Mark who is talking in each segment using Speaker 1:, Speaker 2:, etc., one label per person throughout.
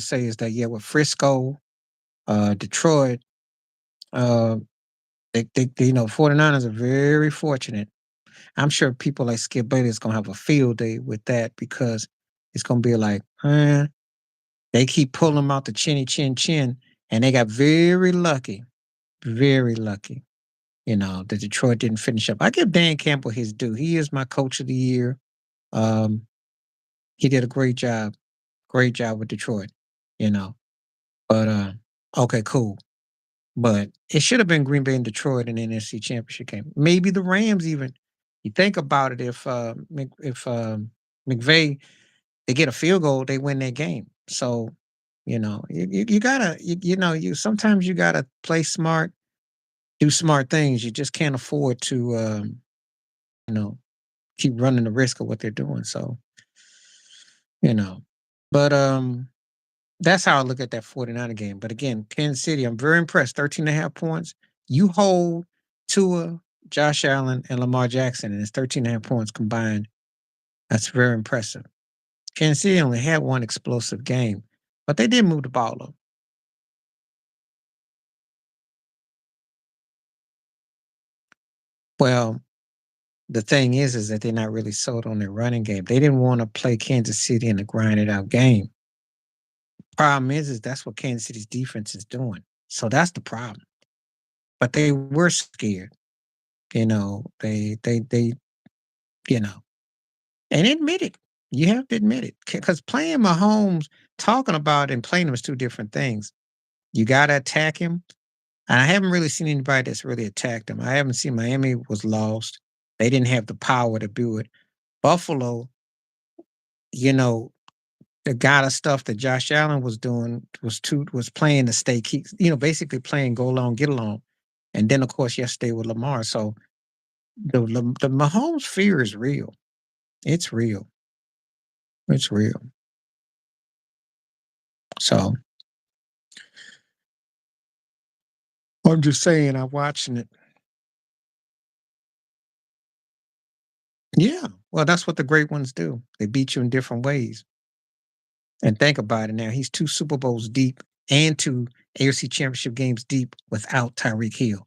Speaker 1: say is that, yeah, with Frisco, Detroit, uh, 49ers are very fortunate. I'm sure people like Skip Bayless gonna have a field day with that because it's gonna be like, they keep pulling them out the chinny chin chin, and they got very lucky. The Detroit didn't finish up. I give Dan Campbell his due. He is my coach of the year. Um, he did a great job with Detroit. You know, but okay, cool. But it should have been Green Bay and Detroit in the NFC Championship game. Maybe the Rams even. You think about it, if McVay they get a field goal, they win that game. So, you gotta you sometimes you gotta play smart, do smart things. You just can't afford to you know, keep running the risk of what they're doing. So, you know. But that's how I look at that 49er game. But again, Kansas City, I'm very impressed. 13.5 points. You hold Tua, Josh Allen, and Lamar Jackson, and it's 13.5 points combined. That's very impressive. Kansas City only had one explosive game, but they did move the ball up. Well, the thing is that they're not really sold on their running game. They didn't want to play Kansas City in a grinded out game. Problem is that's what Kansas City's defense is doing. So that's the problem. But they were scared. They you know, and admit it. You have to admit it. Because playing Mahomes, talking about and playing him is two different things. You gotta attack him. And I haven't really seen anybody that's really attacked him. I haven't seen Miami was lost. They didn't have the power to do it. Buffalo, you know, the kind of stuff that Josh Allen was doing was playing the stake. Basically playing go along, get along. And then of course yesterday with Lamar. So the Mahomes fear is real. It's real. It's real. So I'm just saying, I'm watching it. Yeah. Well, that's what the great ones do. They beat you in different ways. And think about it now. He's two Super Bowls deep and two AFC Championship games deep without Tyreek Hill.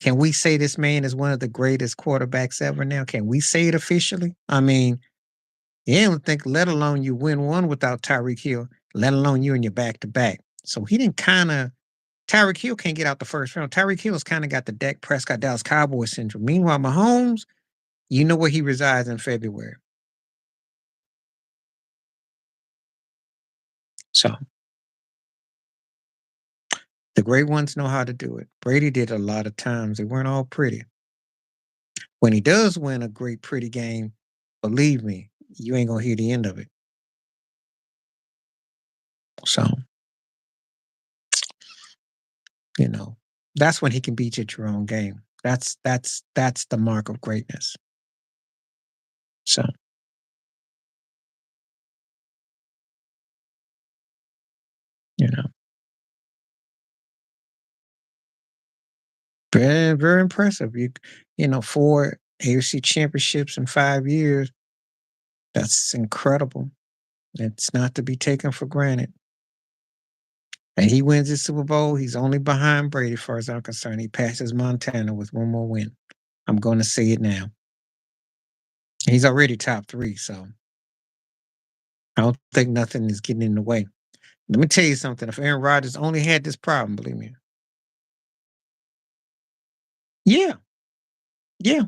Speaker 1: Can we say this man is one of the greatest quarterbacks ever now? Can we say it officially? I mean, you don't think, let alone you win one without Tyreek Hill, let alone you in your back to back. So he didn't Tyreek Hill can't get out the first round. Tyreek Hill's kind of got the Dak Prescott Dallas Cowboys syndrome. Meanwhile, Mahomes, you know where he resides in February. So the great ones know how to do it. Brady did a lot of times. They weren't all pretty. When he does win a great, pretty game, believe me, you ain't gonna hear the end of it. So, you know, that's when he can beat you at your own game. That's the mark of greatness. So, you know, very, very impressive. Four AFC championships in 5 years. That's incredible. It's not to be taken for granted. And he wins the Super Bowl. He's only behind Brady, as far as I'm concerned. He passes Montana with one more win. I'm going to say it now. He's already top three, so I don't think nothing is getting in the way. Let me tell you something. If Aaron Rodgers only had this problem, believe me. Yeah, yeah.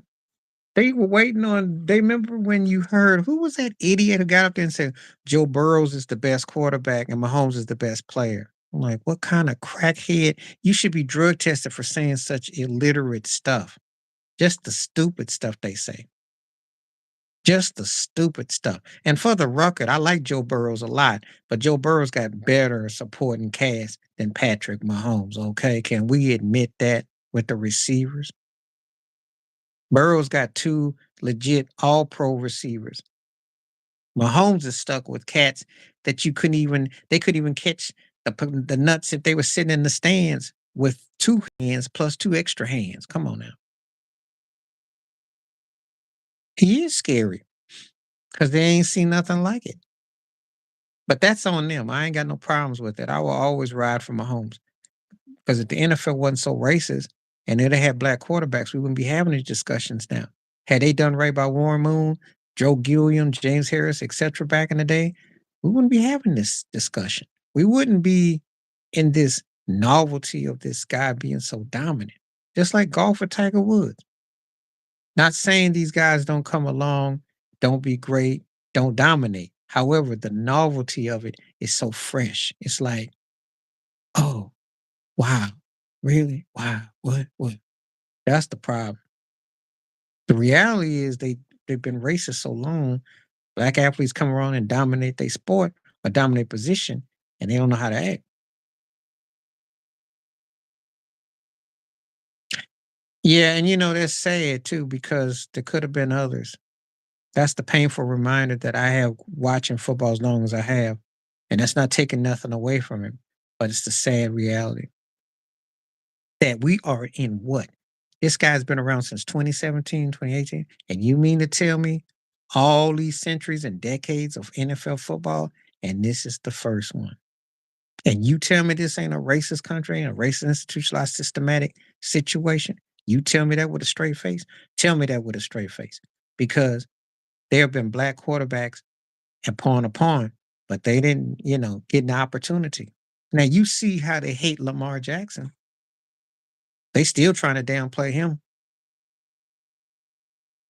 Speaker 1: They were waiting on. They remember when you heard who was that idiot who got up there and said Joe Burrows is the best quarterback and Mahomes is the best player. I'm like, what kind of crackhead? You should be drug tested for saying such illiterate stuff. Just the stupid stuff they say. Just the stupid stuff. And for the record, I like Joe Burrows a lot, but Joe Burrows got better supporting cast than Patrick Mahomes. Okay. Can we admit that with the receivers? Burrows got two legit all pro receivers. Mahomes is stuck with cats that they couldn't even catch the nuts if they were sitting in the stands with two hands plus two extra hands. Come on now. He is scary because they ain't seen nothing like it. But that's on them. I ain't got no problems with it. I will always ride for Mahomes. Because if the NFL wasn't so racist and they had black quarterbacks, we wouldn't be having these discussions now. Had they done right by Warren Moon, Joe Gilliam, James Harris, etc., back in the day, we wouldn't be having this discussion. We wouldn't be in this novelty of this guy being so dominant. Just like golf with Tiger Woods. Not saying these guys don't come along, don't be great, don't dominate. However, the novelty of it is so fresh. It's like, oh, wow. Really? Wow. What? What? That's the problem. The reality is they've been racist so long. Black athletes come around and dominate their sport or dominate position, and they don't know how to act. Yeah, and that's sad too because there could have been others. That's the painful reminder that I have watching football as long as I have, and that's not taking nothing away from him, but it's the sad reality that we are in what? This guy's been around since 2017, 2018, and you mean to tell me all these centuries and decades of NFL football, and this is the first one? And you tell me this ain't a racist country, ain't a racist institutionalized systematic situation? You tell me that with a straight face? Tell me that with a straight face. Because there have been black quarterbacks and upon, but they didn't, get an opportunity. Now you see how they hate Lamar Jackson. They still trying to downplay him.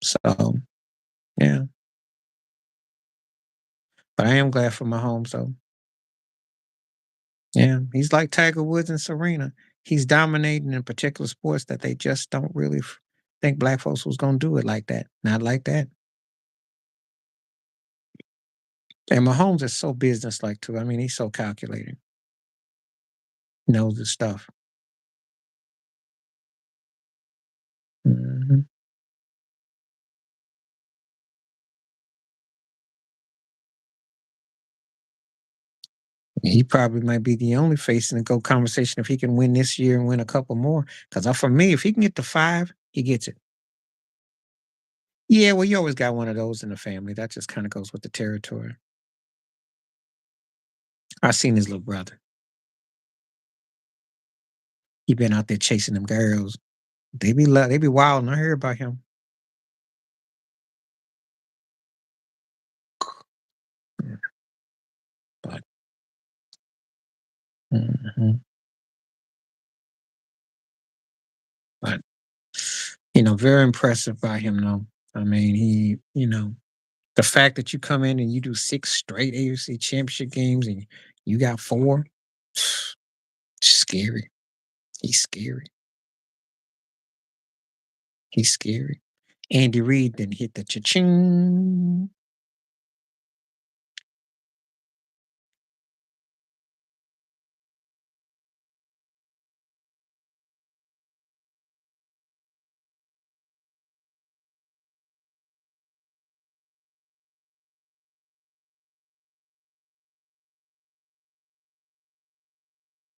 Speaker 1: So yeah. But I am glad for Mahomes though. Yeah. He's like Tiger Woods and Serena. He's dominating in particular sports that they just don't really think black folks was gonna do it like that. Not like that. And Mahomes is so business-like too. I mean, he's so calculating. Knows his stuff. Mhm. He probably might be the only face in the go conversation if he can win this year and win a couple more. Because for me, if he can get to 5, he gets it. Yeah, well, you always got one of those in the family. That just kinda goes with the territory. I seen his little brother. He been out there chasing them girls. They be wild, I hear about him. Yeah, but mhm, but, very impressive by him, though. I mean, the fact that you come in and you do 6 straight AFC championship games and you got 4, scary. He's scary. He's scary. Andy Reid then hit the cha-ching.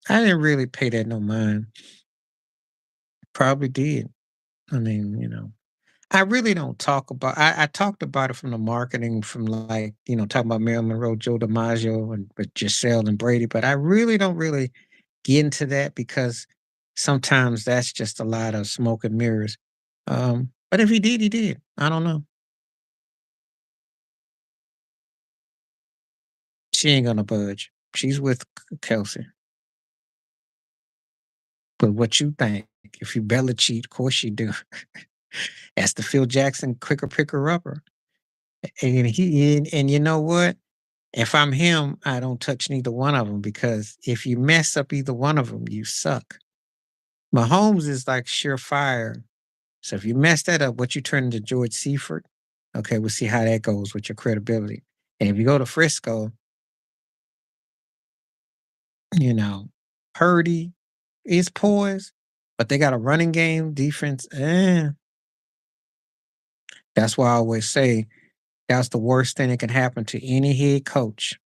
Speaker 1: I didn't really pay that no mind. Probably did. I mean, I really don't talk about I talked about it from the marketing from like, talking about Marilyn Monroe, Joe DiMaggio, and but Giselle and Brady, but I really don't really get into that because sometimes that's just a lot of smoke and mirrors. But if he did, he did. I don't know. She ain't gonna budge. She's with Kelsey. But what you think? If you Bella cheat, of course she do. That's the Phil Jackson quicker picker upper. And you know what? If I'm him, I don't touch neither one of them because if you mess up either one of them, you suck. Mahomes is like surefire. So if you mess that up, what you turn into George Seifert, okay, we'll see how that goes with your credibility. And if you go to Frisco, you know, Purdy is poised, but they got a running game, defense. That's why I always say that's the worst thing that can happen to any head coach,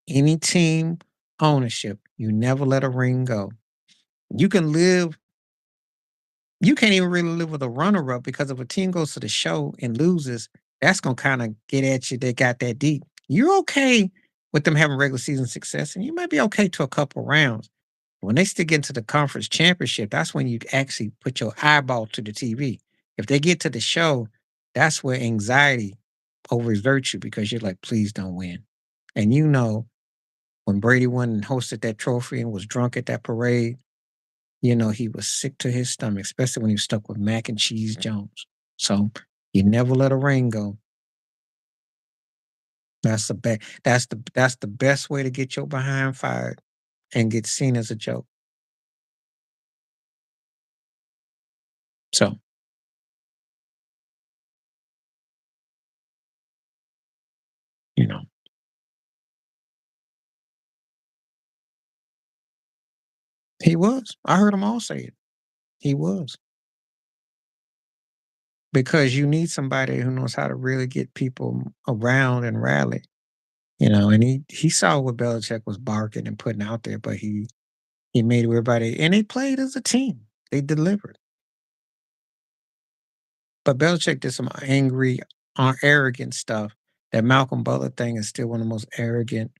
Speaker 1: any team ownership. You never let a ring go. You can live you can't even really live with a runner up because if a team goes to the show and loses, that's gonna kind of get at you. They got that deep. You're okay with them having regular season success, and you might be okay to a couple rounds. When they still get into the conference championship, that's when you actually put your eyeball to the TV. If they get to the show, that's where anxiety overexerts you because you're like, please don't win. And you know, when Brady won and hosted that trophy and was drunk at that parade, you know, he was sick to his stomach, especially when he was stuck with Mac and Cheese Jones. So you never let a ring go. That's the best way to get your behind fired and get seen as a joke. So, you know, he was. I heard them all say it. He was. Because you need somebody who knows how to really get people around and rally, and he saw what Belichick was barking and putting out there, but he made everybody and they played as a team. They delivered. But Belichick did some angry, arrogant stuff. That Malcolm Butler thing is still one of the most arrogant,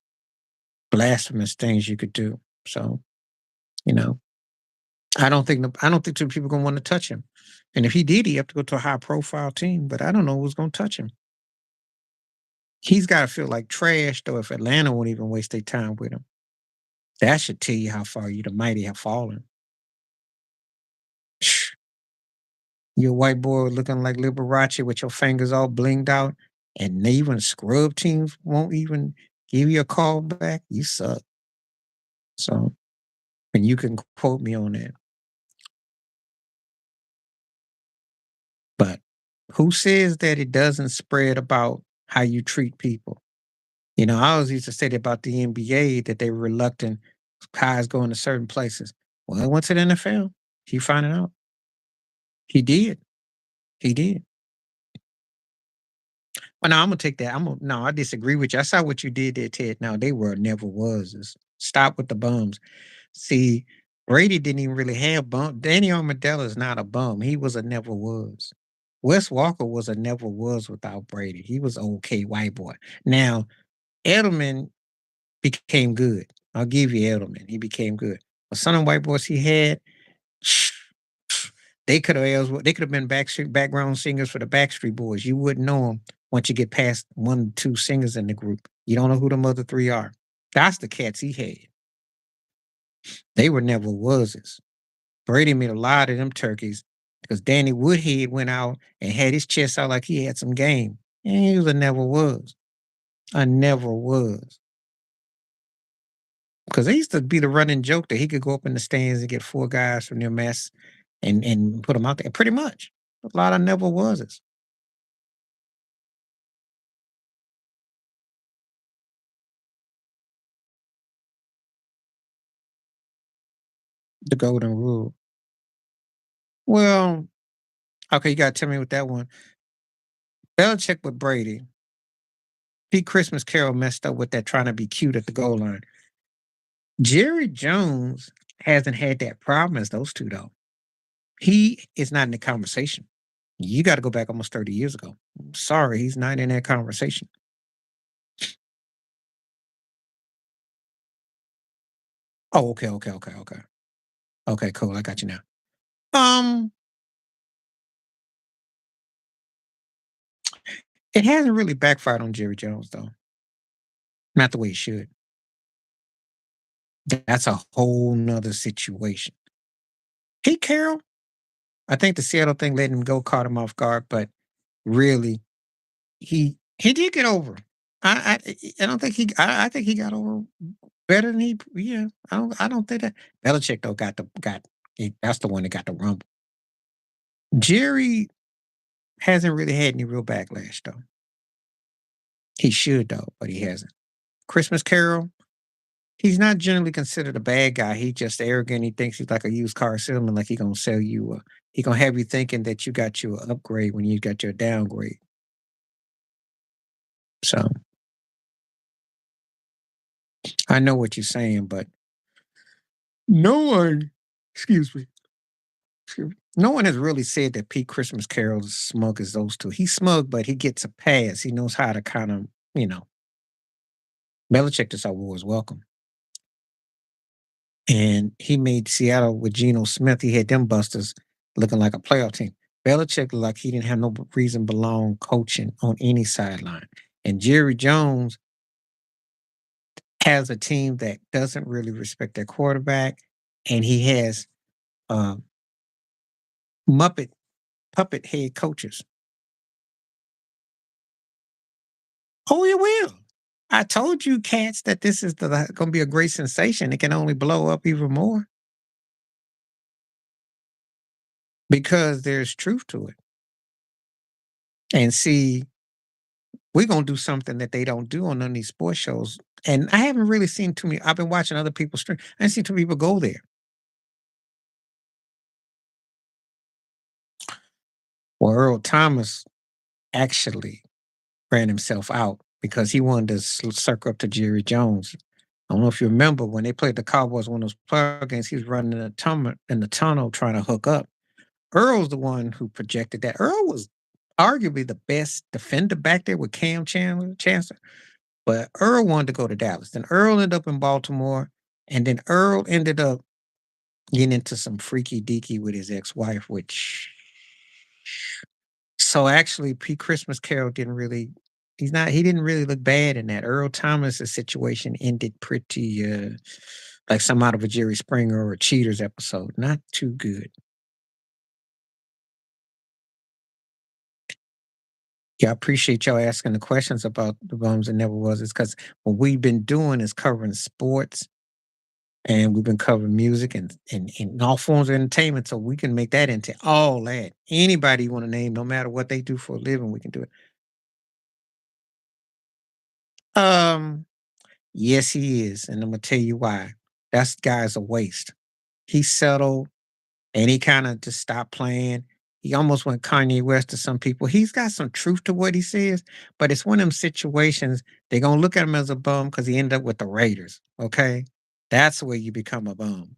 Speaker 1: blasphemous things you could do. So, you know, I don't think too people gonna want to touch him. And if he did, he have to go to a high profile team. But I don't know who's gonna touch him. He's got to feel like trash though if Atlanta won't even waste their time with him. That should tell you how far you the mighty have fallen. You're a white boy looking like Liberace with your fingers all blinged out, and even scrub teams won't even give you a call back. You suck. So, and you can quote me on that. But who says that it doesn't spread about how you treat people? I always used to say that about the NBA that they were reluctant guys going to certain places. Well, I went to the NFL. He found it out. He did. He did. Well, no, I'm gonna take that. No, I disagree with you. I saw what you did there, Ted. Now they were never was. Stop with the bums. See, Brady didn't even really have bum. Danny Armadillo is not a bum. He was a never was. Wes Walker was a never was without Brady. He was an okay white boy. Now Edelman became good. I'll give you Edelman. He became good. But some of the white boys he had, they could have been background singers for the Backstreet Boys. You wouldn't know them once you get past 1, 2 singers in the group. You don't know who the other three are. That's the cats he had. They were never wases. Brady made a lot of them turkeys because Danny Woodhead went out and had his chest out like he had some game. And he was a never was. I never was. Because they used to be the running joke that he could go up in the stands and get 4 guys from their mess and put them out there. Pretty much. A lot of never wases. The golden rule. Well, okay, you gotta tell me with that one. Belichick with Brady. Pete Christmas Carroll messed up with that trying to be cute at the goal line. Jerry Jones hasn't had that problem as those two, though. He is not in the conversation. You got to go back almost 30 years ago. Sorry, he's not in that conversation. Oh, okay, okay, okay, okay. Okay, cool. I got you now. Um, it hasn't really backfired on Jerry Jones, though. Not the way it should. That's a whole nother situation. Pete Carroll, I think the Seattle thing letting him go caught him off guard, but really, he did get over. I don't think I think he got over better than he yeah. I don't think that Belichick though that's the one that got the rumble. Jerry hasn't really had any real backlash though. He should though, but he hasn't. Christmas Carol, he's not generally considered a bad guy. He just arrogant. He thinks he's like a used car salesman, like he gonna sell you. He gonna have you thinking that you got you an upgrade when you got your downgrade. So I know what you're saying, but no one, excuse me, no one has really said that Pete Christmas Carroll is smug as those two. He's smug, but he gets a pass. He knows how to kind of, you know, Belichick just thought war was welcome. And he made Seattle with Geno Smith. He had them busters looking like a playoff team. Belichick looked like he didn't have no reason belong coaching on any sideline. And Jerry Jones has a team that doesn't really respect their quarterback, and he has uh, Muppet puppet head coaches. Oh, it will. I told you, cats, that this is going to be a great sensation. It can only blow up even more because there's truth to it. And see, we're gonna do something that they don't do on none of these sports shows. And I haven't really seen too many. I've been watching other people stream. I didn't see too many people go there. Well, Earl Thomas actually ran himself out because he wanted to circle up to Jerry Jones. I don't know if you remember when they played the Cowboys one of those playoff games. He was running in the tunnel trying to hook up. Earl's the one who projected that. Earl was arguably the best defender back there with Cam Chancellor. But Earl wanted to go to Dallas. Then Earl ended up in Baltimore. And then Earl ended up getting into some freaky deaky with his ex-wife, which so actually Pete Christmas Carol didn't really he didn't really look bad in that. Earl Thomas's situation ended pretty like some out of a Jerry Springer or a Cheaters episode. Not too good. Yeah, I appreciate y'all asking the questions about the bums and never was. It's because what we've been doing is covering sports and we've been covering music and all forms of entertainment, so we can make that into all that. Anybody you want to name, no matter what they do for a living, we can do it. Um, yes, he is, and I'm gonna tell you why. That guy's a waste. He settled and he kind of just stopped playing. He almost went Kanye West to some people. He's got some truth to what he says, but it's one of them situations they're gonna look at him as a bum because he ended up with the Raiders. Okay, that's where you become a bum,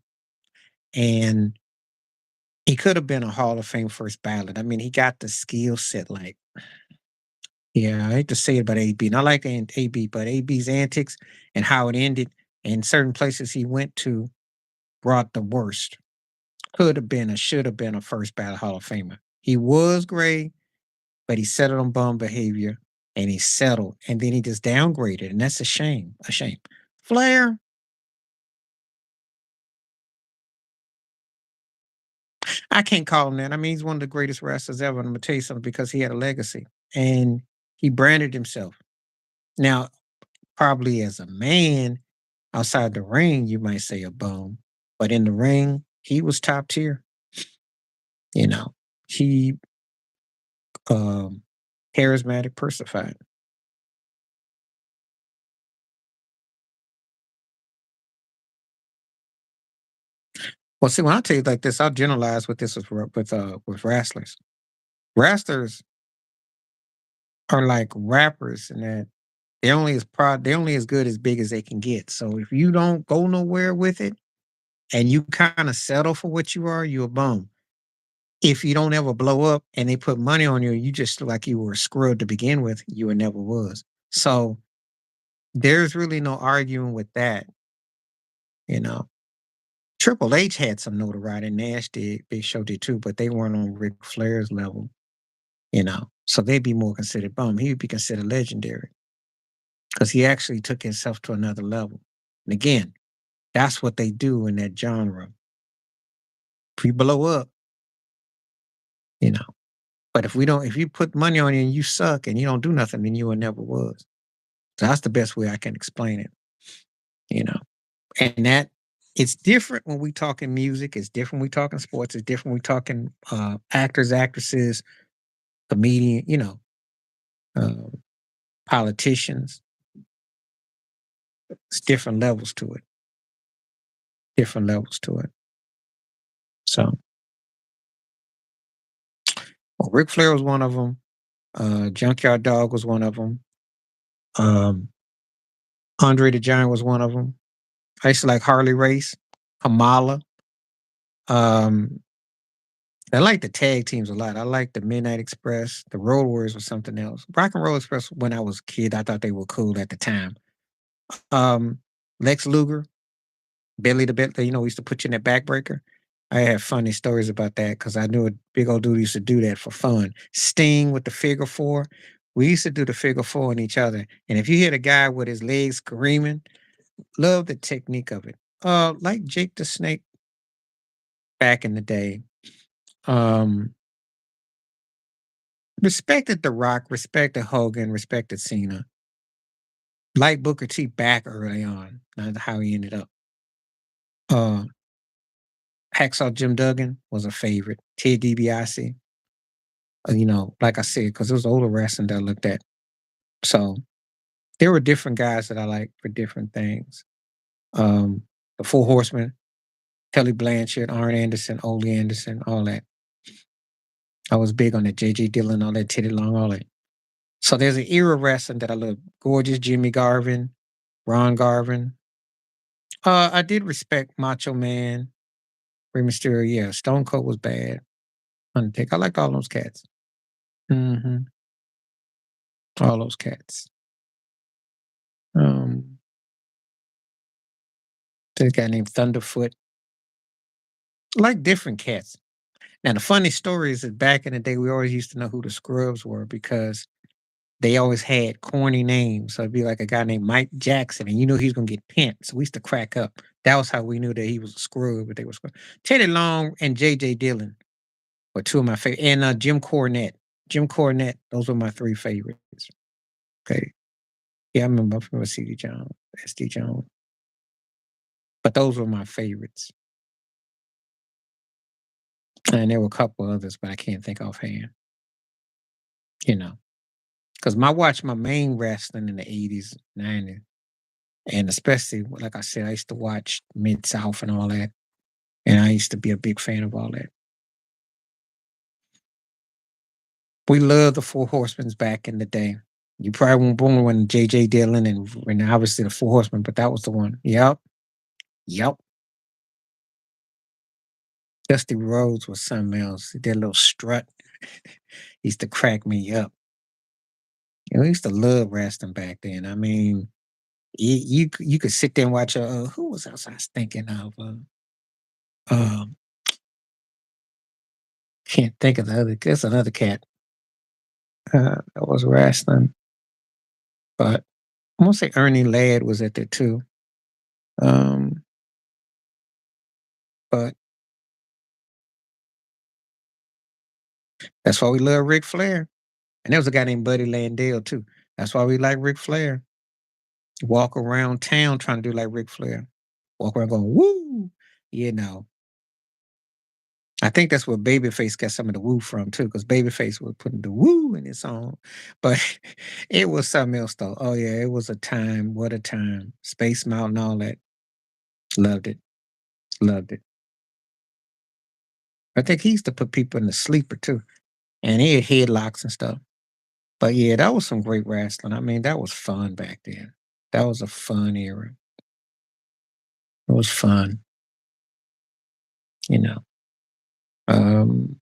Speaker 1: and he could have been a Hall of Fame first ballot. I mean, he got the skill set. Like, yeah, I hate to say it about AB, and I like AB, but AB's antics and how it ended and certain places he went to brought the worst. Could have been or should have been a first ballot Hall of Famer. He was great, but he settled on bum behavior and he settled and then he just downgraded. And that's a shame. A shame. Flair, I can't call him that. I mean, he's one of the greatest wrestlers ever. And I'm gonna tell you something because he had a legacy and he branded himself. Now, probably as a man outside the ring, you might say a bum, but in the ring, he was top tier. You know, he um charismatic, persified. Well, see, when I tell you like this, I'll generalize with this with wrestlers. Wrestlers are like rappers, and that they only as good as big as they can get. So if you don't go nowhere with it, and you kind of settle for what you are, you're a bum. If you don't ever blow up and they put money on you, you just like you were screwed to begin with, you were never was. So there's really no arguing with that, you know. Triple H had some notoriety, Nash did, Big Show did too, but they weren't on Ric Flair's level, you know. So they'd be more considered bum. He would be considered legendary because he actually took himself to another level. And again, that's what they do in that genre. If you blow up, you know. But if you put money on you and you suck and you don't do nothing, then you were never was. So that's the best way I can explain it, you know. And that it's different when we talking music. It's different when we talking sports. It's different when we talking actors, actresses, comedian, uh, politicians. It's different levels to it. Different levels to it. So, well, Ric Flair was one of them. Junkyard Dog was one of them. Um, Andre the Giant was one of them. I used to like Harley Race, Kamala. Um, I like the tag teams a lot. I like the Midnight Express. The Road Warriors was something else. Rock and Roll Express, when I was a kid, I thought they were cool at the time. Um, Lex Luger, Billy the Bit, we used to put you in that backbreaker. I have funny stories about that because I knew a big old dude used to do that for fun. Sting with the figure four. We used to do the figure four on each other. And if you hit a guy with his legs screaming, love the technique of it. Like Jake the Snake back in the day. Um, Respected The Rock, respected Hogan, respected Cena. Like Booker T back early on, not how he ended up. Uh, Hacksaw Jim Duggan was a favorite. Ted DiBiase, like I said, because it was older wrestling that I looked at. So there were different guys that I liked for different things. Um, the Four Horsemen, Kelly Blanchard, Arn Anderson, Ole Anderson, all that. I was big on that. J.J. Dillon, all that, Teddy Long, all that. So there's an era of wrestling that I love. Gorgeous Jimmy Garvin, Ron Garvin. I did respect Macho Man, Rey Mysterio. Yeah, Stone Cold was bad. Undertaker. I liked all those cats. Hmm. All those cats. Um, there's a guy named Thunderfoot. Like different cats. Now the funny story is that back in the day, we always used to know who the Scrubs were because they always had corny names. So it'd be like a guy named Mike Jackson, and you knew he was gonna get pinned. So we used to crack up. That was how we knew that he was a scrub, but they were scrub. Teddy Long and J.J. Dillon were two of my favorite, and Jim Cornette. Jim Cornette, those were my three favorites. Okay. Yeah, I remember CD Jones, SD Jones. But those were my favorites. And there were a couple others, but I can't think offhand, you know. Because I watched my main wrestling in the 80s, 90s. And especially, like I said, I used to watch Mid South and all that. And I used to be a big fan of all that. We loved the Four Horsemen back in the day. You probably weren't born when J.J. Dillon and obviously the Four Horsemen, but that was the one. Yep. Yep. Dusty Rhodes was something else. He did a little strut. Used to crack me up. I used to love wrestling back then. I mean, you could sit there and watch. Who was else I was thinking of? Um, can't think of the other. There's another cat that was wrestling, but I want to say Ernie Ladd was at there too. Um, but that's why we love Ric Flair. And there was a guy named Buddy Landale too. That's why we like Ric Flair. Walk around town trying to do like Ric Flair. Walk around going, woo, you know. I think that's where Babyface got some of the woo from too, because Babyface was putting the woo in his song. But it was something else though. Oh yeah, it was a time. What a time. Space Mountain, all that. Loved it. Loved it. I think he used to put people in the sleeper too. And he had headlocks and stuff. But yeah, that was some great wrestling. I mean, that was fun back then. That was a fun era. It was fun, you know. Um,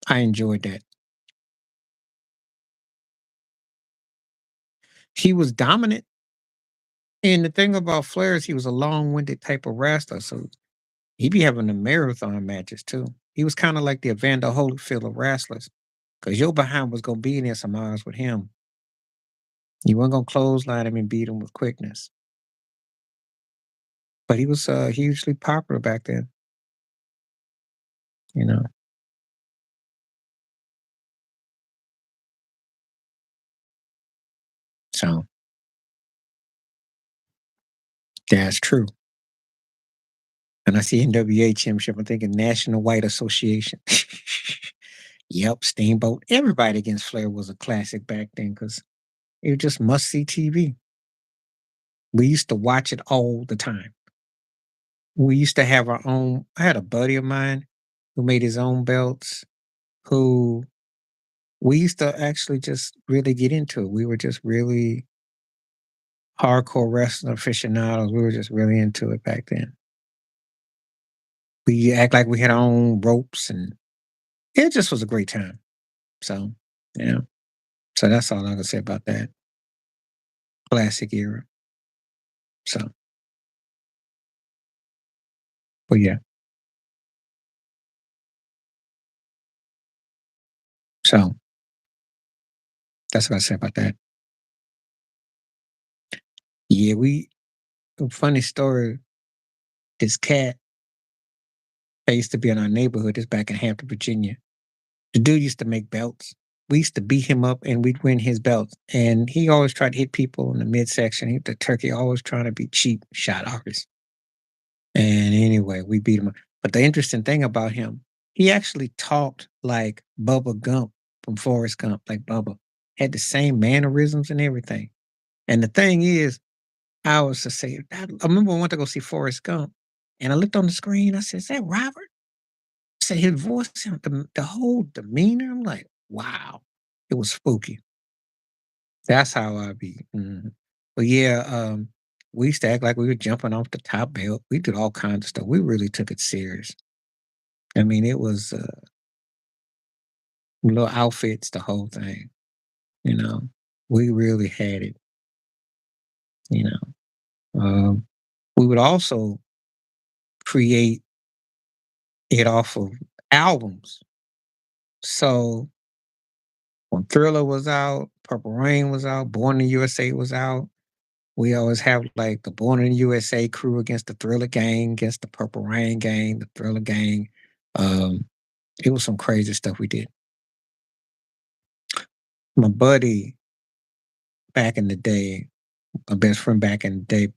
Speaker 1: I enjoyed that. He was dominant. And the thing about Flair is he was a long-winded type of wrestler. So he be having the marathon matches too. He was kind of like the Evander Holyfield of wrestlers. Because your behind was gonna be in there some hours with him. You weren't gonna clothesline him and beat him with quickness. But he was hugely popular back then, you know. So that's true. And I see NWA championship, I'm thinking National White Association. Yep, Steamboat. Everybody against Flair was a classic back then because it was just must see TV. We used to watch it all the time. We used to have our own. I had a buddy of mine who made his own belts, who we used to actually just really get into it. We were just really hardcore wrestling aficionados. We were just really into it back then. We act like we had our own ropes and it just was a great time. So, yeah. So that's all I can say about that. classic era. So, but yeah, so that's what I say about that. Yeah, a funny story. This cat that used to be in our neighborhood. This back in Hampton, Virginia. The dude used to make belts. We used to beat him up and we'd win his belts. And he always tried to hit people in the midsection. The turkey always trying to be cheap shot artist. And anyway, we beat him up. But the interesting thing about him, he actually talked like Bubba Gump from Forrest Gump, like Bubba. Had the same mannerisms and everything. And the thing is, I was to say, I remember I went to go see Forrest Gump, and I looked on the screen. I said, "Is that Robert?" I said, his voice, the whole demeanor. I'm like, wow, it was spooky. That's how I be. Mhm. But yeah, we used to act like we were jumping off the top belt. We did all kinds of stuff. We really took it serious. I mean, it was little outfits, the whole thing. You know, we really had it. You know, we would also create it off of albums. So when Thriller was out, Purple Rain was out, Born in the USA was out. We always have like the Born in the USA crew against the Thriller gang, against the Purple Rain gang, the Thriller gang. Um, it was some crazy stuff we did. My buddy back in the day, my best friend back in the day,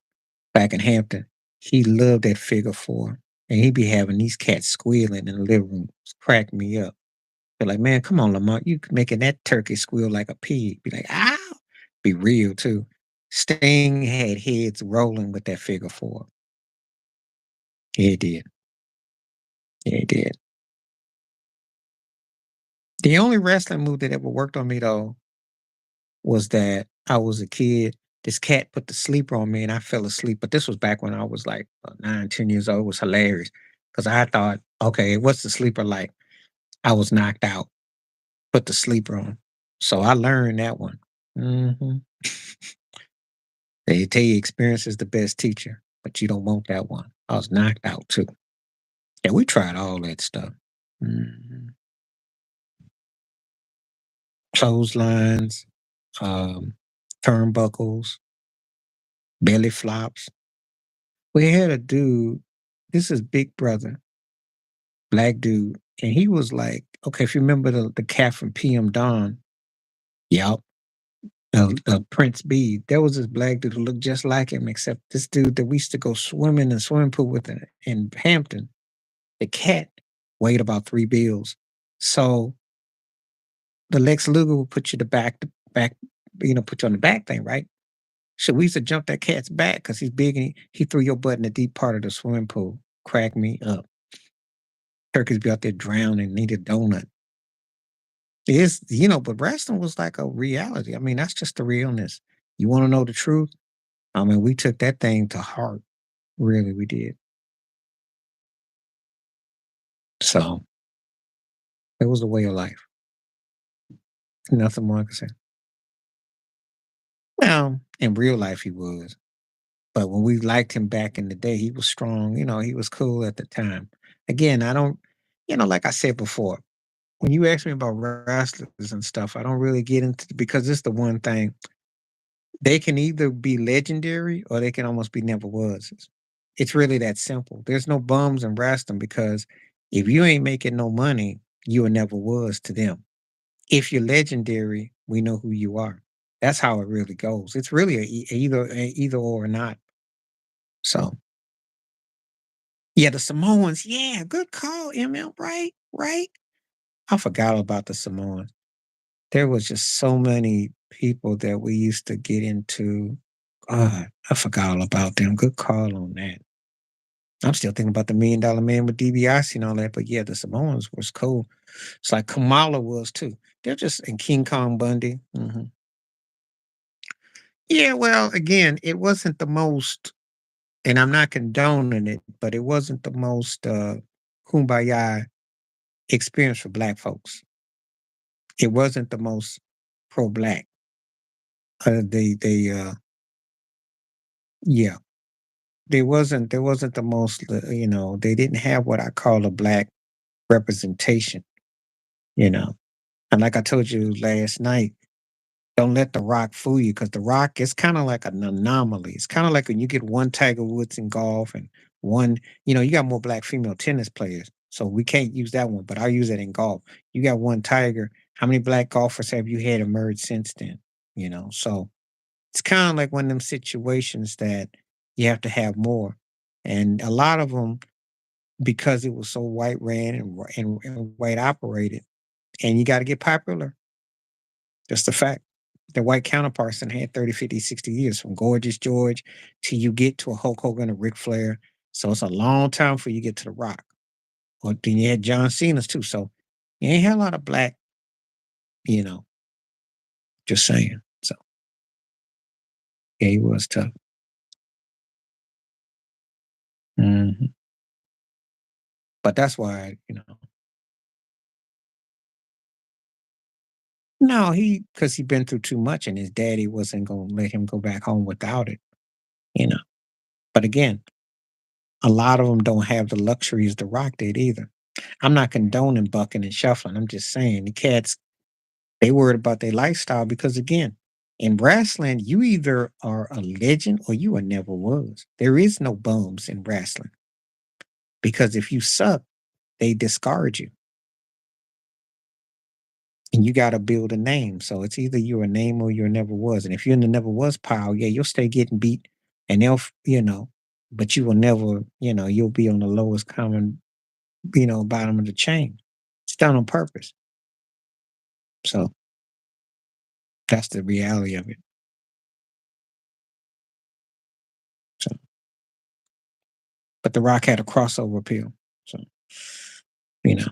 Speaker 1: back in Hampton, he loved that figure four. And he'd be having these cats squealing in the living room. Crack me up. They're like, man, come on, Lamont. You making that turkey squeal like a pig. Be like, ow. Be real too. Sting had heads rolling with that figure four. Yeah, it did. Yeah, it did. The only wrestling move that ever worked on me though was that I was a kid. This cat put the sleeper on me and I fell asleep. But this was back when I was like 9, 10 years old. It was hilarious because I thought, okay, what's the sleeper like? I was knocked out. Put the sleeper on. So I learned that one. Hmm. They tell you experience is the best teacher, but you don't want that one. I was knocked out too. Yeah, we tried all that stuff. Mhm. Clotheslines, um, turnbuckles, belly flops. We had a dude, this is Big Brother, black dude, and he was like, okay, if you remember the cat from PM Dawn, yup, Prince B, there was this black dude who looked just like him, except this dude that we used to go swimming in the swimming pool with in Hampton, the cat weighed about 3 bills. So the Lex Luger would put you back, put you on the back thing, right? So we used to jump that cat's back because he's big and he threw your butt in the deep part of the swimming pool. Crack me up. Turkeys be out there drowning, need a donut. It's, but wrestling was like a reality. I mean, that's just the realness. You want to know the truth? I mean, we took that thing to heart. Really, we did. So it was a way of life. Nothing more I can say. Well, in real life, he was. But when we liked him back in the day, he was strong. He was cool at the time. Again, I don't, like I said before, when you ask me about wrestlers and stuff, I don't really get into because it's the one thing. They can either be legendary or they can almost be never was. It's really that simple. There's no bums in wrestling because if you ain't making no money, you a never was to them. If you're legendary, we know who you are. That's how it really goes. It's really either or not. So yeah, the Samoans. Yeah, good call, ML. Right, right. I forgot about the Samoans. There was just so many people that we used to get into. God, I forgot all about them. Good call on that. I'm still thinking about the $1 million Man with DiBiase and all that. But yeah, the Samoans was cool. It's like Kamala was too. They're just and King Kong Bundy. Yeah, well, again, it wasn't the most, and I'm not condoning it, but it wasn't the most kumbaya experience for black folks. It wasn't the most pro black. Yeah. There wasn't the most, they didn't have what I call a black representation, you know. And like I told you last night, don't let The Rock fool you because The Rock is kind of like an anomaly. It's kind of like when you get one Tiger Woods in golf and one, you got more black female tennis players. So we can't use that one, but I'll use it in golf. You got one Tiger. How many black golfers have you had emerge since then? So it's kind of like one of them situations that you have to have more. And a lot of them, because it was so white ran and white operated, and you got to get popular. Just the fact. The white counterparts and had 30, 50, 60 years from Gorgeous George till you get to a Hulk Hogan or Ric Flair. So it's a long time before you get to The Rock. Or then you had John Cena's too. So you ain't had a lot of black, you know, just saying. So yeah, he was tough. Mhm. But that's why, no, because he been through too much and his daddy wasn't going to let him go back home without it, you know. But again, a lot of them don't have the luxuries The Rock did either. I'm not condoning bucking and shuffling. I'm just saying the cats, they worried about their lifestyle because again, in wrestling, you either are a legend or you are never was. There is no bums in wrestling because if you suck, they discard you and you got to build a name. So it's either you're a name or you're never was. And if you're in the never was pile, yeah, you'll stay getting beat and but you will never, you'll be on the lowest common, bottom of the chain. It's done on purpose. So that's the reality of it. So, but The Rock had a crossover appeal. So, you know,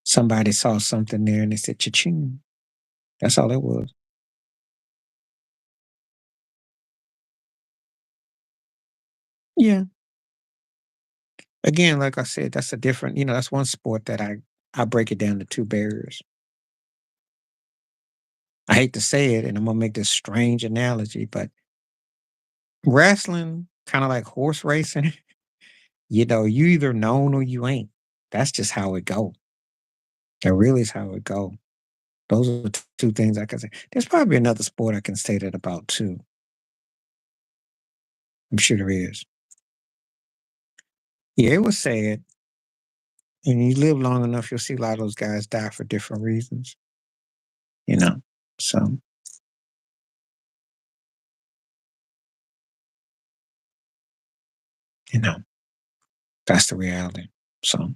Speaker 1: somebody saw something there and they said, cha-ching. That's all it was. Yeah. Again, like I said, that's a different, that's one sport that I break it down to two barriers. I hate to say it, and I'm gonna make this strange analogy, but wrestling, kind of like horse racing, you either known or you ain't. That's just how it go. That really is how it go. Those are the two things I can say. There's probably another sport I can say that about too. I'm sure there is. Yeah, it was sad. And you live long enough, you'll see a lot of those guys die for different reasons, you know. So, you know, that's the reality. So,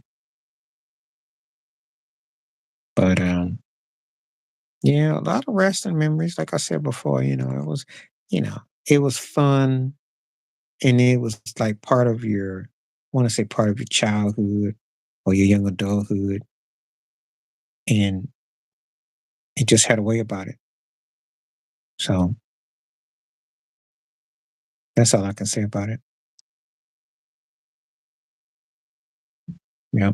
Speaker 1: but yeah, a lot of wrestling memories. Like I said before, you know, it was fun and it was like part of your I want to say part of your childhood or your young adulthood. And it just had a way about it. So that's all I can say about it. Yeah.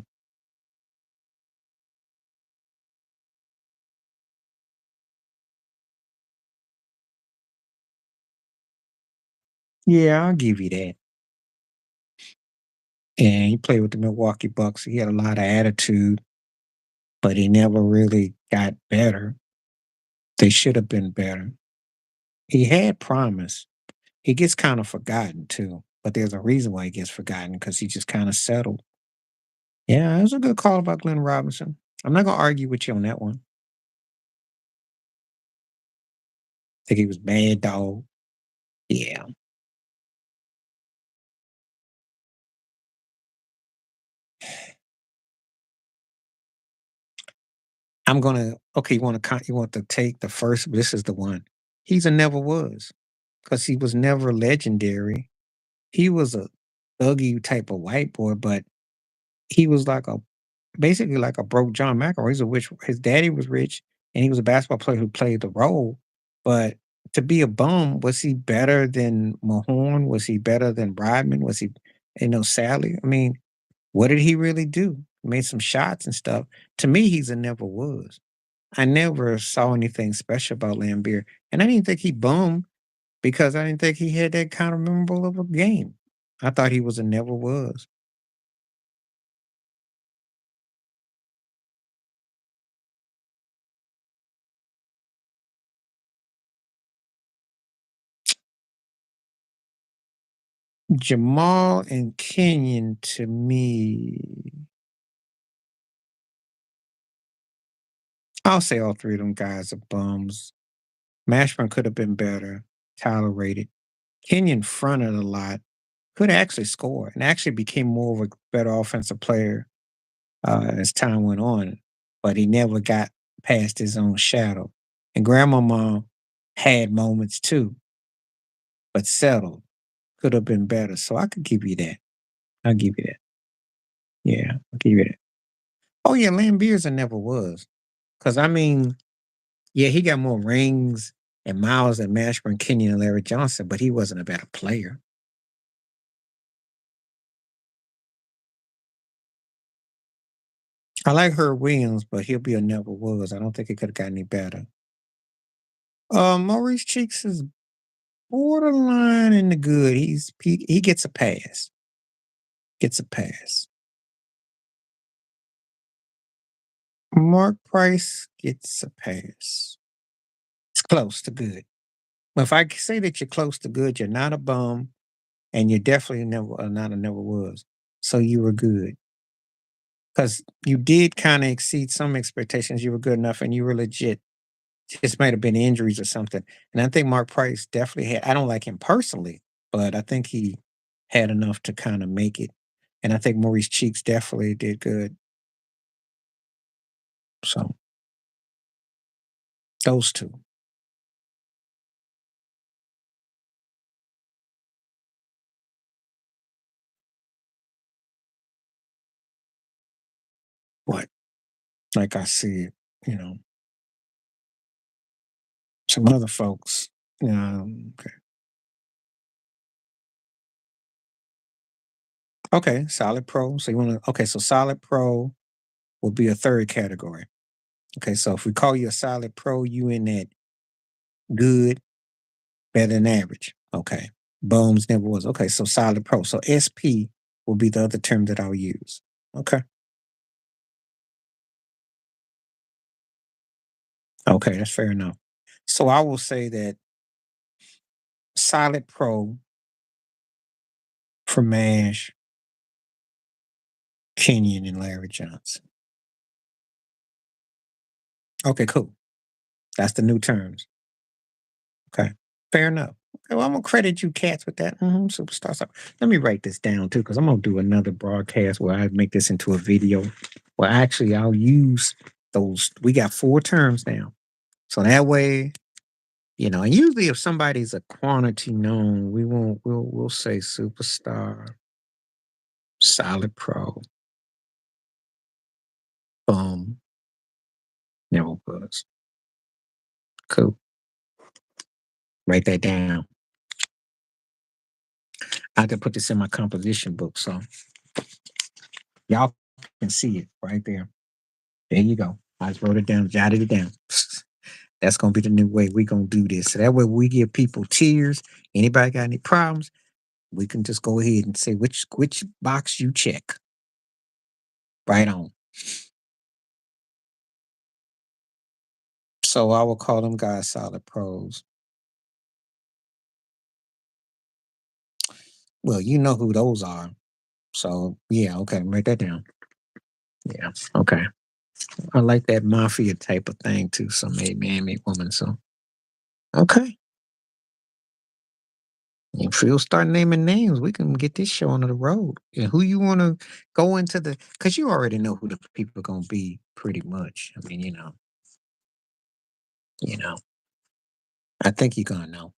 Speaker 1: Yeah, I'll give you that. And he played with the Milwaukee Bucks. He had a lot of attitude, but he never really got better. They should have been better. He had promise. He gets kind of forgotten too, but there's a reason why he gets forgotten because he just kind of settled. Yeah, it was a good call about Glenn Robinson. I'm not gonna argue with you on that one. Think he was bad dog. Yeah. I'm gonna okay, you want to take the first, this is the one. He's a never was because he was never legendary. He was a thuggy type of white boy, but he was like a basically like a broke John McEnroe. He's a rich his daddy was rich and he was a basketball player who played the role. But to be a bum, was he better than Mahorn? Was he better than Rodman? Was he, Sally? I mean, what did he really do? Made some shots and stuff. To me, he's a never was. I never saw anything special about Lambeer. And I didn't think he bummed. because I didn't think he had that kind of memorable of a game. I thought he was and never was. Jamal and Kenyon to me, I'll say all three of them guys are bums. Mashburn could have been better, tolerated. Kenyon fronted a lot, could actually score, and actually became more of a better offensive player as time went on, but he never got past his own shadow. And Grandmama had moments too, but settled. Could have been better. So I could give you that. I'll give you that. Yeah, I'll give you that. Oh yeah, Lambeers and never was. Cause I mean, yeah, he got more rings and miles than Mashburn, Kenyon, and Larry Johnson, but he wasn't a better player. I like Herb Williams, but he'll be a never was. I don't think it could have got any better. Maurice Cheeks is borderline in the good. He gets a pass. Gets a pass. Mark Price gets a pass. It's close to good. But if I say that you're close to good, you're not a bum, and you're definitely never not a never was. So you were good because you did kind of exceed some expectations. You were good enough, and you were legit. Just might have been injuries or something. And I think Mark Price definitely had. I don't like him personally, but I think he had enough to kind of make it. And I think Maurice Cheeks definitely did good. So those two. But like I said, you know, some other folks. Okay. Okay. Solid pro. So you want to? Okay. So solid pro will be a third category. Okay. So if we call you a solid pro, you in that good, better than average. Okay. Bums never was. Okay. So solid pro. So SP will be the other term that I'll use. Okay. Okay. That's fair enough. So I will say that solid pro for MASH, Kenyon, and Larry Johnson. Okay. Cool. That's the new terms. Okay. Fair enough. Okay, well, I'm gonna credit you cats with that. Superstar. So let me write this down too, because I'm gonna do another broadcast where I make this into a video. Well, actually, I'll use those. We got four terms now, so that way, and usually if somebody's a quantity known, we won't. We'll say superstar, solid pro, boom, never was. Cool. Write that down. I can put this in my composition book, so y'all can see it right there. There you go. I just wrote it down, jotted it down. That's gonna be the new way we gonna do this. So that way we give people tiers. Anybody got any problems, we can just go ahead and say which box you check. Right on. So I will call them guys solid pros. Well, you know who those are. So yeah, okay, write that down. Yeah, okay. I like that mafia type of thing too. So made man, made woman. So okay. If we'll start naming names, we can get this show on the road. And who you want to go into because you already know who the people are going to be pretty much. I mean, I think you're going to know.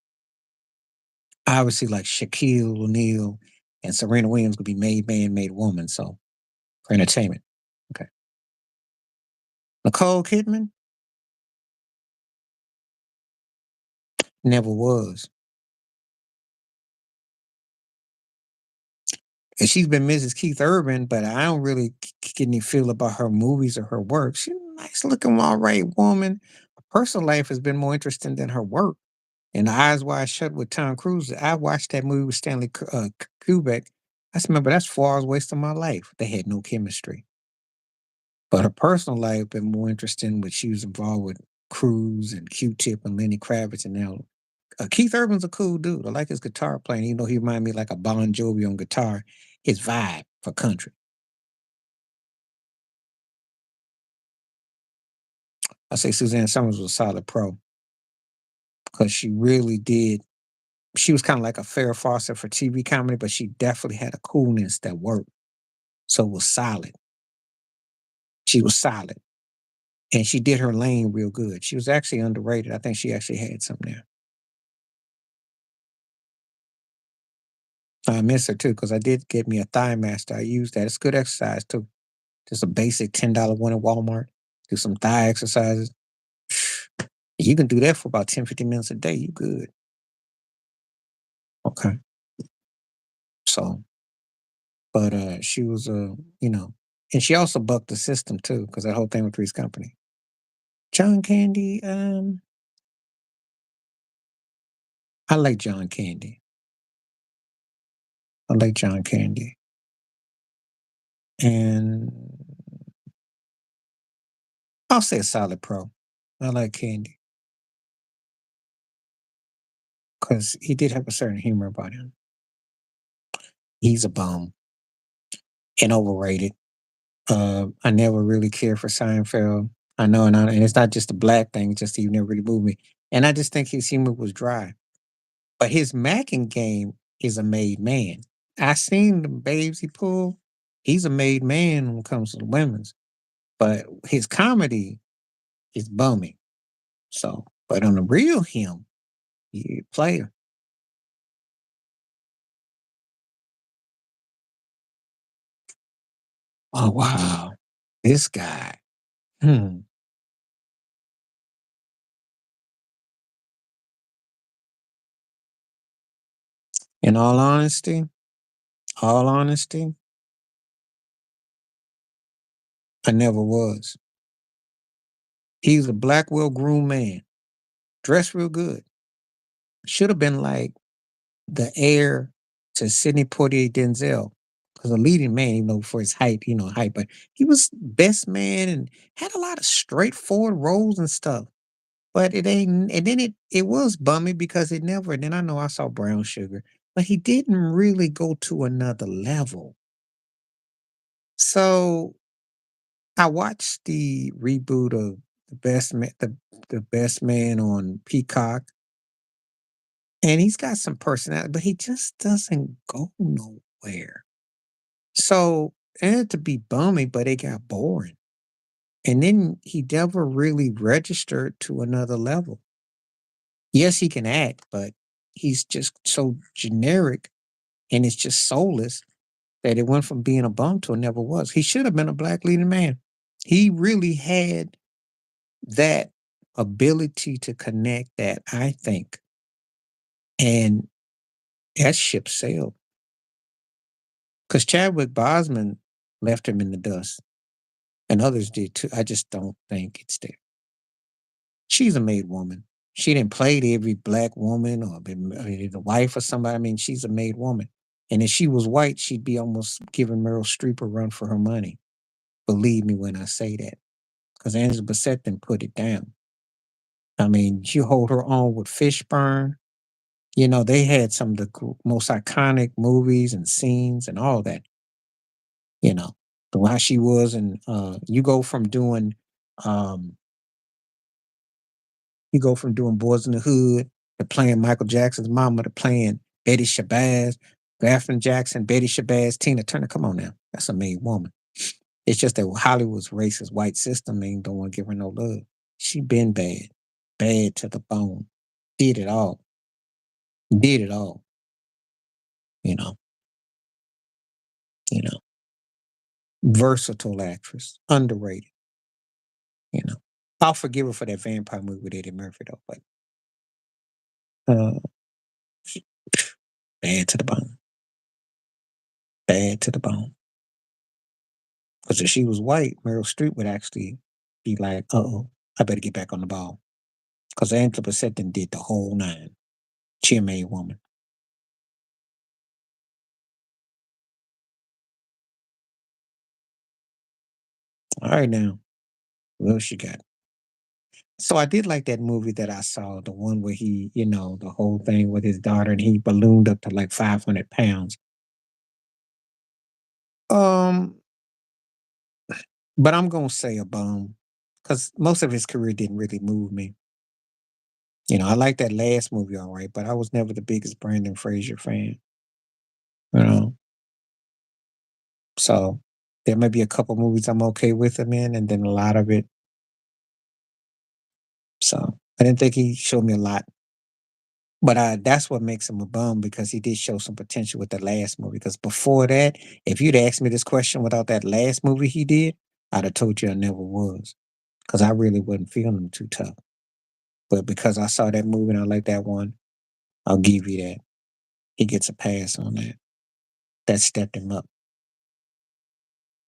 Speaker 1: Obviously, like Shaquille O'Neal and Serena Williams could be made man, made woman. So for entertainment. Okay. Nicole Kidman never was. And she's been Mrs. Keith Urban, but I don't really get any feel about her movies or her work. She's a nice looking, all right woman. Her personal life has been more interesting than her work. And Eyes Wide Shut with Tom Cruise, I watched that movie with Stanley Kubrick. I just remember that's 4 hours waste of my life. They had no chemistry. But her personal life been more interesting when she was involved with Cruise and Q-Tip and Lenny Kravitz and now Keith Urban's a cool dude. I like his guitar playing, even though he remind me like a Bon Jovi on guitar. His vibe for country. I say Suzanne Summers was a solid pro because she really did. She was kind of like a Farrah Fawcett for TV comedy, but she definitely had a coolness that worked. So it was solid. She was solid. And she did her lane real good. She was actually underrated. I think she actually had something there. I miss her too because I did get me a Thigh Master. I used that. It's good exercise too. Just a basic $10 one at Walmart. Do some thigh exercises. You can do that for about 10, 15 minutes a day. You good. Okay. So, but she was and she also bucked the system too, because that whole thing with Three's Company. John Candy, I like John Candy. I like John Candy. And I'll say a solid pro. I like Candy because he did have a certain humor about him. He's a bum and overrated. I never really cared for Seinfeld. I know, and it's not just a black thing, it's just he never really moved me. And I just think his humor was dry. But his macking game is a made man. I seen the babes he pulled. He's a made man when it comes to the women's. But his comedy is bummy. So, but on the real him, he a player. Oh wow. This guy. Hmm. In all honesty, I never was. He's a black, well groomed man, dressed real good. Should have been like the heir to Sidney Poitier Denzel. Because a leading man, for his height, but he was best man and had a lot of straightforward roles and stuff. But it ain't, and then it was bummy because it never, and then I know I saw Brown Sugar, but he didn't really go to another level. So I watched the reboot of the best man on Peacock, and he's got some personality, but he just doesn't go nowhere. So it had to be bummy, but it got boring. And then he never really registered to another level. Yes, he can act, but he's just so generic and it's just soulless that it went from being a bum to it never was. He should have been a black leading man. He really had that ability to connect that, I think. And that ship sailed. Because Chadwick Boseman left him in the dust. And others did too. I just don't think it's there. She's a made woman. She didn't play every black woman or been the wife of somebody. I mean, she's a made woman. And if she was white, she'd be almost giving Meryl Streep a run for her money. Believe me when I say that. Because Angela Bassett didn't put it down. I mean, she hold her own with Fishburne. They had some of the most iconic movies and scenes and all that. You know, the how she was, and um, you go from doing Boys in the Hood to playing Michael Jackson's mama to playing Betty Shabazz, Daphne Jackson, Betty Shabazz, Tina Turner. Come on now, that's a made woman. It's just that Hollywood's racist white system don't want to give her no love. She been bad, bad to the bone. Did it all. Did it all. You know. You know. Versatile actress, underrated. You know. I'll forgive her for that vampire movie with Eddie Murphy though, but uh, bad to the bone. Bad to the bone. Because if she was white, Meryl Streep would actually be like, "Uh oh, I better get back on the ball." Because Angela Bassett did the whole nine. She a made woman. All right now. What else you got? So I did like that movie that I saw, the one where he, the whole thing with his daughter and he ballooned up to like 500 pounds. Um, but I'm gonna say a bum because most of his career didn't really move me. I like that last movie, all right, but I was never the biggest Brandon Fraser fan. You know, so there may be a couple movies I'm okay with him in, and then a lot of it. So I didn't think he showed me a lot. But that's what makes him a bum because he did show some potential with the last movie. Because before that, if you'd asked me this question without that last movie he did, I'd have told you I never was. Because I really wasn't feeling him too tough. But because I saw that movie and I like that one, I'll give you that. He gets a pass on that. That stepped him up.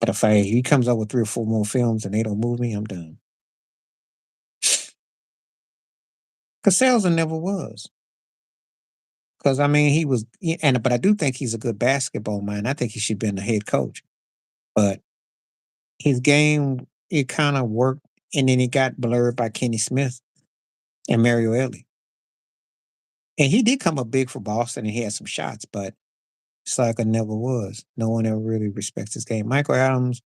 Speaker 1: But if he comes up with 3 or 4 more films and they don't move me, I'm done. Because Selzer never was. Because I mean, but I do think he's a good basketball mind. I think he should be the head coach. But his game, it kind of worked, and then it got blurred by Kenny Smith and Mario Elie. And he did come up big for Boston, and he had some shots, but it's like it never was. No one ever really respects his game. Michael Adams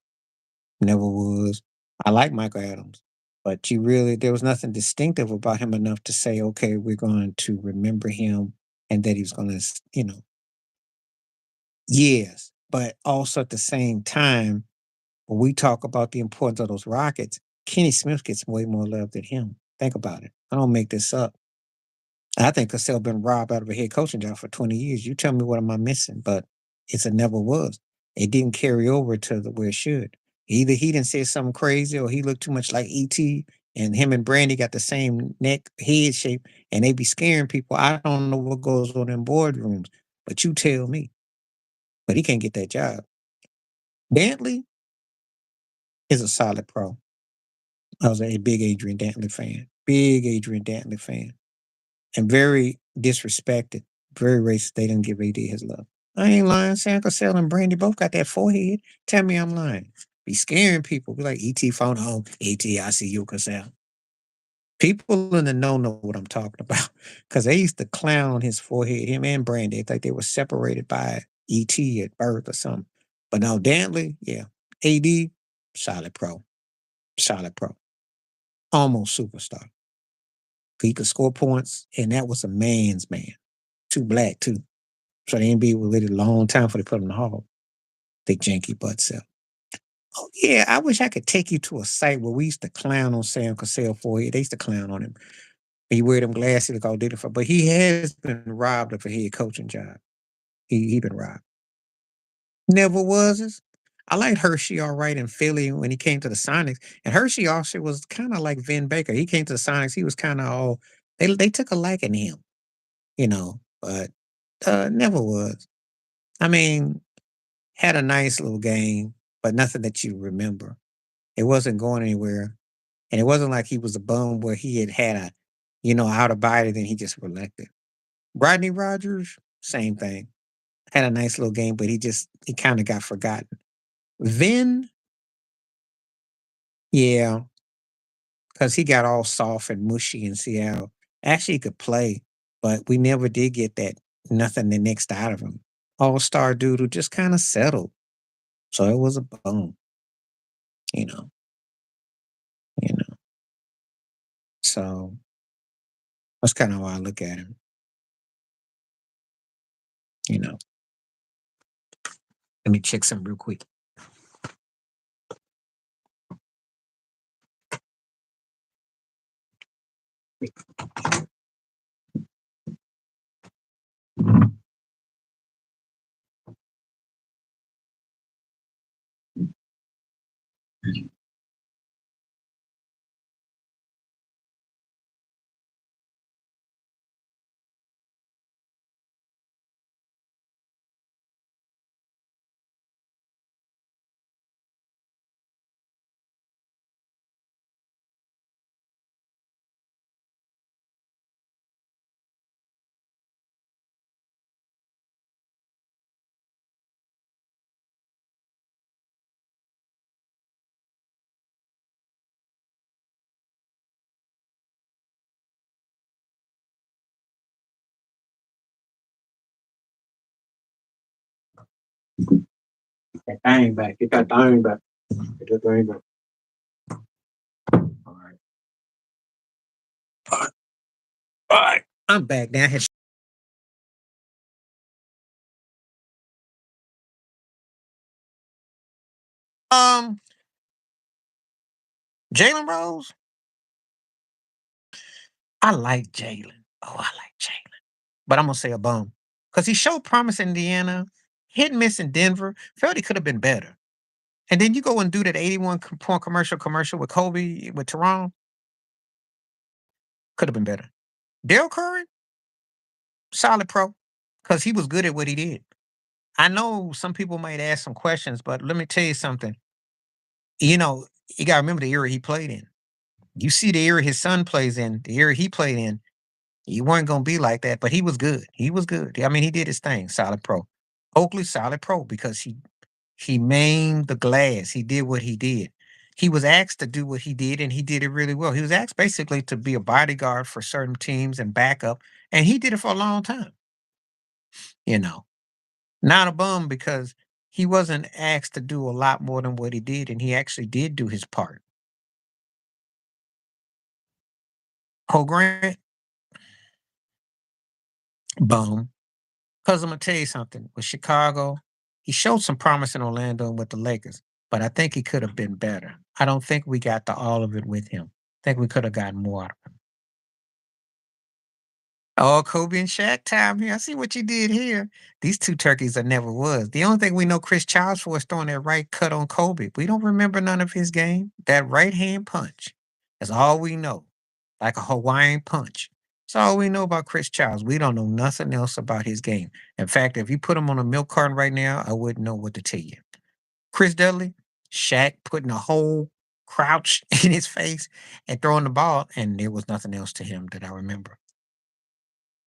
Speaker 1: never was. I like Michael Adams, but there was nothing distinctive about him enough to say, okay, we're going to remember him and that he's going to, yes. But also at the same time, when we talk about the importance of those Rockets, Kenny Smith gets way more love than him. Think about it. I don't make this up. I think Cassell been robbed out of a head coaching job for 20 years. You tell me what am I missing? But it's a never was. It didn't carry over to where it should. Either he didn't say something crazy or he looked too much like E.T. and him and Brandy got the same neck, head shape, and they be scaring people. I don't know what goes on in boardrooms, but you tell me. But he can't get that job. Bentley is a solid pro. I was a big Adrian Dantley fan. Big Adrian Dantley fan. And very disrespected, very racist. They didn't give AD his love. I ain't lying. Sam Cassell and Brandy both got that forehead. Tell me I'm lying. Be scaring people. Be like, ET phone home. ET, I see you, Cassell. People in the know what I'm talking about. Because they used to clown his forehead, him and Brandy. It's like they were separated by ET at birth or something. But now Dantley, yeah. AD, solid pro. Solid pro. Almost superstar. He could score points, and that was a man's man. Too black, too. So the NBA was waited a long time for they put him in the hall. Thick, janky butt self. Oh, yeah, I wish I could take you to a site where we used to clown on Sam Cassell forehead. They used to clown on him. He wear them glasses, look all different. But he has been robbed of a head coaching job. He been robbed. Never was his. I liked Hershey all right in Philly when he came to the Sonics. And Hershey also was kind of like Vin Baker. He came to the Sonics. He was kind of all they took a liking to him, but never was. I mean, had a nice little game, but nothing that you remember. It wasn't going anywhere. And it wasn't like he was a bum where he had a, out of body, then he just reelected. Rodney Rogers, same thing. Had a nice little game, but he kind of got forgotten. Vin, yeah, because he got all soft and mushy in Seattle. Actually, he could play, but we never did get that nothing the next out of him. All star dude who just kind of settled. So it was a bum, you know, you know. So that's kind of how I look at him, you know. Let me check something real quick. That thing back. Get that thing back. Get that thing back. All right. All right. All right. I'm back now. Um, Jalen Rose. I like Jalen. Oh, I like Jalen. But I'm gonna say a bum. Because he showed promise in Indiana, hit and miss in Denver. Felt he could have been better. And then you go and do that 81 point commercial with Kobe with Toronto. Could have been better. Dale Curry, solid pro. Because he was good at what he did. I know some people might ask some questions, but let me tell you something. You know, you gotta remember the era he played in. You see the era his son plays in, the era he played in, he weren't gonna be like that, but he was good. He was good. I mean, he did his thing, solid pro. Oakley, solid pro because he maimed the glass. He did what he did. He was asked to do what he did, and he did it really well. He was asked basically to be a bodyguard for certain teams and backup, and he did it for a long time. You know, not a bum because he wasn't asked to do a lot more than what he did, and he actually did do his part. Ho Grant, bum. Because I'm gonna tell you something. With Chicago, he showed some promise in Orlando and with the Lakers, but I think he could have been better. I don't think we got the all of it with him. I think we could have gotten more out of him. Oh, Kobe and Shaq time here. I see what you did here. These two turkeys are never was. The only thing we know Chris Childs for is throwing that right cut on Kobe. We don't remember none of his game. That right hand punch. That's all we know. Like a Hawaiian punch. That's all we know about Chris Childs. We don't know nothing else about his game. In fact, if you put him on a milk carton right now, I wouldn't know what to tell you. Chris Dudley, Shaq putting a whole crouch in his face and throwing the ball, and there was nothing else to him that I remember.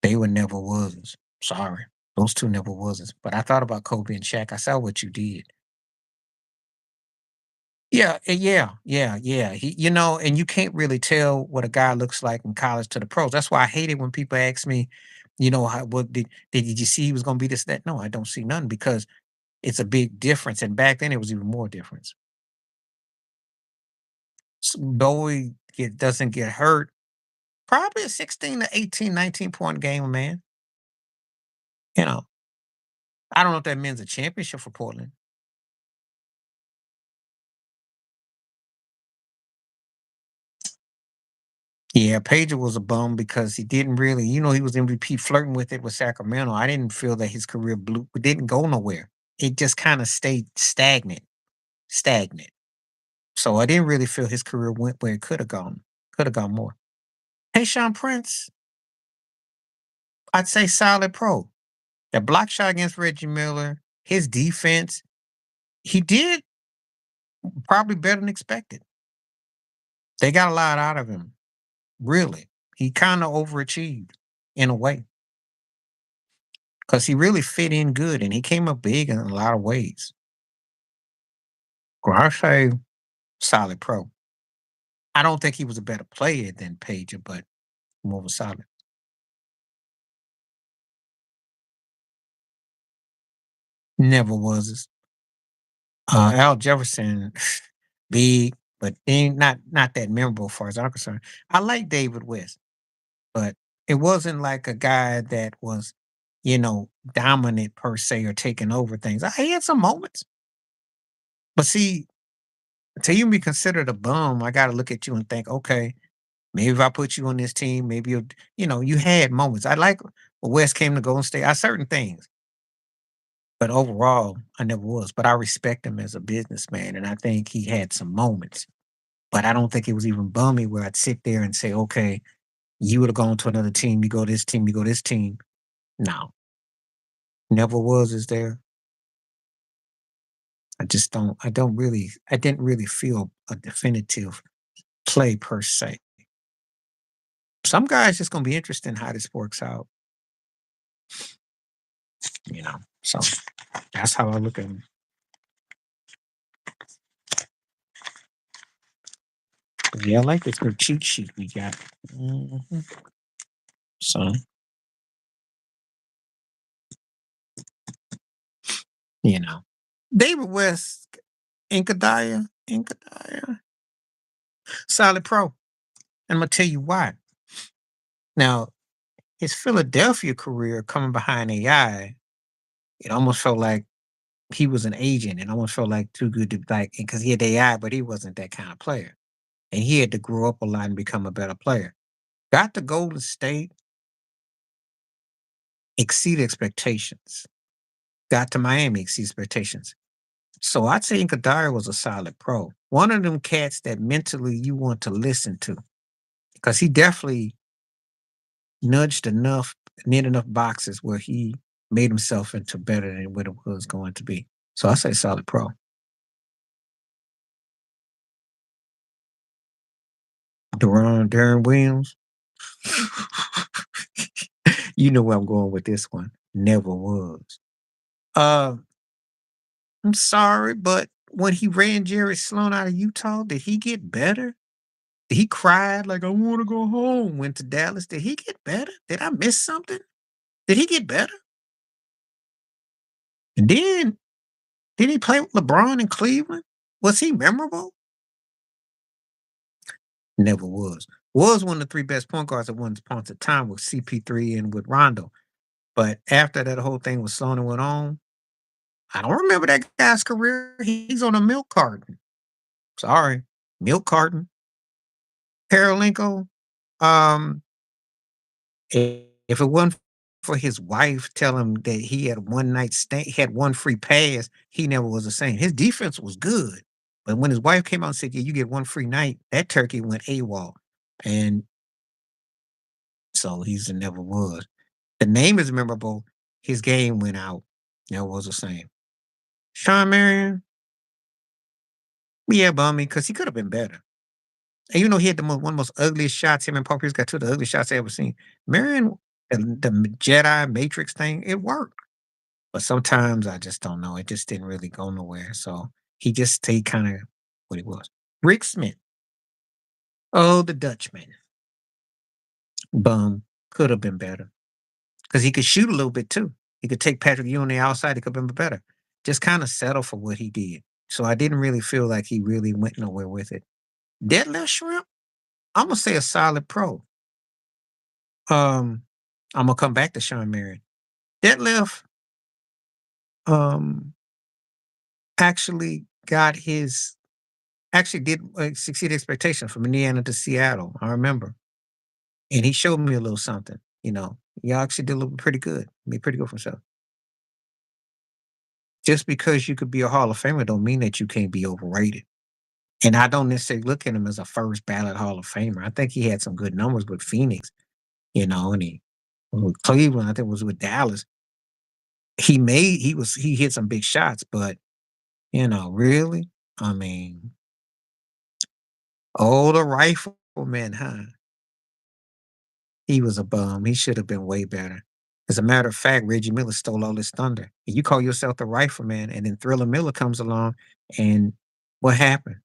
Speaker 1: They were never was. Sorry. Those two never was. But I thought about Kobe and Shaq. I saw what you did. Yeah, yeah. And you can't really tell what a guy looks like in college to the pros. That's why I hate it when people ask me, what did you see he was gonna be this, that? No, I don't see none because it's a big difference. And back then it was even more difference. Bowie doesn't get hurt. Probably a 16 to 18, 19 point game, man. You know, I don't know if that means a championship for Portland. Yeah, Pager was a bum because he didn't really, he was MVP flirting with it with Sacramento. I didn't feel that his career didn't go nowhere. It just kind of stayed stagnant. So I didn't really feel his career went where it could have gone. Could have gone more. Hey, Sean Prince, I'd say solid pro. That block shot against Reggie Miller, his defense, he did probably better than expected. They got a lot out of him, really. He kind of overachieved in a way. Because he really fit in good and he came up big in a lot of ways. Well, I say solid pro. I don't think he was a better player than Pager, but more of a solid. Never was. Al Jefferson, big, but ain't not that memorable as far as I'm concerned. I like David West, but it wasn't like a guy that was, dominant per se or taking over things. He had some moments, but see, to even be considered a bum, I got to look at you and think, okay, maybe if I put you on this team, maybe you had moments. I like when West came to Golden State. I certain things, but overall, I never was. But I respect him as a businessman, and I think he had some moments. But I don't think it was even bummy where I'd sit there and say, okay, you would have gone to another team. You go this team. You go this team. No, never was. Is there? I just don't. I don't really. I didn't really feel a definitive play per se. Some guys just gonna be interested in how this works out. So that's how I look at him. Yeah, I like this little cheat sheet we got. Mhm. So, you know. David West, Inkadiah, solid pro. And I'm gonna tell you why. Now, his Philadelphia career coming behind AI, it almost felt like he was an agent. It almost felt like too good to like because he had AI, but he wasn't that kind of player. And he had to grow up a lot and become a better player. Got to Golden State, exceed expectations. Got to Miami, exceed expectations. So I'd say Inkadiah was a solid pro. One of them cats that mentally you want to listen to because he definitely nudged enough, knit enough boxes where he made himself into better than what it was going to be. So I say solid pro. Darren Williams. You know where I'm going with this one. Never was. Uh, I'm sorry, but when he ran Jerry Sloan out of Utah, did he get better? He cried like I want to go home. Went to Dallas. Did he get better? Did I miss something? Did he get better? And then did he play with LeBron in Cleveland? Was he memorable? Never was. Was one of the three best point guards at one point of time with CP3 and with Rondo. But after that whole thing with Sloan and went on, I don't remember that guy's career. He's on a milk carton. Sorry. Milk carton. Karolinko. Um, if it wasn't for his wife telling him that he had one night stay, he had one free pass, he never was the same. His defense was good. But when his wife came out and said, yeah, you get one free night, that turkey went AWOL. And so he's a never was. The name is memorable. His game went out. Never was the same. Sean Marion, yeah, bummy, because he could have been better. And you know, he had one of the most ugliest shots. Him and Paul Pierce got two of the ugliest shots I ever seen. Marion, the Jedi Matrix thing, it worked. But sometimes I just don't know. It just didn't really go nowhere. So he just stayed kind of what he was. Rick Smith. Oh, the Dutchman. Bum. Could have been better. Because he could shoot a little bit too. He could take Patrick Ewing on the outside. He could have been better. Just kind of settle for what he did. So I didn't really feel like he really went nowhere with it. Deadlift Shrimp, I'm gonna say a solid pro. Um, I'm gonna come back to Sean Marion. Deadlift um actually got his actually did succeed expectations from Indiana to Seattle. I remember. And he showed me a little something, you know. He actually did a little pretty good. Made pretty good for himself. Just because you could be a Hall of Famer don't mean that you can't be overrated. And I don't necessarily look at him as a first ballot Hall of Famer. I think he had some good numbers with Phoenix, you know, and he with Cleveland, I think it was with Dallas. He hit some big shots, but you know, really? I mean, oh, the rifleman, huh? He was a bum. He should have been way better. As a matter of fact, Reggie Miller stole all his thunder. And you call yourself the rifleman, and then Thriller Miller comes along, and what happened?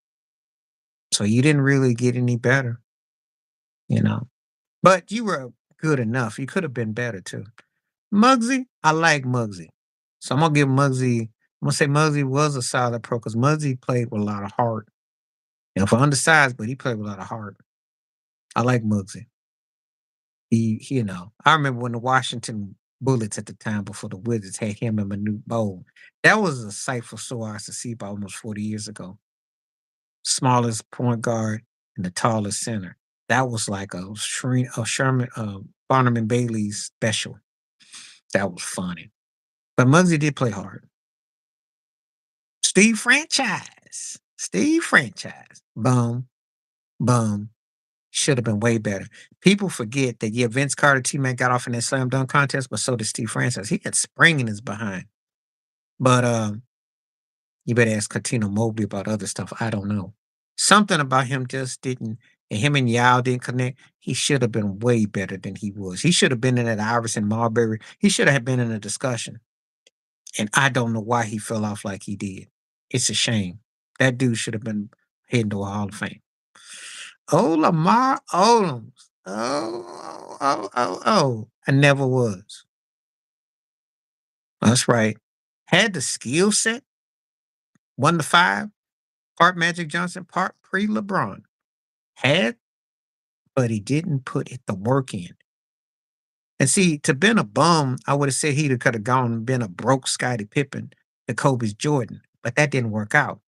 Speaker 1: So you didn't really get any better, you know. But you were good enough. You could have been better too. Muggsy, I like Muggsy. So I'm gonna give Muggsy, I'm gonna say Muggsy was a solid pro because Muggsy played with a lot of heart. You know, for undersized, but he played with a lot of heart. I like Muggsy. You know, I remember when the Washington Bullets at the time before the Wizards had him and Manute Bol. That was a sight for sore eyes to see about almost 40 years ago. Smallest point guard and the tallest center. That was like a Sherman, Barnum and Bailey special. That was funny. But Muggsy did play hard. Steve Franchise. Steve Franchise. Boom, boom. Should have been way better. People forget that, yeah, Vince Carter, T-Mac got off in that slam dunk contest, but so did Steve Francis. He had spring in his behind. But you better ask Katino Mobley about other stuff. I don't know. Something about him just didn't, and him and Yao didn't connect. He should have been way better than he was. He should have been in that Iverson Marbury. He should have been in a discussion. And I don't know why he fell off like he did. It's a shame. That dude should have been heading to a Hall of Fame. Oh, Lamar Odom. Oh. I never was. That's right. Had the skill set. 1 to 5, part Magic Johnson, part pre LeBron. Had, but he didn't put the work in. And see, to been a bum, I would have said he could have gone and been a broke Scottie Pippen to Kobe's Jordan, but that didn't work out.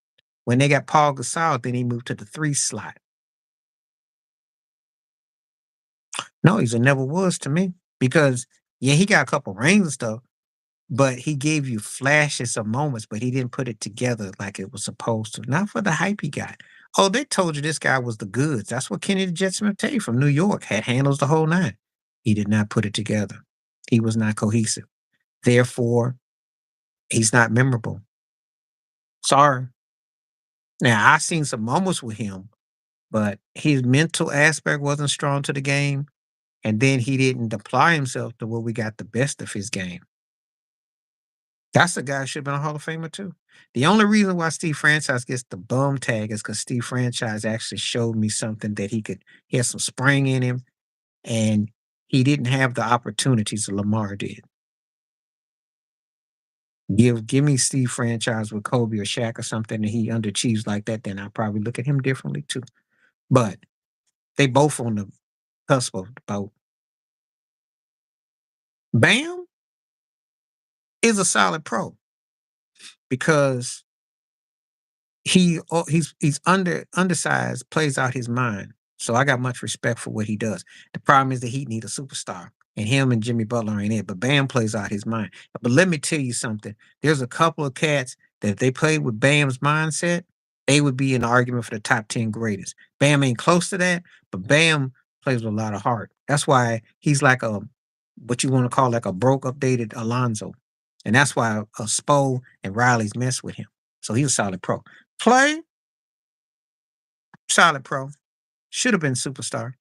Speaker 1: When they got Paul Gasol, then he moved to the 3 slot. No, he's a never was to me because yeah, he got a couple rings and stuff, but he gave you flashes of moments, but he didn't put it together like it was supposed to. Not for the hype he got. Oh, they told you this guy was the goods. That's what Kenny the Jet Smith Tay from New York had handles the whole nine. He did not put it together. He was not cohesive. Therefore, he's not memorable. Sorry. Now I seen some moments with him, but his mental aspect wasn't strong to the game. And then he didn't apply himself to where we got the best of his game. That's the guy who should have been a Hall of Famer too. The only reason why Steve Franchise gets the bum tag is because Steve Franchise actually showed me something that he had some spring in him, and he didn't have the opportunities that Lamar did. Give me Steve Franchise with Kobe or Shaq or something, and he underachieves like that, then I probably look at him differently too. But they both on the cusp of the boat. Bam is a solid pro because he's undersized, plays out his mind. So I got much respect for what he does. The problem is the Heat need a superstar, and him and Jimmy Butler ain't it. But Bam plays out his mind. But let me tell you something. There's a couple of cats that if they played with Bam's mindset, they would be in the argument for the top 10 greatest. Bam ain't close to that, but Bam plays with a lot of heart. That's why he's like a what you want to call like a broke updated Alonzo. And that's why Spo and Riley's mess with him. So he's a solid pro. Play, solid pro. Should have been superstar.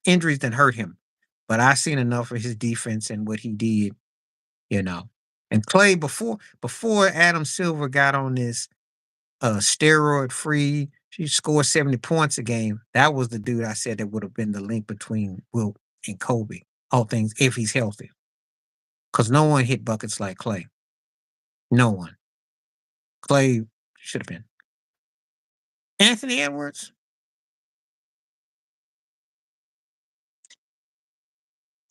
Speaker 1: Injuries didn't hurt him. But I seen enough of his defense and what he did, you know. And Clay, before Adam Silver got on this steroid free, he scored 70 points a game. That was the dude I said that would have been the link between Wilt and Kobe. All things if he's healthy. Because no one hit buckets like Clay. No one. Clay should have been. Anthony Edwards,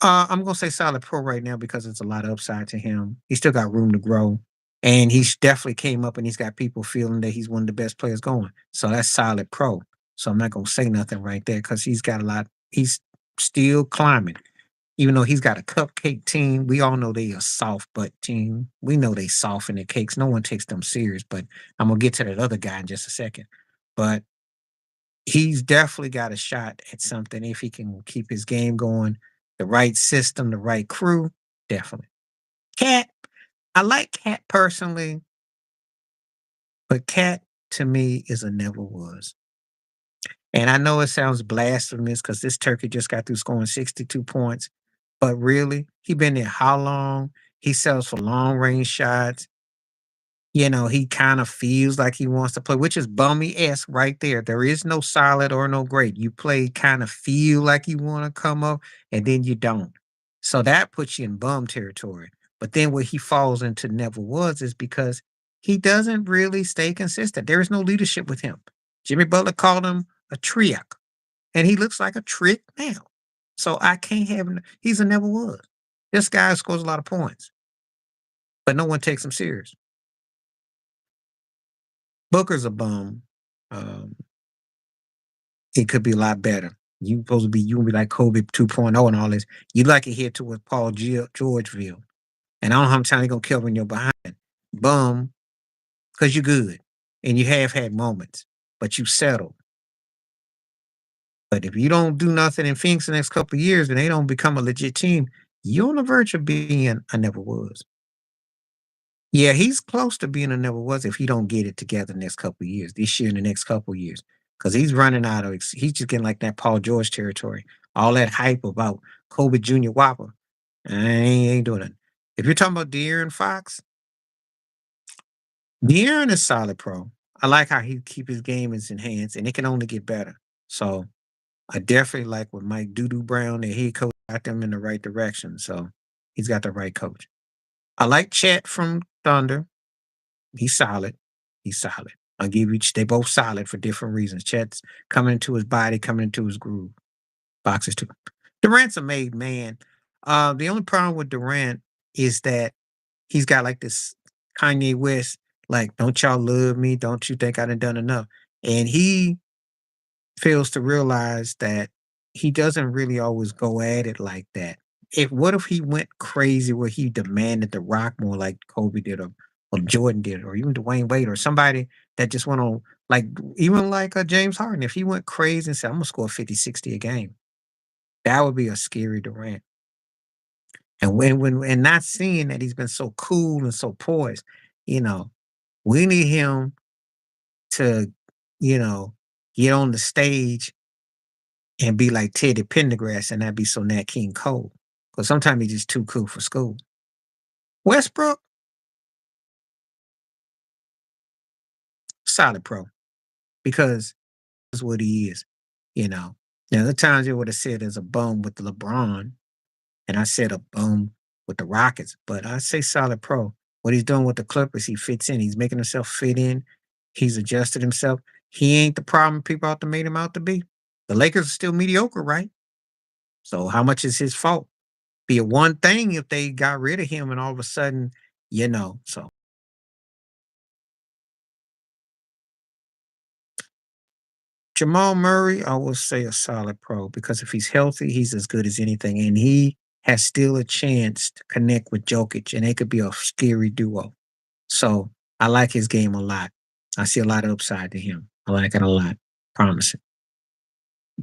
Speaker 1: I'm gonna say solid pro right now because it's a lot of upside to him. He's still got room to grow, and he's definitely came up and he's got people feeling that he's one of the best players going. So that's solid pro. So I'm not gonna say nothing right there because he's got a lot. He's still climbing, even though he's got a cupcake team. We all know they a soft butt team. We know they soften the cakes. No one takes them serious. But I'm gonna get to that other guy in just a second. But he's definitely got a shot at something if he can keep his game going, the right system, the right crew, definitely. Cat, I like Cat personally, but Cat to me is a never was. And I know it sounds blasphemous because this turkey just got through scoring 62 points, but really, he been there how long? He sells for long range shots. He kind of feels like he wants to play, which is bummy-esque right there. There is no solid or no great. You play kind of feel like you want to come up, and then you don't. So that puts you in bum territory. But then what he falls into never was is because he doesn't really stay consistent. There is no leadership with him. Jimmy Butler called him a trick, and he looks like a trick now. So I can't have him. He's a never was. This guy scores a lot of points, but no one takes him serious. Booker's a bum. Um, it could be a lot better. You gonna be like Kobe 2.0 and all this. You like it here towards Georgeville. And I don't know how much time they gonna kill when you're behind. Bum, because you're good. And you have had moments, but you settle. But if you don't do nothing in Phoenix the next couple of years and they don't become a legit team, you're on the verge of being I never was. Yeah, he's close to being a never was if he don't get it together the next couple of years, this year and the next couple of years. Because he's running out of he's just getting like that Paul George territory. All that hype about Kobe Jr. Whopper. I ain't doing it. If you're talking about De'Aaron Fox, De'Aaron is solid pro. I like how he keep his game in his hands and it can only get better. So I definitely like with Mike Doodoo Brown that he coach got them in the right direction. So he's got the right coach. I like Chet from Thunder. He's solid. He's solid. I'll give you they both solid for different reasons. Chet's coming into his body, coming into his groove. Boxers too. Durant's a made man. The only problem with Durant is that he's got like this Kanye West, like, don't y'all love me? Don't you think I done enough? And he fails to realize that he doesn't really always go at it like that. What if he went crazy where he demanded the rock more like Kobe did or Jordan did or even Dwayne Wade or somebody that just went on like even like James Harden, if he went crazy and said, I'm gonna score 50, 60 a game, that would be a scary Durant. And when not seeing that he's been so cool and so poised, you know, we need him to, you know, get on the stage and be like Teddy Pendergrass and not be so Nat King Cole. Because sometimes he's just too cool for school. Westbrook, solid pro. Because that's what he is, you know. Now the times you would have said as a bum with LeBron, and I said a bum with the Rockets, but I say solid pro. What he's doing with the Clippers, he fits in. He's making himself fit in. He's adjusted himself. He ain't the problem people out to made him out to be. The Lakers are still mediocre, right? So how much is his fault? Be a one thing if they got rid of him and all of a sudden, so Jamal Murray, I will say a solid pro because if he's healthy, he's as good as anything. And he has still a chance to connect with Jokic and they could be a scary duo. So I like his game a lot. I see a lot of upside to him. I like it a lot. Promising.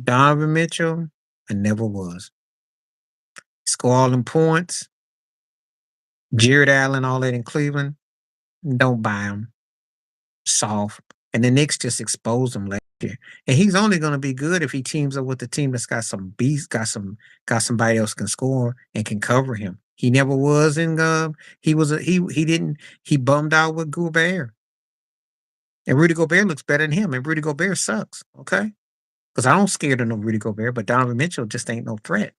Speaker 1: Donovan Mitchell, I never was. Score all them points. Jared Allen, all that in Cleveland. Don't buy him. Soft. And the Knicks just exposed him last year. And he's only going to be good if he teams up with the team that's got some beast, got somebody else can score and can cover him. He never was in he was a, he didn't he bummed out with Gobert. And Rudy Gobert looks better than him. And Rudy Gobert sucks. Okay. Because I don't scared of no Rudy Gobert, but Donovan Mitchell just ain't no threat.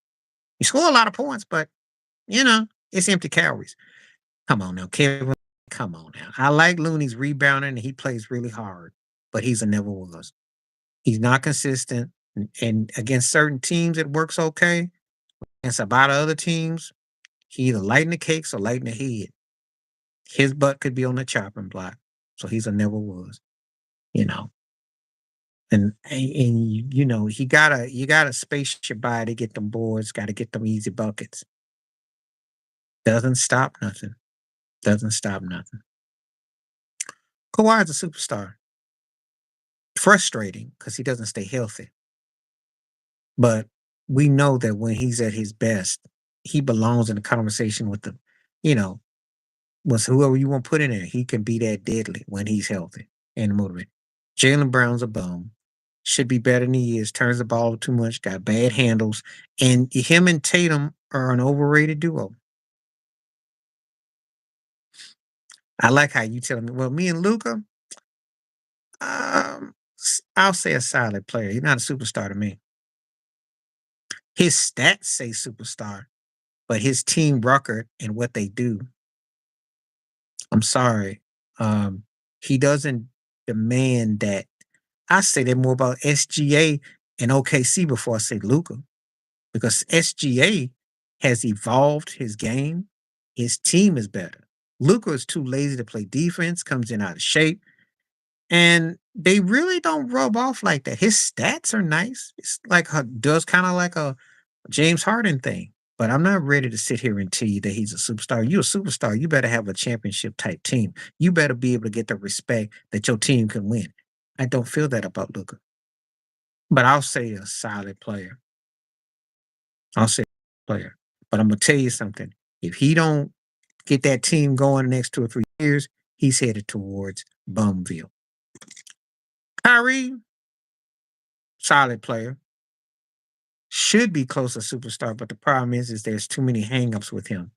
Speaker 1: He score a lot of points, but it's empty calories. Come on now, Kevin. Come on now. I like Looney's rebounding and he plays really hard, but he's a never was. He's not consistent. And against certain teams, it works okay. Against a lot of other teams, he either lighten the cakes or lighten the head. His butt could be on the chopping block. So he's a never was, you know. And you gotta space your body to get them boards, gotta get them easy buckets. Doesn't stop nothing. Doesn't stop nothing. Kawhi's a superstar. Frustrating because he doesn't stay healthy. But we know that when he's at his best, he belongs in the conversation with you know, with whoever you want to put in there. He can be that deadly when he's healthy and motivated. Jalen Brown's a bum. Should be better than he is. Turns the ball too much. Got bad handles. And him and Tatum are an overrated duo. I like how you tell me. Well, me and Luca, I'll say a solid player. He's not a superstar to me. His stats say superstar, but his team record and what they do, I'm sorry. Um, he doesn't demand that. I say that more about SGA and OKC before I say Luca, because SGA has evolved his game. His team is better. Luca is too lazy to play defense, comes in out of shape, and they really don't rub off like that. His stats are nice. It's like does kind of like a James Harden thing. But I'm not ready to sit here and tell you that he's a superstar. You're a superstar. You better have a championship type team. You better be able to get the respect that your team can win. I don't feel that about Luca. But I'll say a solid player. I'll say player. But I'm gonna tell you something. If he don't get that team going the next 2 or 3 years, he's headed towards Bumville. Kyrie, solid player. Should be close to superstar, but the problem is there's too many hangups with him,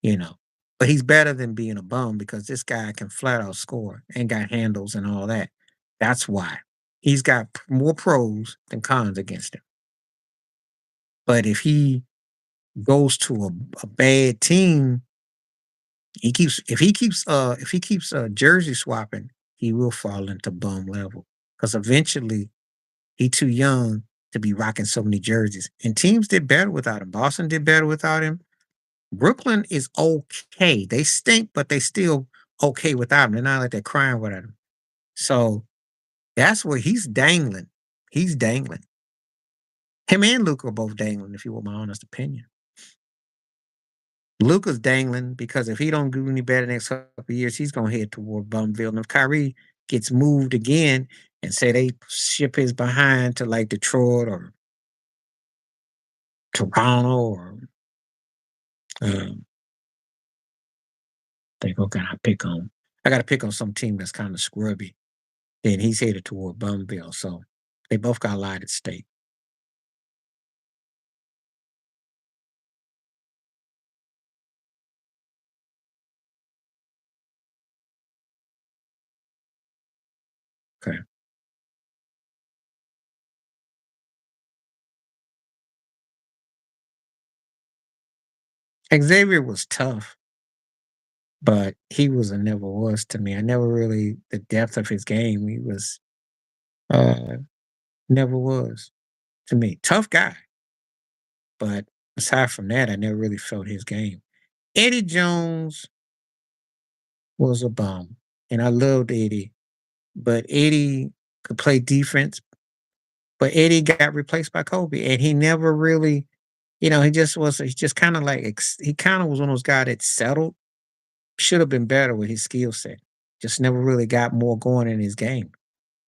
Speaker 1: you know. But he's better than being a bum because this guy can flat out score and got handles and all that. That's why. He's got more pros than cons against him. But if he goes to a bad team, he keeps if he keeps jersey swapping, he will fall into bum level because eventually he too young to be rocking so many jerseys. And teams did better without him. Boston did better without him. Brooklyn is okay. They stink, but they still okay without him. They're not like they're crying without him. So that's where he's dangling. He's dangling. Him and Luca are both dangling, if you want my honest opinion. Luca's dangling because if he don't do any better next couple of years, he's gonna head toward Bumville. And if Kyrie gets moved again and say they ship his behind to like Detroit or Toronto or um, think, who can I pick on? I got to pick on some team that's kind of scrubby. Then he's headed toward Bumville. So they both got a lot at stake. Okay. Xavier was tough, but he was a never was to me. I never really the depth of his game. He was uh never was to me. Tough guy, but aside from that, I never really felt his game. Eddie Jones was a bum, and I loved Eddie, but Eddie could play defense. But Eddie got replaced by Kobe, and he never really, he just was. He just kind of like he kind of was one of those guys that settled. Should have been better with his skill set. Just never really got more going in his game.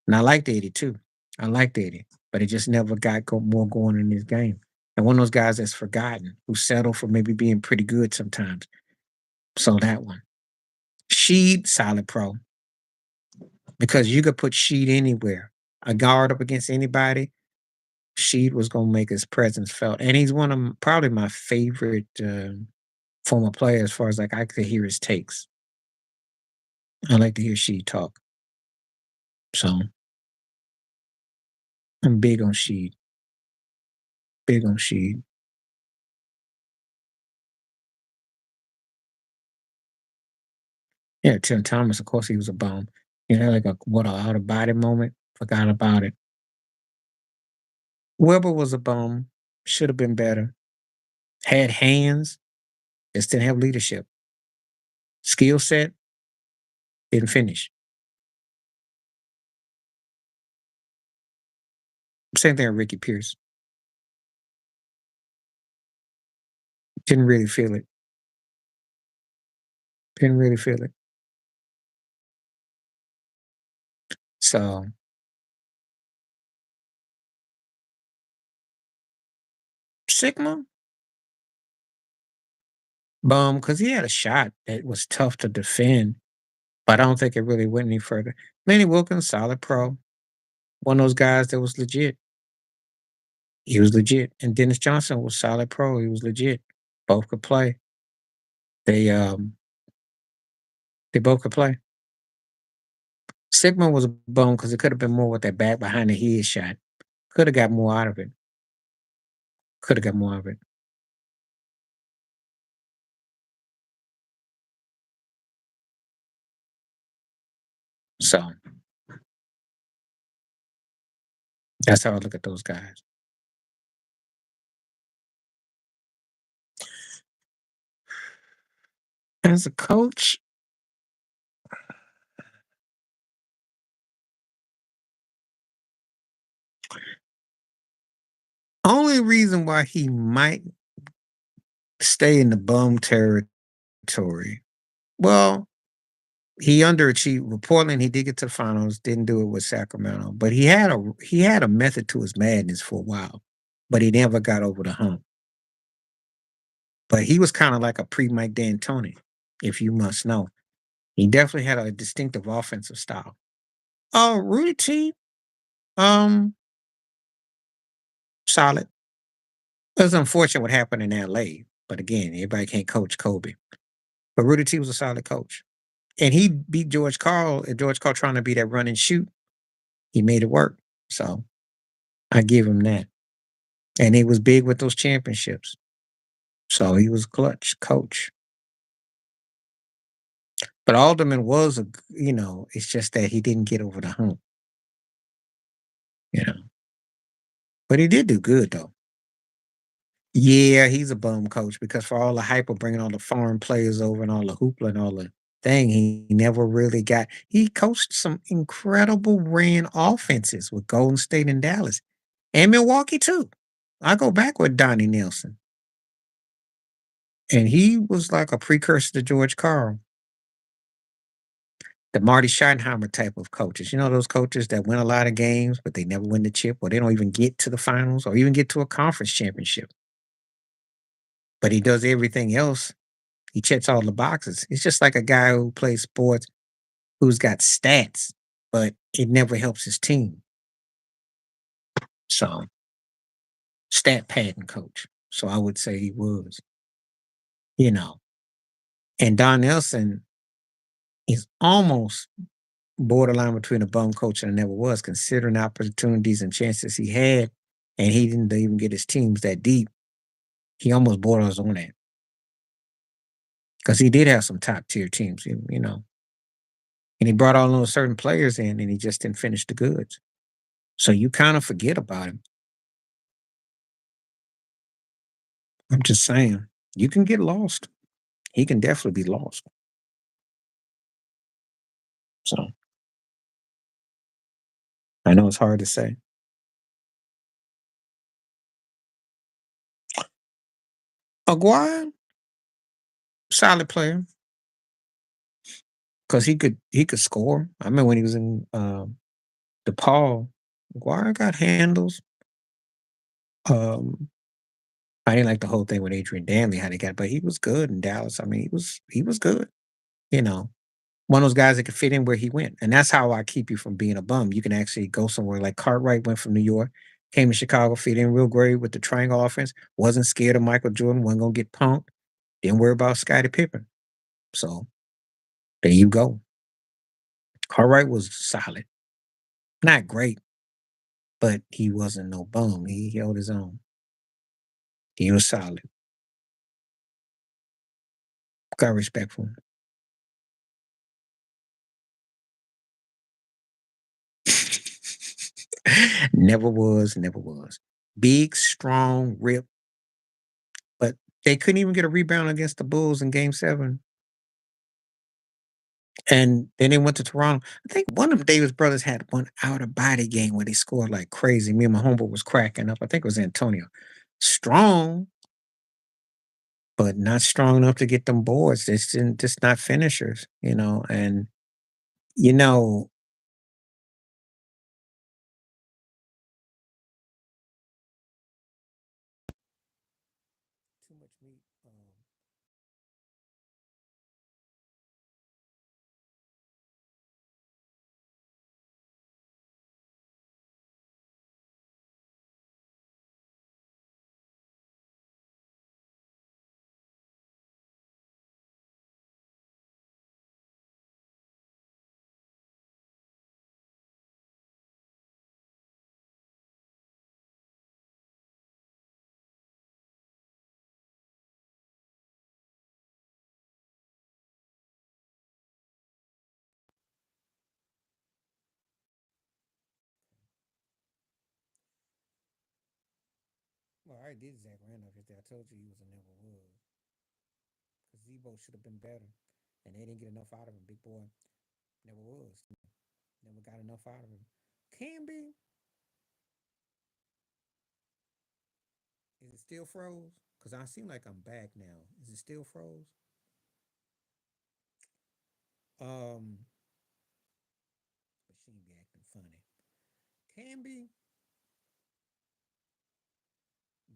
Speaker 1: And I liked Eddie too. I liked Eddie, but he just never got more going in his game. And one of those guys that's forgotten, who settled for maybe being pretty good sometimes. So that one. Sheed, solid pro. Because you could put Sheed anywhere. A guard up against anybody, Sheed was going to make his presence felt. And he's one of probably my favorite former players as far as like I could hear his takes. I like to hear Sheed talk. So I'm big on Sheed. Big on Sheed. Yeah, Tim Thomas, of course, he was a bum. Like what a out of body moment. Forgot about it. Weber was a bum. Should have been better. Had hands. Just didn't have leadership. Skill set. Didn't finish. Same thing with Ricky Pierce. Didn't really feel it. Didn't really feel it. So Sigma, bum, because he had a shot that was tough to defend, but I don't think it really went any further. Lenny Wilkins, solid pro. One of those guys that was legit. He was legit. And Dennis Johnson was solid pro. He was legit. Both could play. They um they both could play. Sigma was a bum because it could have been more with that back behind the head shot. Could have got more out of it. Could have got more out of it. So that's how I look at those guys. As a coach, only reason why he might stay in the bum territory. Well, he underachieved with Portland. He did get to the finals. Didn't do it with Sacramento, but he had a method to his madness for a while, but he never got over the hump. But he was kind of like a pre-Mike D'Antoni, if you must know. He definitely had a distinctive offensive style. Oh, Rudy T, um, solid. It was unfortunate what happened in LA, but again, everybody can't coach Kobe. But Rudy T was a solid coach. And he beat George Karl, and George Karl trying to be that run and shoot. He made it work. So I give him that. And he was big with those championships. So he was clutch coach. But Alderman was it's just that he didn't get over the hump, you know. But he did do good though. Yeah, he's a bum coach because for all the hype of bringing all the foreign players over and all the hoopla and all the thing, he never really got. He coached some incredible ran offenses with Golden State and Dallas and Milwaukee too. I go back with Donnie Nelson, and he was like a precursor to George Karl, the Marty Schottenheimer type of coaches. You know those coaches that win a lot of games, but they never win the chip, or they don't even get to the finals, or even get to a conference championship. But he does everything else. He checks all the boxes. It's just like a guy who plays sports who's got stats, but it never helps his team. So, stat padding coach. So I would say he was, you know. And Don Nelson is almost borderline between a bum coach and a never was, considering the opportunities and chances he had, and he didn't even get his teams that deep. He almost borders on that because he did have some top tier teams, and he brought all those certain players in, and he just didn't finish the goods. So you kind of forget about him. I'm just saying, you can get lost. He can definitely be lost. So I know it's hard to say. Aguirre, solid player because he could score. I remember when he was in DePaul, Aguirre got handles. Um, I didn't like the whole thing with Adrian Danley how they got, but he was good in Dallas. I mean, he was good. You know, one of those guys that could fit in where he went, and that's how I keep you from being a bum. You can actually go somewhere like Cartwright went from New York, came to Chicago, fit in real great with the triangle offense. Wasn't scared of Michael Jordan. Wasn't gonna get punked. Didn't worry about Scottie Pippen. So there you go. Cartwright was solid, not great, but he wasn't no bum. He held his own. He was solid. Got respectful. Never was, never was. Big, strong, ripped, but they couldn't even get a rebound against the Bulls in Game 7. And then they went to Toronto. I think one of the Davis brothers had one out of body game where they scored like crazy. Me and my homeboy was cracking up. I think it was Antonio. Strong, but not strong enough to get them boards. Just not finishers. And you know, too much meat. Well, I did Zach Randolph. I told you he was a never was. Because Zebo should have been better. And they didn't get enough out of him. Big boy never was. Never got enough out of him. Can be. Is it still froze? Because I seem like I'm back now. Is it still froze? Um, machine be acting funny. Can be.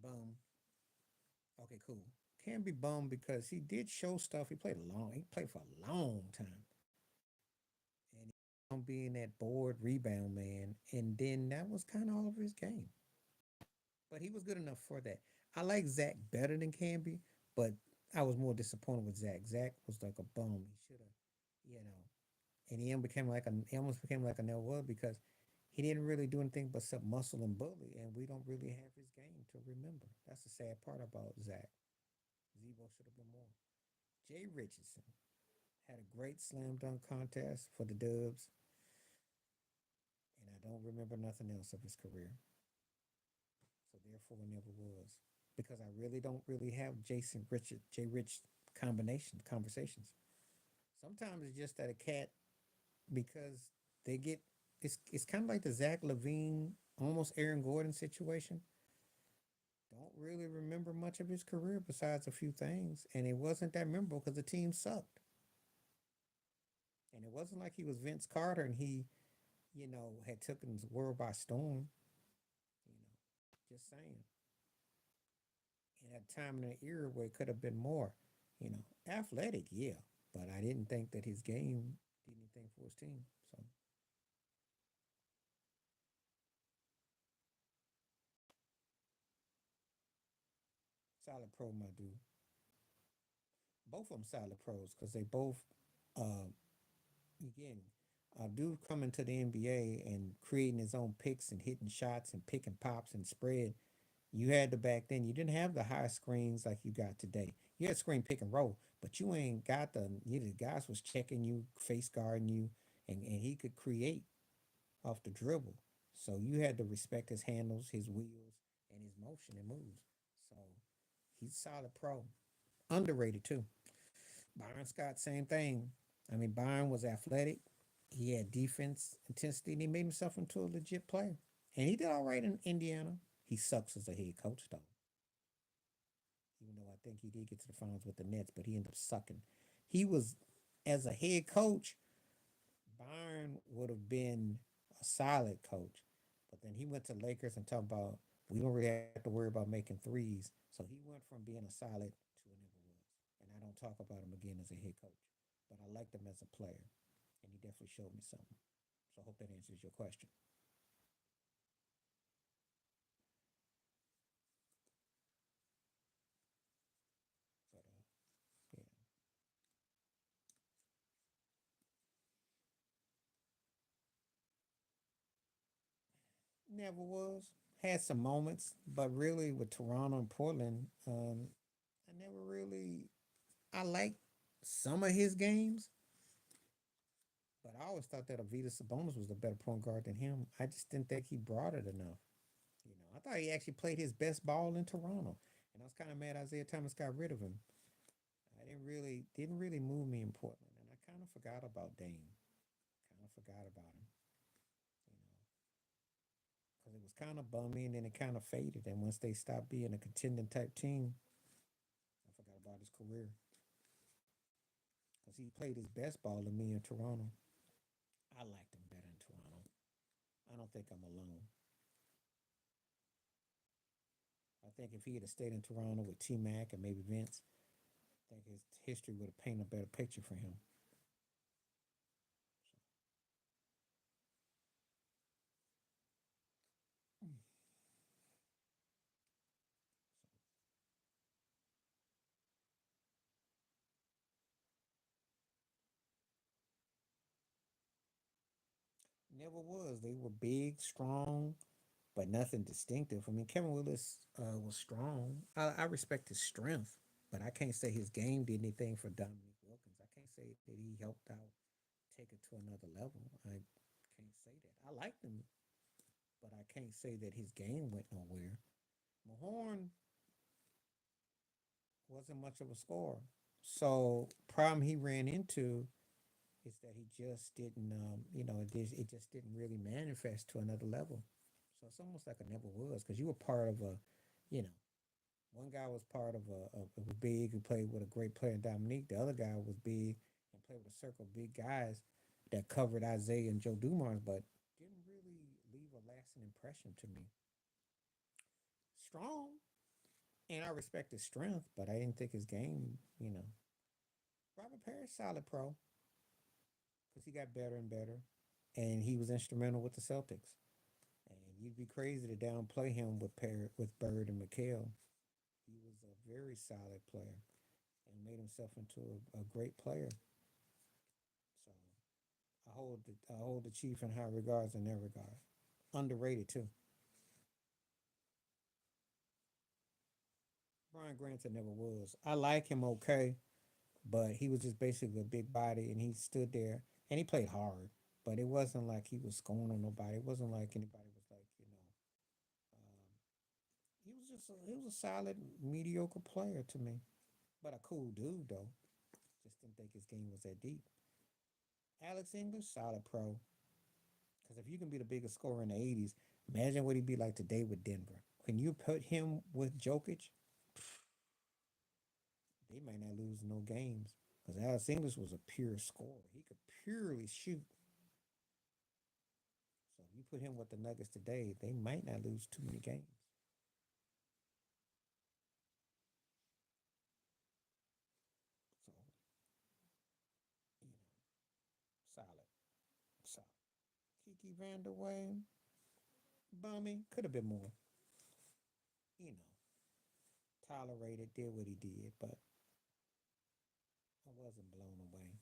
Speaker 1: Bum. Okay, cool. Can be bum because he did show stuff. He played for a long time. And he being that board rebound man. And then that was kind of all of his game. But he was good enough for that. I like Zach better than Camby, but I was more disappointed with Zach. Zach was like a bum. He should have, you know, and he almost became like a Noah because he didn't really do anything but set muscle and bully, and we don't really have his game to remember. That's the sad part about Zach. Zebo should have been more. Jay Richardson. Had a great slam dunk contest for the Dubs, and I don't remember nothing else of his career. So therefore, it never was because I really don't really have Jason Richard J Rich combination conversations. Sometimes it's just that a cat because they get it's kind of like the Zach Levine, almost Aaron Gordon situation. Don't really remember much of his career besides a few things, and it wasn't that memorable because the team sucked. And it wasn't like he was Vince Carter and he, had taken the world by storm. You know, just saying. And at a time in an era where it could have been more, athletic, yeah, but I didn't think that his game did anything for his team. So solid pro, my dude. Both of them solid pros because they both, uh, again, dude coming to the NBA and creating his own picks and hitting shots and picking pops and spread. You had to back then. You didn't have the high screens like you got today. You had screen pick and roll, but you ain't got the guys was checking you, face guarding you, and he could create off the dribble. So you had to respect his handles, his wheels, and his motion and moves. So he's a solid pro. Underrated too. Byron Scott, same thing. I mean, Byron was athletic. He had defense intensity, and he made himself into a legit player. And he did all right in Indiana. He sucks as a head coach, though. Even though I think he did get to the finals with the Nets, but he ended up sucking. He was, as a head coach, Byron would have been a solid coach. But then he went to Lakers and talked about we don't really have to worry about making threes. So he went from being a solid to a never was. And I don't talk about him again as a head coach. But I liked him as a player. And he definitely showed me something. So I hope that answers your question. But yeah, never was. Had some moments, but really with Toronto and Portland, I never really. I liked some of his games, but I always thought that Avita Sabonis was the better point guard than him. I just didn't think he brought it enough. I thought he actually played his best ball in Toronto, and I was kind of mad Isaiah Thomas got rid of him. I didn't really move me in Portland, and I kind of forgot about Dame. Kind of forgot about him, you know, because it was kind of bummy, and then it kind of faded. And once they stopped being a contending type team, I forgot about his career because he played his best ball to me in Toronto. I liked him better in Toronto. I don't think I'm alone. I think if he had stayed in Toronto with T Mac and maybe Vince, I think his history would have painted a better picture for him. Never was. They were big, strong, but nothing distinctive. I mean, Kevin Willis was strong. I respect his strength, but I can't say his game did anything for Dominique Wilkins. I can't say that he helped out take it to another level. I can't say that. I liked him, but I can't say that his game went nowhere. Mahorn wasn't much of a scorer. So problem he ran into is that he just didn't, it just didn't really manifest to another level. So it's almost like it never was because you were part of a, you know, one guy was part of a big who played with a great player in Dominique. The other guy was big and played with a circle of big guys that covered Isaiah and Joe Dumars, but didn't really leave a lasting impression to me. Strong, and I respect his strength, but I didn't think his game. Robert Parrish, solid pro, because he got better and better, and he was instrumental with the Celtics. And you'd be crazy to downplay him with Bird and McHale. He was a very solid player and made himself into a great player. So I hold the Chief in high regards in that regard. Underrated too. Brian Granton never was. I like him okay, but he was just basically a big body, and he stood there and he played hard. But it wasn't like he was scoring on nobody. It wasn't like anybody was like, um, he was a solid mediocre player to me, but a cool dude though. Just didn't think his game was that deep. Alex English, solid pro. Because if you can be the biggest scorer in the '80s, imagine what he'd be like today with Denver. When you put him with Jokic, they might not lose no games. Because Alex English was a pure scorer. He could purely shoot. So if you put him with the Nuggets today, they might not lose too many games. So, you know, solid. Solid. Kiki Vanderway, bummy, could have been more. You know, tolerated, did what he did, but I wasn't blown away.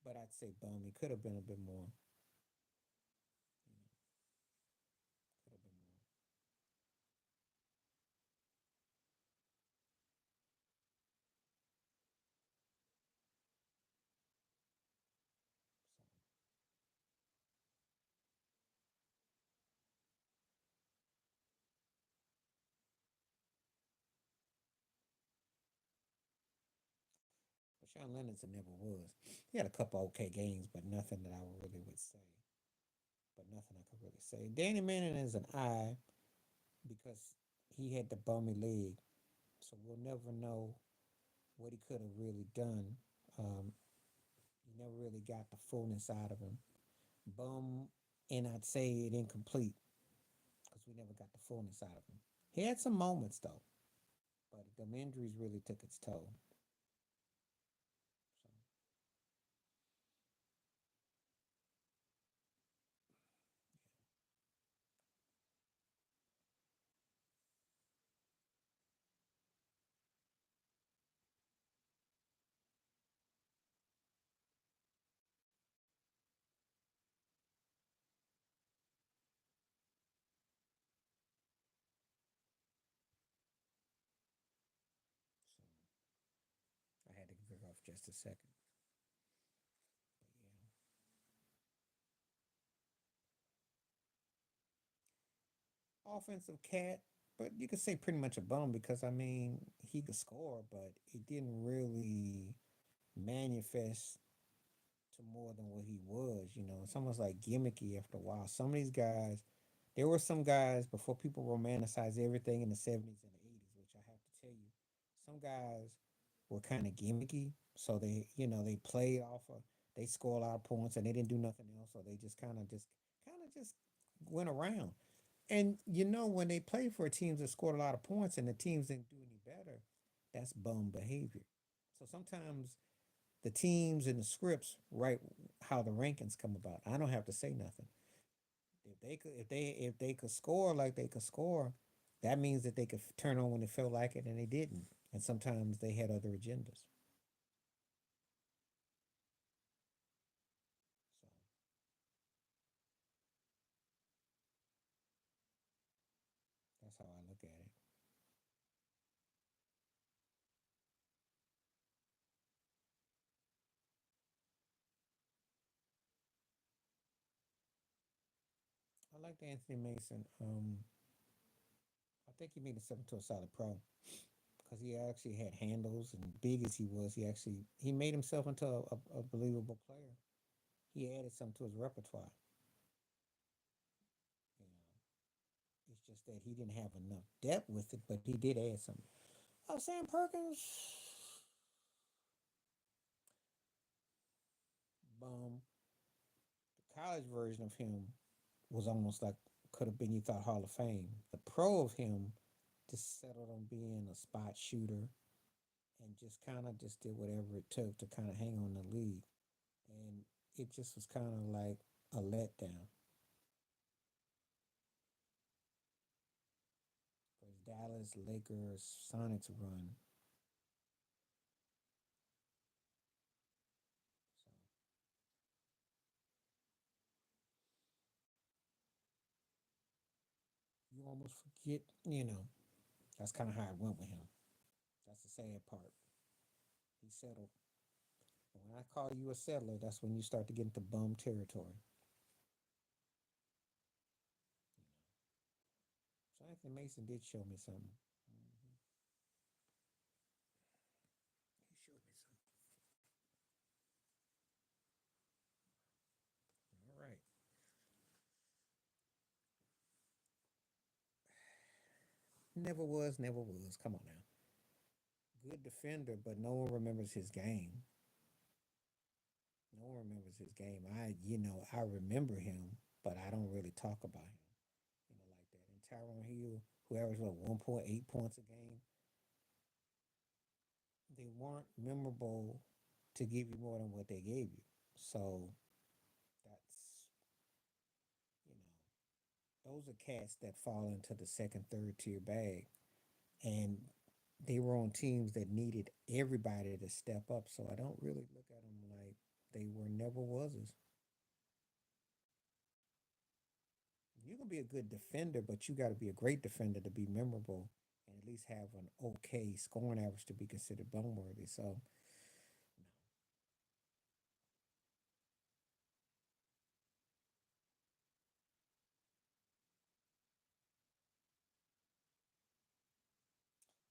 Speaker 1: But I'd say bummy could have been a bit more. You know, could have been more. So, but Sean Leonardson never was. He had a couple okay games, but nothing that I really would say. But nothing I could really say. Danny Manning is an eye because he had the bummy leg, so we'll never know what he could have really done. Um, he never really got the fullness out of him. Bum, and I'd say it incomplete because we never got the fullness out of him. He had some moments though, but the injuries really took its toll. So, so I had to get off just a second. But yeah, offensive cat, but you could say pretty much a bum because I mean he could score, but he didn't really manifest to more than what he was. You know, it's almost like gimmicky after a while. Some of these guys, there were some guys before people romanticized everything in the '70s and the '80s, which I have to tell you, some guys were kind of gimmicky. So they played off of, they score a lot of points and they didn't do nothing else. So they just went around. And when they played for teams that scored a lot of points and the teams didn't do any better, that's bum behavior. So sometimes the teams and the scripts write how the rankings come about. I don't have to say nothing. If they could score like they could score, that means that they could turn on when they felt like it, and they didn't. And sometimes they had other agendas. So that's how I look at it. I like Anthony Mason. I think he made himself into a solid pro because he actually had handles, and big as he was, he made himself into a believable player. He added something to his repertoire. You know, it's just that he didn't have enough depth with it, but he did add something. Oh, Sam Perkins, bum. The college version of him was almost like could have been you thought Hall of Fame. The pro of him just settled on being a spot shooter and just kind of just did whatever it took to kind of hang on the league. And it just was kind of like a letdown for his Dallas Lakers Sonics run. So you almost forget. That's kind of how it went with him. That's the sad part. He settled. When I call you a settler, that's when you start to get into bum territory. You know. So Anthony Mason did show me something. Mhm. He showed me something. All right. Never was, never was. Come on now. Good defender, but no one remembers his game. No one remembers his game. I remember him, but I don't really talk about him, like that. And Tyrone Hill, who averaged what 1.8 points a game, they weren't memorable to give you more than what they gave you. So that's you know, those are cats that fall into the second, third tier bag. And they were on teams that needed everybody to step up. So I don't really look at them like they were never was's. You can be a good defender, but you got to be a great defender to be memorable and at least have an okay scoring average to be considered bum worthy. So,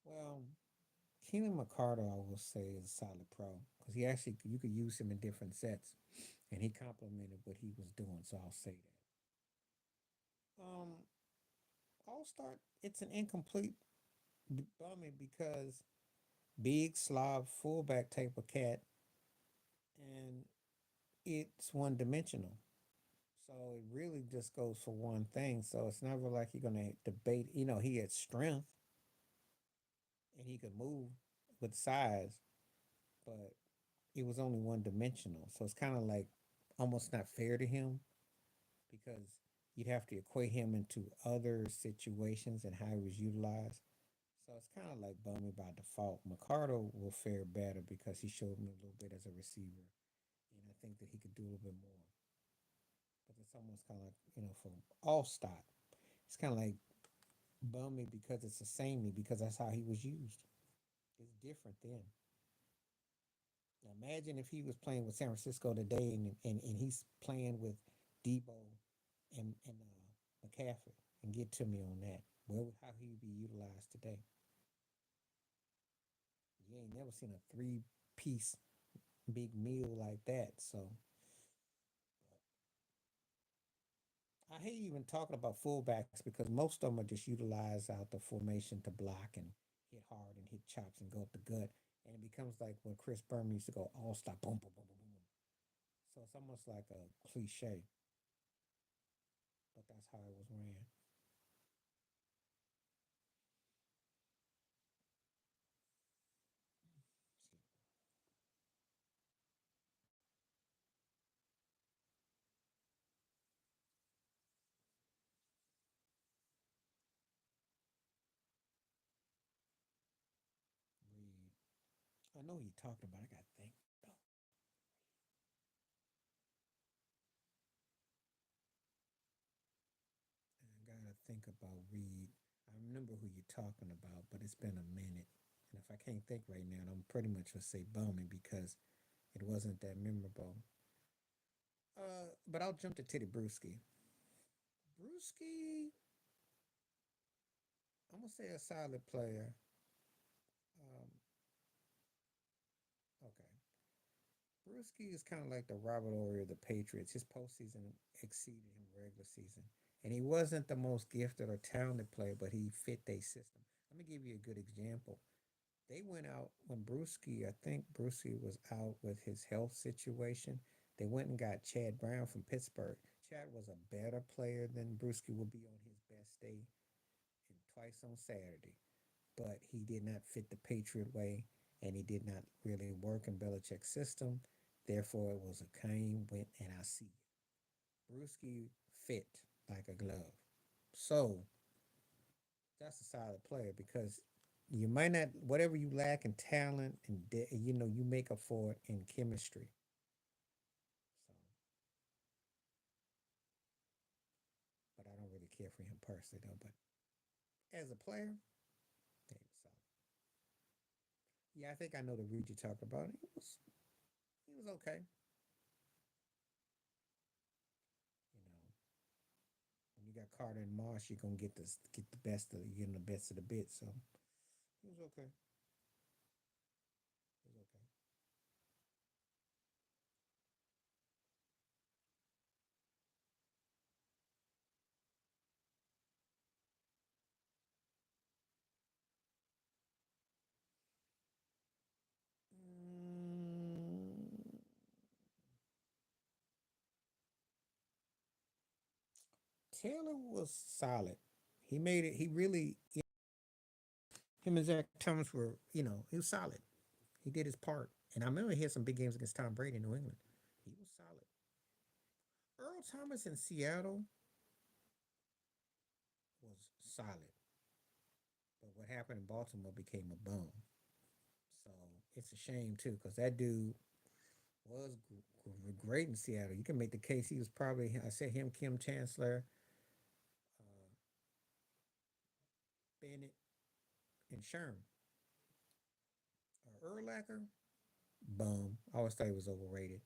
Speaker 1: well, Keenan McCarter, I will say, is a solid pro because he actually you could use him in different sets, and he complemented what he was doing. So I'll say that. All start. It's an incomplete bummy because big Slav fullback type of cat, and it's one dimensional. So it really just goes for one thing. So it's never like you're gonna debate. He had strength and he could move with size, but it was only one dimensional. So it's kind of like almost not fair to him because you'd have to equate him into other situations and how he was utilized. So it's kind of like Bummy by default. McCardo will fare better because he showed me a little bit as a receiver, and I think that he could do a little bit more. But it's almost kind of like for all stop. It's kind of like Bummy because it's the samey because that's how he was used. It's different then. Now imagine if he was playing with San Francisco today and he's playing with Debo and McCaffrey and get to me on that. Well, how he would be utilized today? You ain't never seen a three-piece big meal like that. So I hate even talking about fullbacks because most of them are just utilized out the formation to block and hit hard and hit chops and go up the gut. And it becomes like when Chris Berman used to go all stop, boom, boom, boom, boom, boom. So it's almost like a cliche, but that's how it was ran. Read. I know you talked about. I got to think. Oh, I got to think about Reed. I remember who you're talking about, but it's been a minute. And if I can't think right now, I'm pretty much gonna say Bowman because it wasn't that memorable. But I'll jump to Teddy Bruschi. Bruschi, I'm gonna say a solid player. Um, okay, Bruschi is kind of like the Robert Ory of the Patriots. His postseason exceeded him regular season, and he wasn't the most gifted or talented player, but he fit their system. Let me give you a good example. They went out when Bruschi, I think Bruschi was out with his health situation. They went and got Chad Brown from Pittsburgh. Chad was a better player than Bruschi would be on his best day and twice on Saturday, but he did not fit the Patriot way and he did not really work in Belichick's system. Therefore, it was a came, went, and I see it. Bruschi fit like a glove. So that's a solid player because you might not whatever you lack in talent and you make up for it in chemistry. So, but I don't really care for him personally though. But as a player, he was solid. Yeah, I think I know the read you're talking about. He was okay. You know, when you got Carter and Marsh, you're gonna get the best of you getting the best of the bit. So he was okay. He was okay. Mm, Taylor was solid. He made it. He really him and Zach Thomas were. He was solid. He did his part. And I remember he had some big games against Tom Brady in New England. He was solid. Earl Thomas in Seattle was solid. But what happened in Baltimore became a bum. So it's a shame too, because that dude was great in Seattle. You can make the case he was probably, I said him, Kim Chancellor, uh, Bennett, and Sherm. Urlacher, bum. I always thought he was overrated.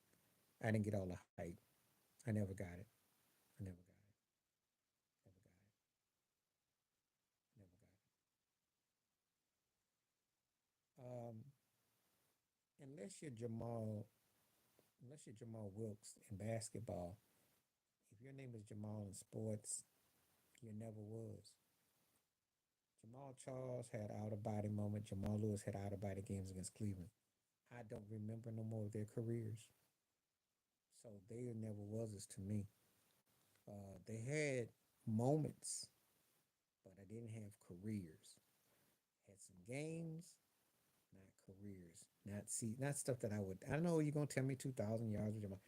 Speaker 1: I didn't get all the hype. I never got it. I never got it. Never got it. Never got it. Unless you're Jamal, unless you're Jamal Wilkes in basketball, if your name is Jamal in sports, you never was. Jamal Charles had out of body moment. Jamal Lewis had out of body games against Cleveland. I don't remember no more of their careers. So they never was as to me. They had moments, but I didn't have careers. Had some games, not careers. Not stuff that I would. I know you're gonna tell me 2,000 yards with Jamal.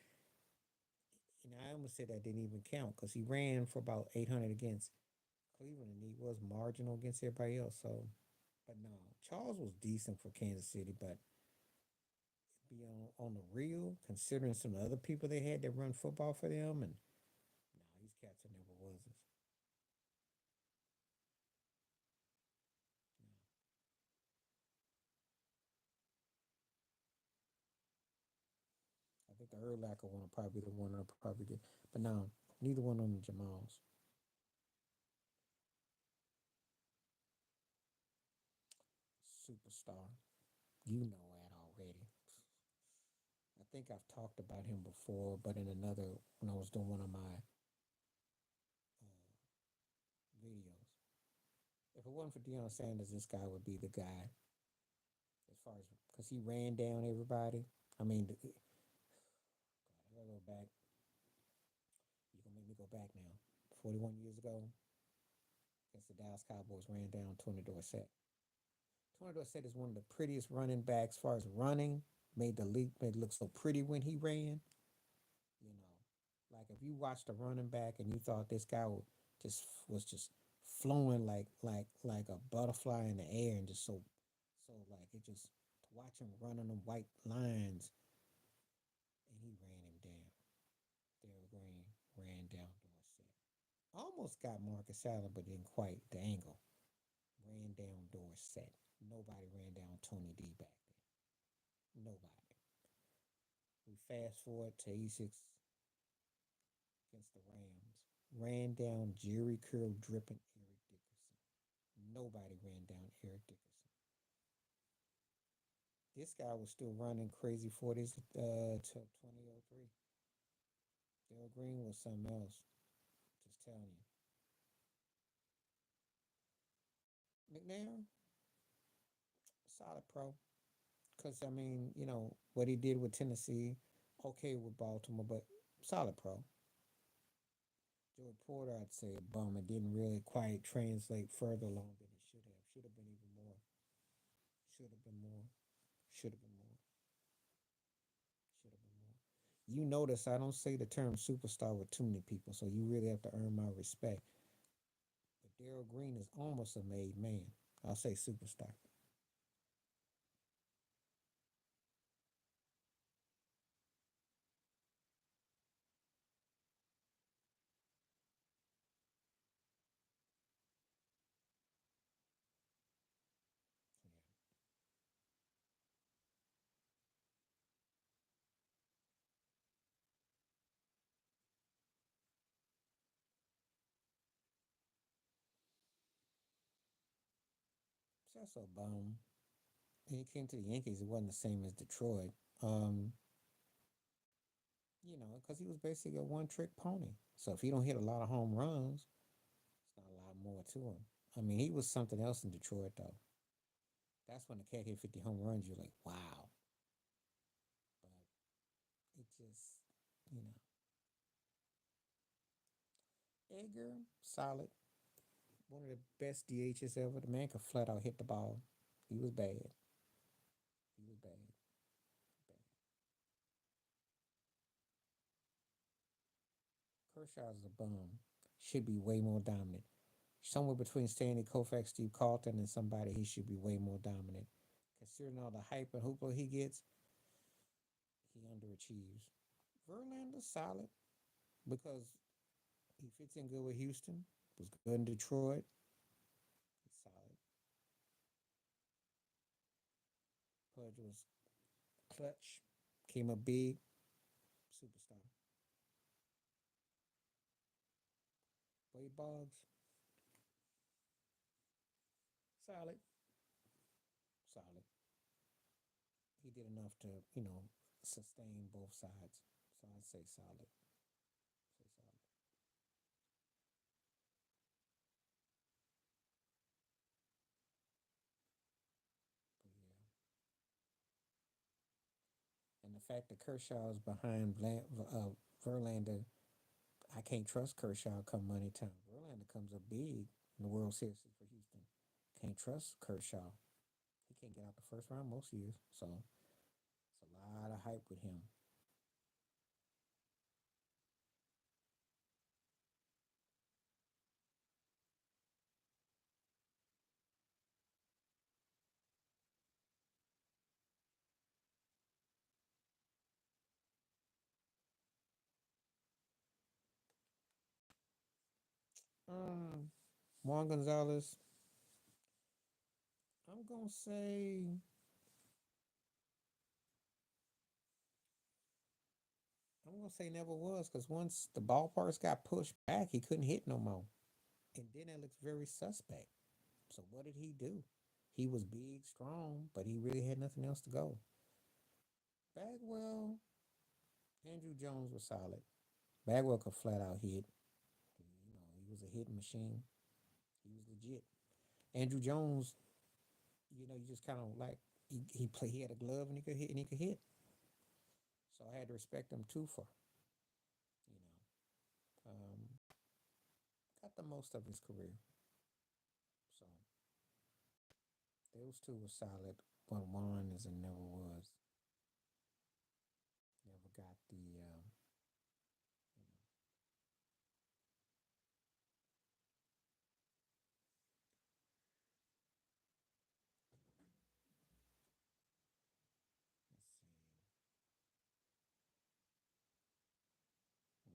Speaker 1: I almost said that didn't even count because he ran for about 800 against Cleveland, and he was marginal against everybody else. So, but no, Charles was decent for Kansas City, but be on the real, considering some of the other people they had that run football for them, and no, these cats are never was. No. I think the Urlacher one will probably be the one I'll probably get, but no, neither one of them Jamals. Superstar, you know that already. I think I've talked about him before, but in another when I was doing one of my videos. If it wasn't for Deion Sanders, this guy would be the guy as far as because he ran down everybody. I mean, God, I gotta go back. You gonna make me go back now? 41 years ago, against the Dallas Cowboys, ran down Tony Dorsett. Tony Dorsett is one of the prettiest running backs as far as running. Made the league made it look so pretty when he ran. You know, like if you watched a running back and you thought this guy just flowing like a butterfly in the air and just so like it just to watch him running them white lines and he ran him down. Darrell Green ran down Dorsett. Almost got Marcus Allen, but didn't quite the angle. Ran down Dorsett. Nobody ran down Tony D back then. Nobody. We fast forward to 86 against the Rams. Ran down Jerry Curl dripping Eric Dickerson. Nobody ran down Eric Dickerson. This guy was still running crazy 40s till 2003. Darrell Green was something else. Just telling you. McNair, solid pro. Because, I mean, what he did with Tennessee, okay with Baltimore, but solid pro. Joey Porter, I'd say a bum. It didn't really quite translate further along than it should have. Should have been even more. Should have been more. Should have been more. Should have been more. You notice I don't say the term superstar with too many people, so you really have to earn my respect. But Darrell Green is almost a made man. I'll say superstar. It's also a bum. When he came to the Yankees, it wasn't the same as Detroit. Um, because he was basically a one-trick pony. So if he don't hit a lot of home runs, it's not a lot more to him. I mean, he was something else in Detroit, though. That's when the cat hit 50 home runs. You're like, wow. But it just, you know, Edgar, solid. One of the best DHs ever. The man could flat out hit the ball. He was bad. He was bad. Bad. Kershaw's a bum. Should be way more dominant. Somewhere between Stanley Koufax, Steve Carlton, and somebody, he should be way more dominant. Considering all the hype and hoopla he gets, he underachieves. Verlander's solid because he fits in good with Houston. Was good in Detroit. He's solid. Pudge was clutch. Came up big. Superstar. Wade Boggs, solid. Solid. He did enough to, sustain both sides. So I'd say solid. Say solid. But yeah. And the fact that Kershaw is behind Verlander, I can't trust Kershaw come money time. Verlander comes up big in the World Series for Houston. Can't trust Kershaw. He can't get out the first round most years. So it's a lot of hype with him. Um, Juan Gonzalez, I'm gonna say never was because once the ballparks got pushed back, he couldn't hit no more, and then it looks very suspect. So what did he do? He was big, strong, but he really had nothing else to go. Bagwell, Andrew Jones was solid. Bagwell could flat out hit. He was a hitting machine. He was legit. Andrew Jones, you just kind of like he play. He had a glove and he could hit and he could hit. So I had to respect him too for you know got the most of his career. So those two were solid. But one is and never was. Never got the you know, let's see. Hmm.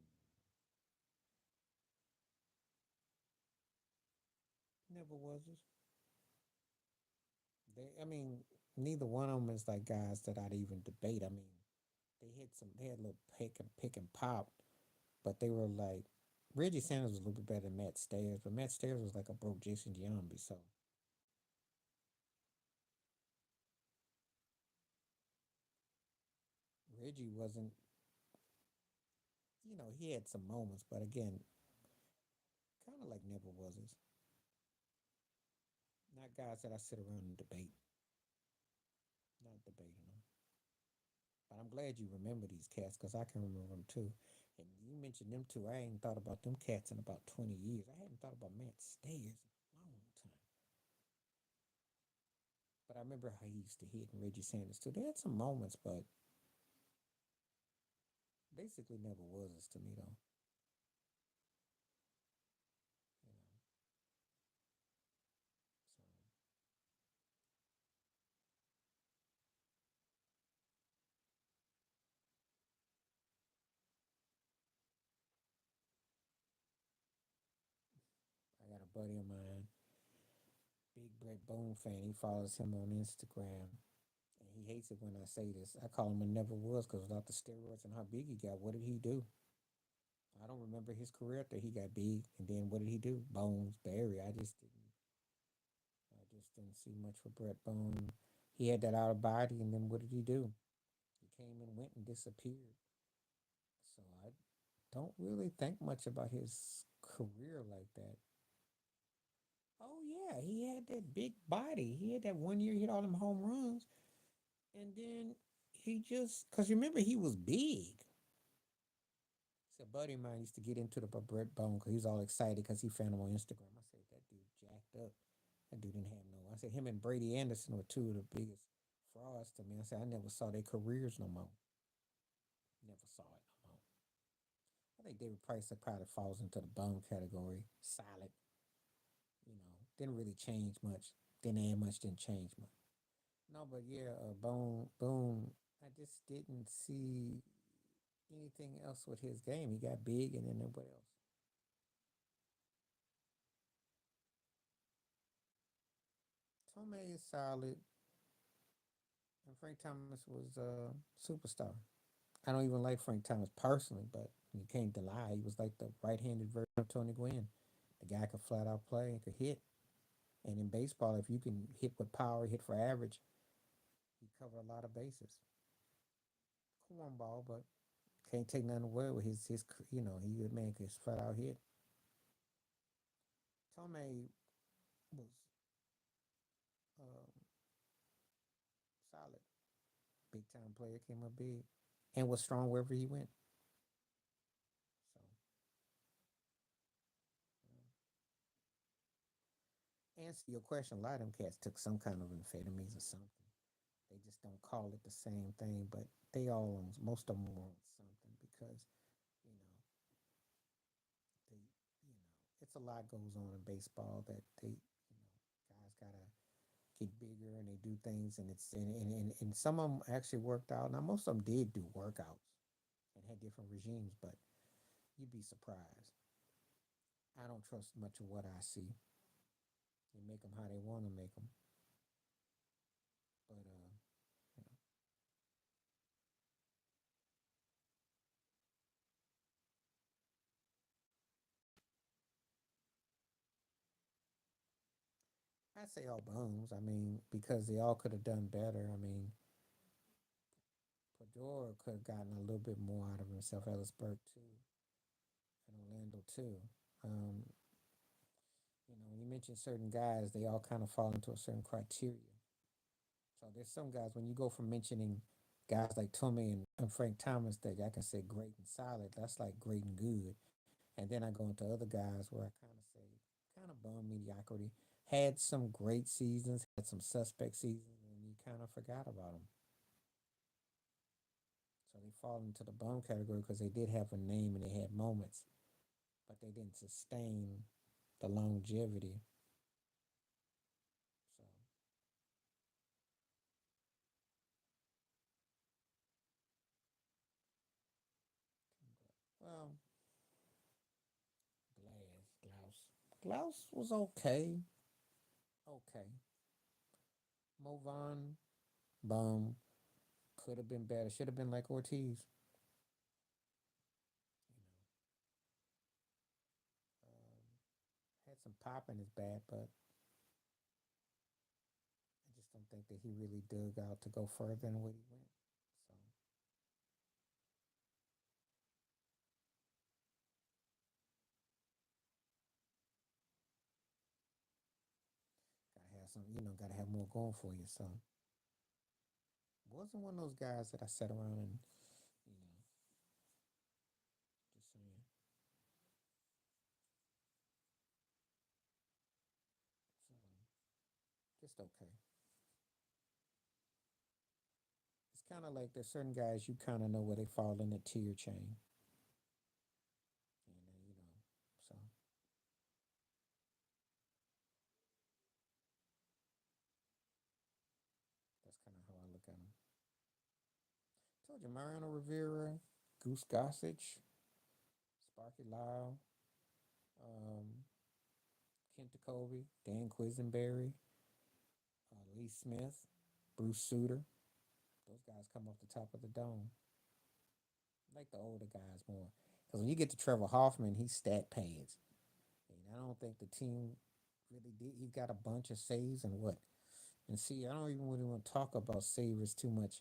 Speaker 1: Never was it. I mean, neither one of them is like guys that I'd even debate. I mean, they had a little pick and pop, but they were like, Reggie Sanders was a little bit better than Matt Stairs, but Matt Stairs was like a broke Jason Giambi. So Reggie wasn't, he had some moments, but again, kind of like never was it. Not guys that I sit around and debate, not debating them. But I'm glad you remember these cats because I can remember them too. And you mentioned them too. I ain't thought about them cats in about 20 years. I hadn't thought about Matt Stairs in a long time. But I remember how he used to hit and Reggie Sanders too. They had some moments, but basically never was this to me though. You know, so I got a buddy of mine, big Brett Bone fan. He follows him on Instagram. And he hates it when I say this. I call him a never was because without the steroids and how big he got, what did he do? I don't remember his career after he got big. And then what did he do? Bones, Barry. I just didn't see much for Brett Bone. He had that out of body, and then what did he do? He came and went and disappeared. So I don't really think much about his career like that. Oh yeah, he had that big body. He had that one year he hit all them home runs, and then he just because remember he was big. So a buddy of mine used to get into the Brett Bone because he was all excited because he found him on Instagram. I said that dude jacked up. That dude didn't have no. I said him and Brady Anderson were two of the biggest frauds to me. I said I never saw their careers no more. Never saw it no more. I think David Price probably falls into the bum category. Solid, didn't really change much. Didn't add much. Didn't change much. No, but yeah, Boom. I just didn't see anything else with his game. He got big, and then what else? Tomei is solid, and Frank Thomas was a superstar. I don't even like Frank Thomas personally, but you can't deny he was like the right-handed version of Tony Gwynn. The guy could flat out play and could hit. And in baseball, if you can hit with power, hit for average, you cover a lot of bases. Cornball, but can't take nothing away with his. He a man could flat out hit. Tomei was um, solid, big time player, came up big, and was strong wherever he went. So, answer your question, a lot of them cats took some kind of amphetamines or something. They just don't call it the same thing, but they all most of them were on something because you know they it's a lot goes on in baseball that guys gotta get bigger and they do things and and some of them actually worked out. Now most of them did do workouts and had different regimes, but you'd be surprised. I don't trust much of what I see. They make them how they want to make them, but you know, I say all bums. I mean, because they all could have done better. I mean, Padora could have gotten a little bit more out of himself. Ellisburg too, and Orlando too. Um, when you mention certain guys, they all kind of fall into a certain criteria. So there's some guys when you go from mentioning guys like Tommy and Frank Thomas that I can say great and solid. That's like great and good. And then I go into other guys where I kind of say kind of bum mediocrity. Had some great seasons, had some suspect seasons, and you kind of forgot about them. So they fall into the bum category because they did have a name and they had moments, but they didn't sustain the longevity. So, well, Glass was okay. Okay. Move on. Bum. Could have been better. Should have been like Ortiz. Had some pop in his bat, but I just don't think that he really dug out to go further than what he went. So gotta have some, gotta have more going for you. So wasn't one of those guys that I sat around and you know just saying. So just okay. It's kind of like there's certain guys you kind of know where they fall in the tier chain, and so that's kind of how I look at them. Told you Mariano Rivera, Goose Gossage, Sparky Lyle, um, Kent Jacoby, Dan Quisenberry, Lee Smith, Bruce Sutter. Those guys come off the top of the dome. I like the older guys more. Because when you get to Trevor Hoffman, he's stat pads. And I don't think the team really did. He got a bunch of saves and what? And see, I don't even really want to talk about savers too much.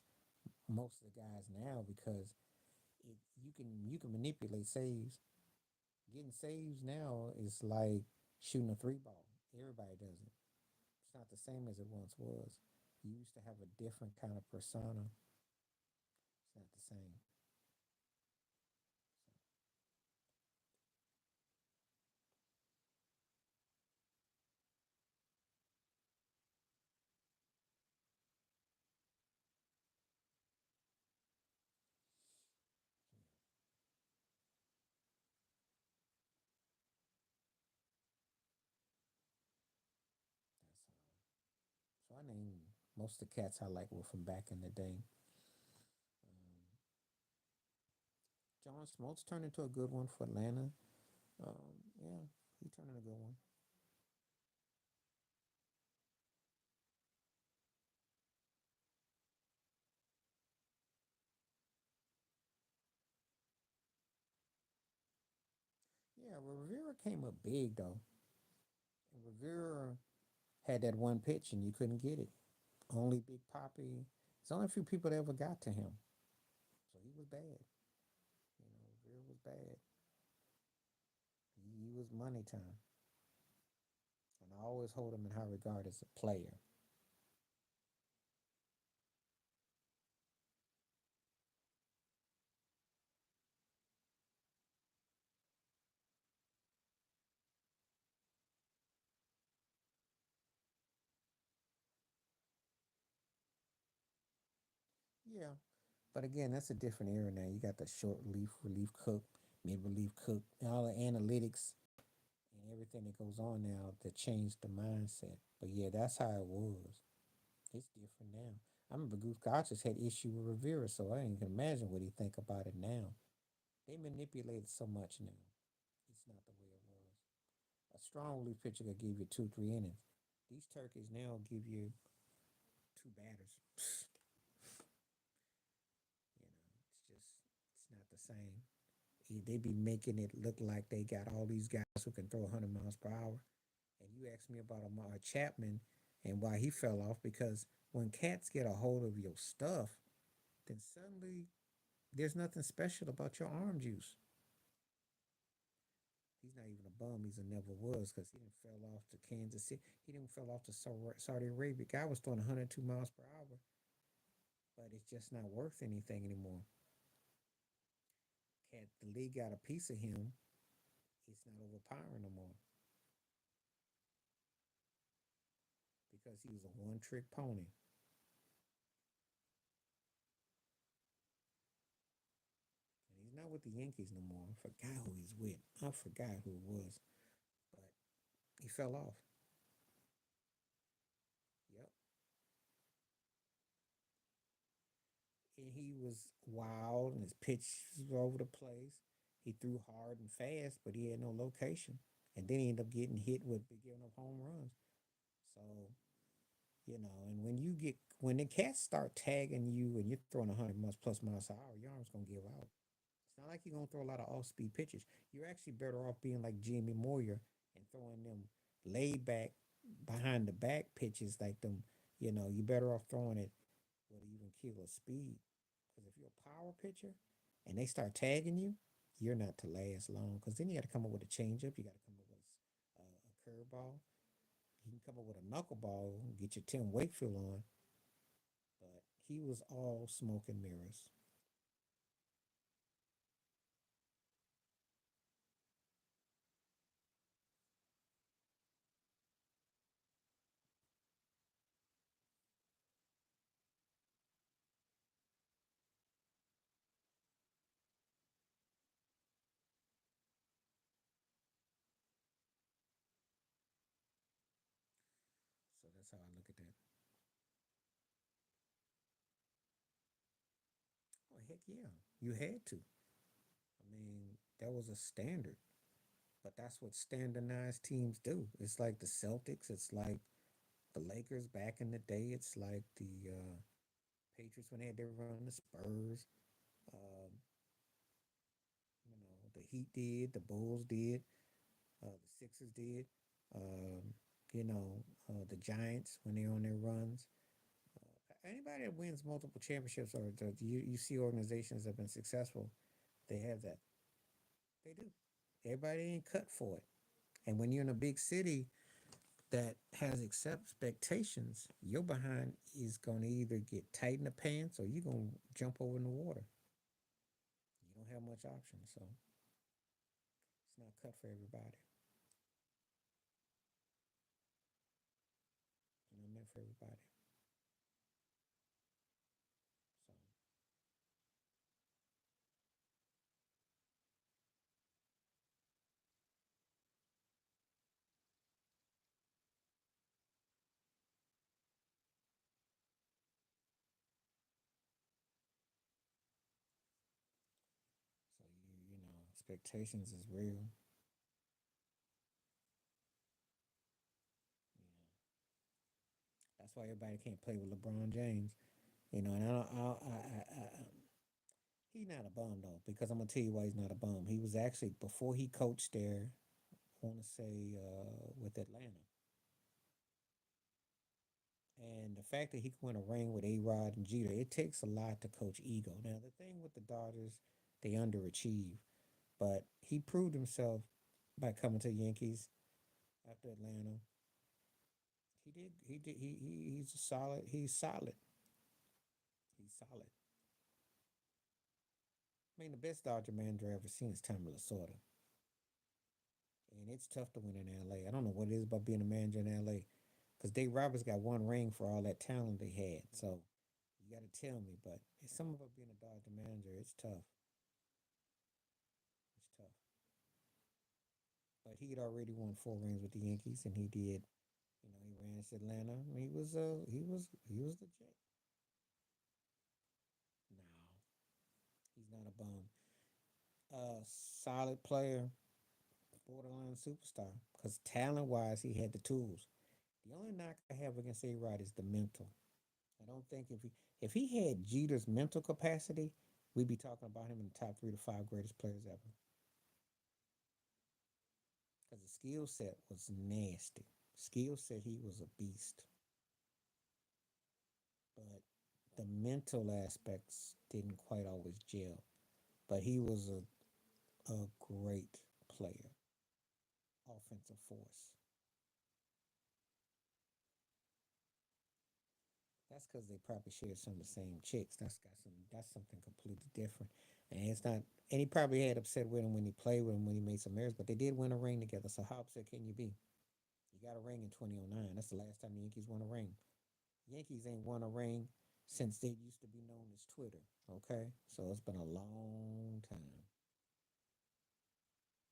Speaker 1: Most of the guys now because you can manipulate saves. Getting saves now is like shooting a three ball. Everybody does it. It's not the same as it once was. You used to have a different kind of persona. It's not the same. So I named most of the cats I like were from back in the day. Um, John Smoltz turned into a good one for Atlanta. Yeah, he turned into a good one. Yeah, well, Rivera came up big though. And Rivera had that one pitch and you couldn't get it. Only Big Poppy. There's only a few people that ever got to him. So he was bad. Rivera was bad. He was money time. And I always hold him in high regard as a player. Yeah. But again, that's a different era now. You got the short relief cook, mid relief cook, and all the analytics and everything that goes on now that changed the mindset. But yeah, that's how it was. It's different now. I remember Goose Gotchas had issue with Rivera, so I ain't can imagine what he think about it now. They manipulate it so much now. It's not the way it was. A strong relief pitcher could give you 2, 3 innings. These turkeys now give you two batters. It's just it's not the same. They be making it look like they got all these guys who can throw 100 miles per hour. And you asked me about Amar Chapman and why he fell off because when cats get a hold of your stuff, then suddenly there's nothing special about your arm juice. He's not even a bum. He's a never was because he didn't fell off to Kansas City. He didn't fell off to Saudi Arabia. Guy was throwing 102 miles per hour, but it's just not worth anything anymore. Cat, the league got a piece of him. It's not overpowering no more because he was a one trick pony. And he's not with the Yankees no more. I forgot who he's with. I forgot who it was, but he fell off. Yep. And he was wild and his pitch was all over the place. He threw hard and fast, but he had no location. And then he ended up getting hit with giving up home runs. So, and when the cats start tagging you and you're throwing 100 miles plus miles an hour, your arm's gonna give out. It's not like you're gonna throw a lot of off speed pitches. You're actually better off being like Jimmy Moyer and throwing them laid back behind the back pitches like them. You're better off throwing it with even kilo speed. Because if you're a power pitcher and they start tagging you, you're not to last long. Because then you got to come up with a changeup. You got to come up with a curveball. You can come up with a knuckleball, get your Tim Wakefield on. But he was all smoke and mirrors. So that's how I look at that. Oh, heck yeah. You had to. I mean, that was a standard. But that's what standardized teams do. It's like the Celtics. It's like the Lakers back in the day. It's like the Patriots when they had their run, the Spurs. Um, the Heat did, the Bulls did, the Sixers did. Um, the Giants when they're on their runs. Anybody that wins multiple championships, or you see organizations that have been successful, they have that. They do. Everybody ain't cut for it. And when you're in a big city that has expectations, your behind is going to either get tight in the pants or you're going to jump over in the water. You don't have much option, so it's not cut for everybody. It's not meant for everybody. So, so expectations is real. You know, that's why everybody can't play with LeBron James. And he's not a bum though, because I'm gonna tell you why he's not a bum. He was actually before he coached there. I want to say with Atlanta, and the fact that he could win a ring with A Rod and Jeter, it takes a lot to coach ego. Now the thing with the Dodgers, they underachieve, but he proved himself by coming to the Yankees after Atlanta. He did. He did. He's a solid. He's solid. He's solid. I mean, the best Dodger manager I've ever seen is Tommy Lasorda. And it's tough to win in LA. I don't know what it is about being a manager in LA. Because Dave Roberts got one ring for all that talent they had. So you got to tell me. But it's something about being a Dodger manager. It's tough. It's tough. But he had already won four rings with the Yankees, and he did. He ran to Atlanta. He was legit. No, he's not a bum. Solid player, borderline superstar. Because talent wise, he had the tools. The only knock I have against A Rod is the mental. I don't think if he had Jeter's mental capacity, we'd be talking about him in the top 3 to 5 greatest players ever. Because the skill set was nasty. Skill set, he was a beast. But the mental aspects didn't quite always gel. But he was a great player, offensive force. That's because they probably shared some of the same chicks. That's something completely different. And it's not and he probably had upset with him when he played with him when he made some errors, but they did win a ring together. So how upset can you be? You got a ring in 2009. That's the last time the Yankees won a ring. Yankees ain't won a ring since they used to be known as Twitter. Okay? So it's been a long time.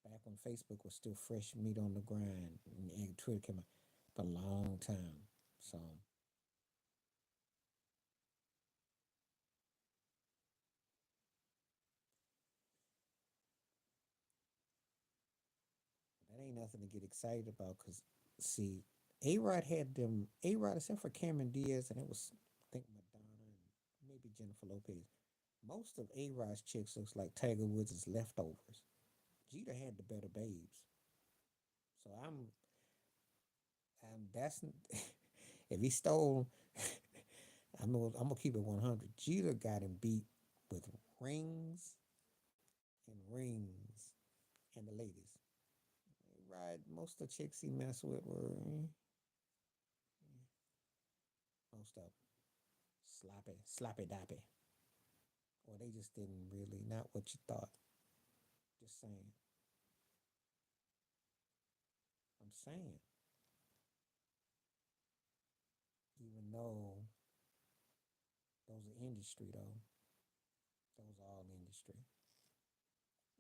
Speaker 1: Back when Facebook was still fresh meat on the grind and Twitter came out. A long time. So that ain't nothing to get excited about because, see, A Rod had them, A Rod, except for Cameron Diaz, and it was, I think, Madonna and maybe Jennifer Lopez. Most of A Rod's chicks looks like Tiger Woods' leftovers. Jeter had the better babes. So that's, if he stole, I'm gonna keep it 100. Jeter got him beat with rings and rings and the ladies. Right, most of the chicks he messed with were most of sloppy, sloppy dappy. Or they just didn't really, not what you thought. Just saying. I'm saying. Even though those are industry though. Those are all industry.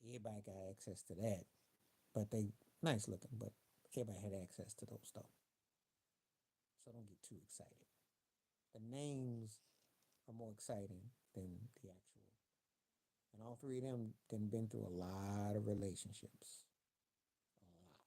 Speaker 1: Everybody got access to that. But they nice looking, but everybody had access to those though. So don't get too excited. The names are more exciting than the actual. And all three of them then been through a lot of relationships. A lot.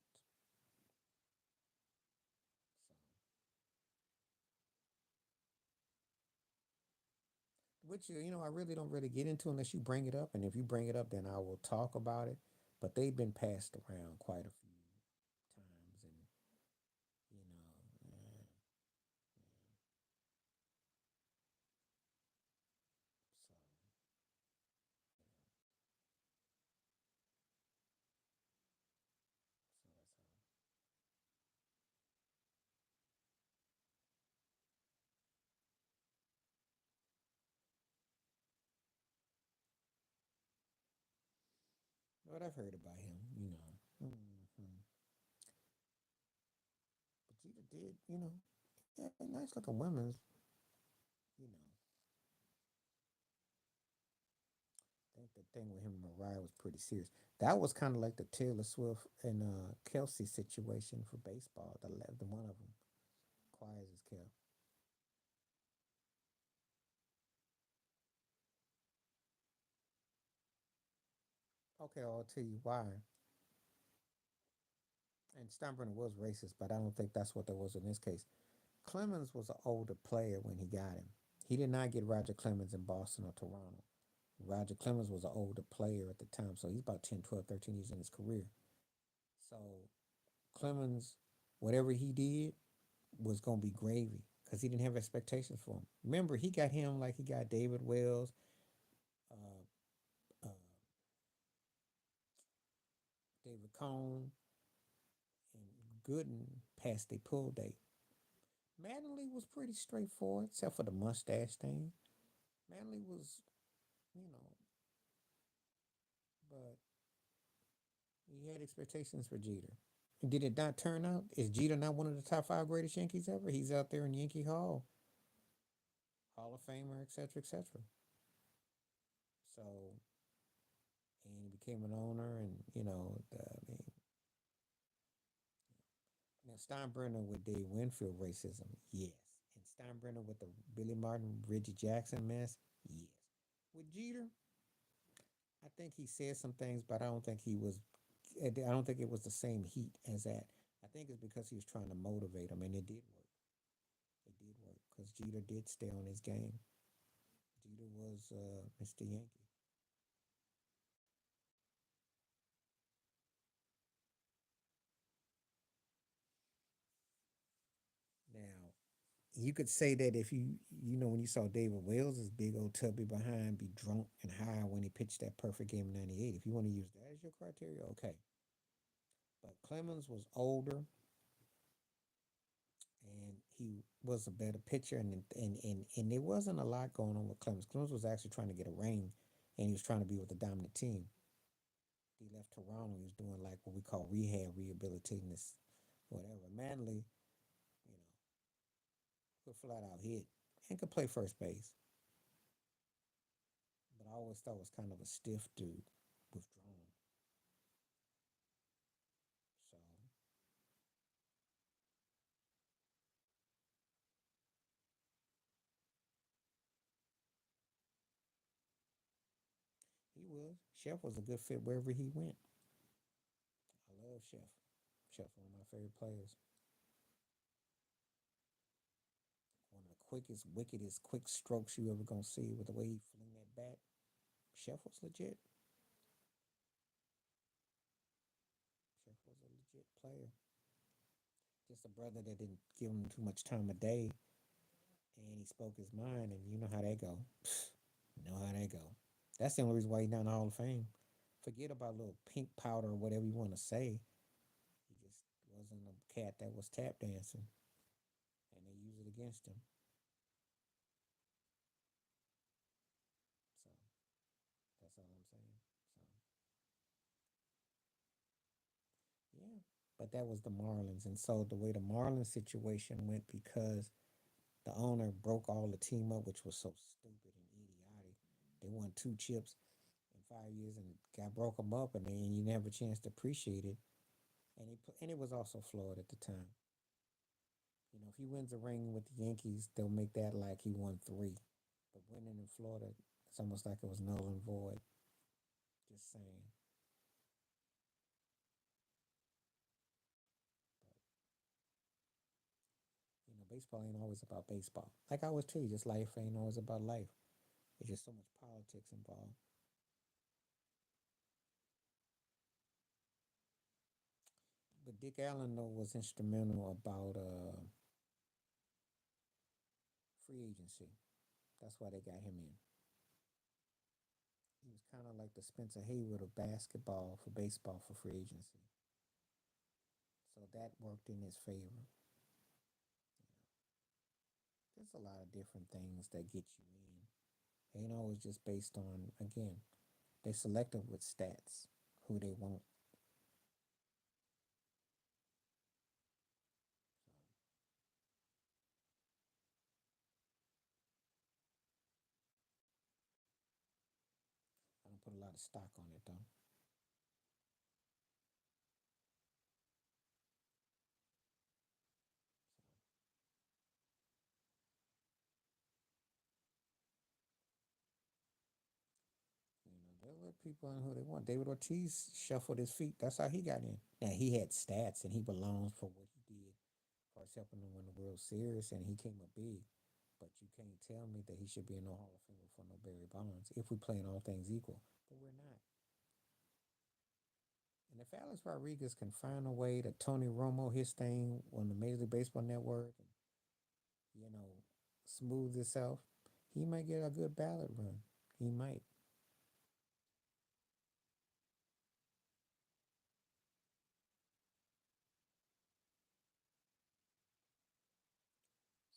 Speaker 1: So which I really don't really get into unless you bring it up. And if you bring it up, then I will talk about it. But they've been passed around quite a few times, and What I've heard about him, you know. But Jeter did, you know, yeah, nice looking women's, you know. I think the thing with him and Mariah was pretty serious. That was kind of like the Taylor Swift and Kelsey situation for baseball. The one of them, quiet as kept. Okay, I'll tell you why. And Steinbrenner was racist, but I don't think that's what there was in this case. Clemens was an older player when he got him. He did not get Roger Clemens in Boston or Toronto. Roger Clemens was an older player at the time, so he's about 10, 12, 13 years in his career. So Clemens, whatever he did, was going to be gravy because he didn't have expectations for him. Remember, he got him like he got David Wells, uh, uh, David Cohn, and Gooden past their pull date. Mattingly was pretty straightforward, except for the mustache thing. Mattingly was, you know, but he had expectations for Jeter. And did it not turn out? Is Jeter not one of the top five greatest Yankees ever? He's out there in Yankee Hall of Famer, etc., etc. So, and he became an owner, and I mean, now Steinbrenner with Dave Winfield racism, yes, and Steinbrenner with the Billy Martin, Reggie Jackson mess, yes. With Jeter, I think he said some things, but I don't think he was. I don't think it was the same heat as that. I think it's because he was trying to motivate him, and it did work. It did work because Jeter did stay on his game. Jeter was Mr. Yankee. Now, you could say that if when you saw David Wells' big old tubby behind be drunk and high when he pitched that perfect game in '98. If you want to use that as your criteria, okay. But Clemens was older and he was a better pitcher, and there wasn't a lot going on with Clemens. Clemens was actually trying to get a ring, and he was trying to be with the dominant team. He left Toronto. He was doing like what we call rehab, rehabilitating this, whatever. Manley, you know, could flat out hit and could play first base, but I always thought was kind of a stiff dude, withdrawn. So he was. Chef was a good fit wherever he went. I love Chef. Chef's one of my favorite players. One of the quickest, wickedest, quick strokes you ever gonna see with the way he fling that bat. Chef was legit. Chef was a legit player. Just a brother that didn't give him too much time of day, and he spoke his mind, and you know how that go. You know how that go. That's the only reason why he's not in the Hall of Fame. Forget about little pink powder or whatever you want to say. He just wasn't a cat that was tap dancing, and they use it against him. So that's all I'm saying. So yeah, but that was the Marlins, and so the way the Marlins situation went because the owner broke all the team up, which was so stupid and idiotic. They won two chips in 5 years and got broke them up, and then you never have a chance to appreciate it. And it was also flawed at the time. If he wins a ring with the Yankees, they'll make that like he won three. But winning in Florida, it's almost like it was null and void. Just saying. But baseball ain't always about baseball. Like I always tell you, just life ain't always about life. There's just so much politics involved. But Dick Allen though was instrumental about free agency. That's why they got him in. He was kind of like the Spencer Haywood of basketball for baseball for free agency. So that worked in his favor. There's a lot of different things that get you in. Ain't always just based on, again, they selective with stats. who they want. I don't put a lot of stock on it though. They'll let people in who they want. David Ortiz shuffled his feet. That's how he got in. Now he had stats and he belongs for what he did for us helping them win the World Series and he came up big. But you can't tell me that he should be in no Hall of Fame for no Barry Bonds if we playing all things equal. But we're not. And if Alex Rodriguez can find a way to Tony Romo his thing on the Major League Baseball Network and, you know, smooth itself, he might get a good ballot run. He might.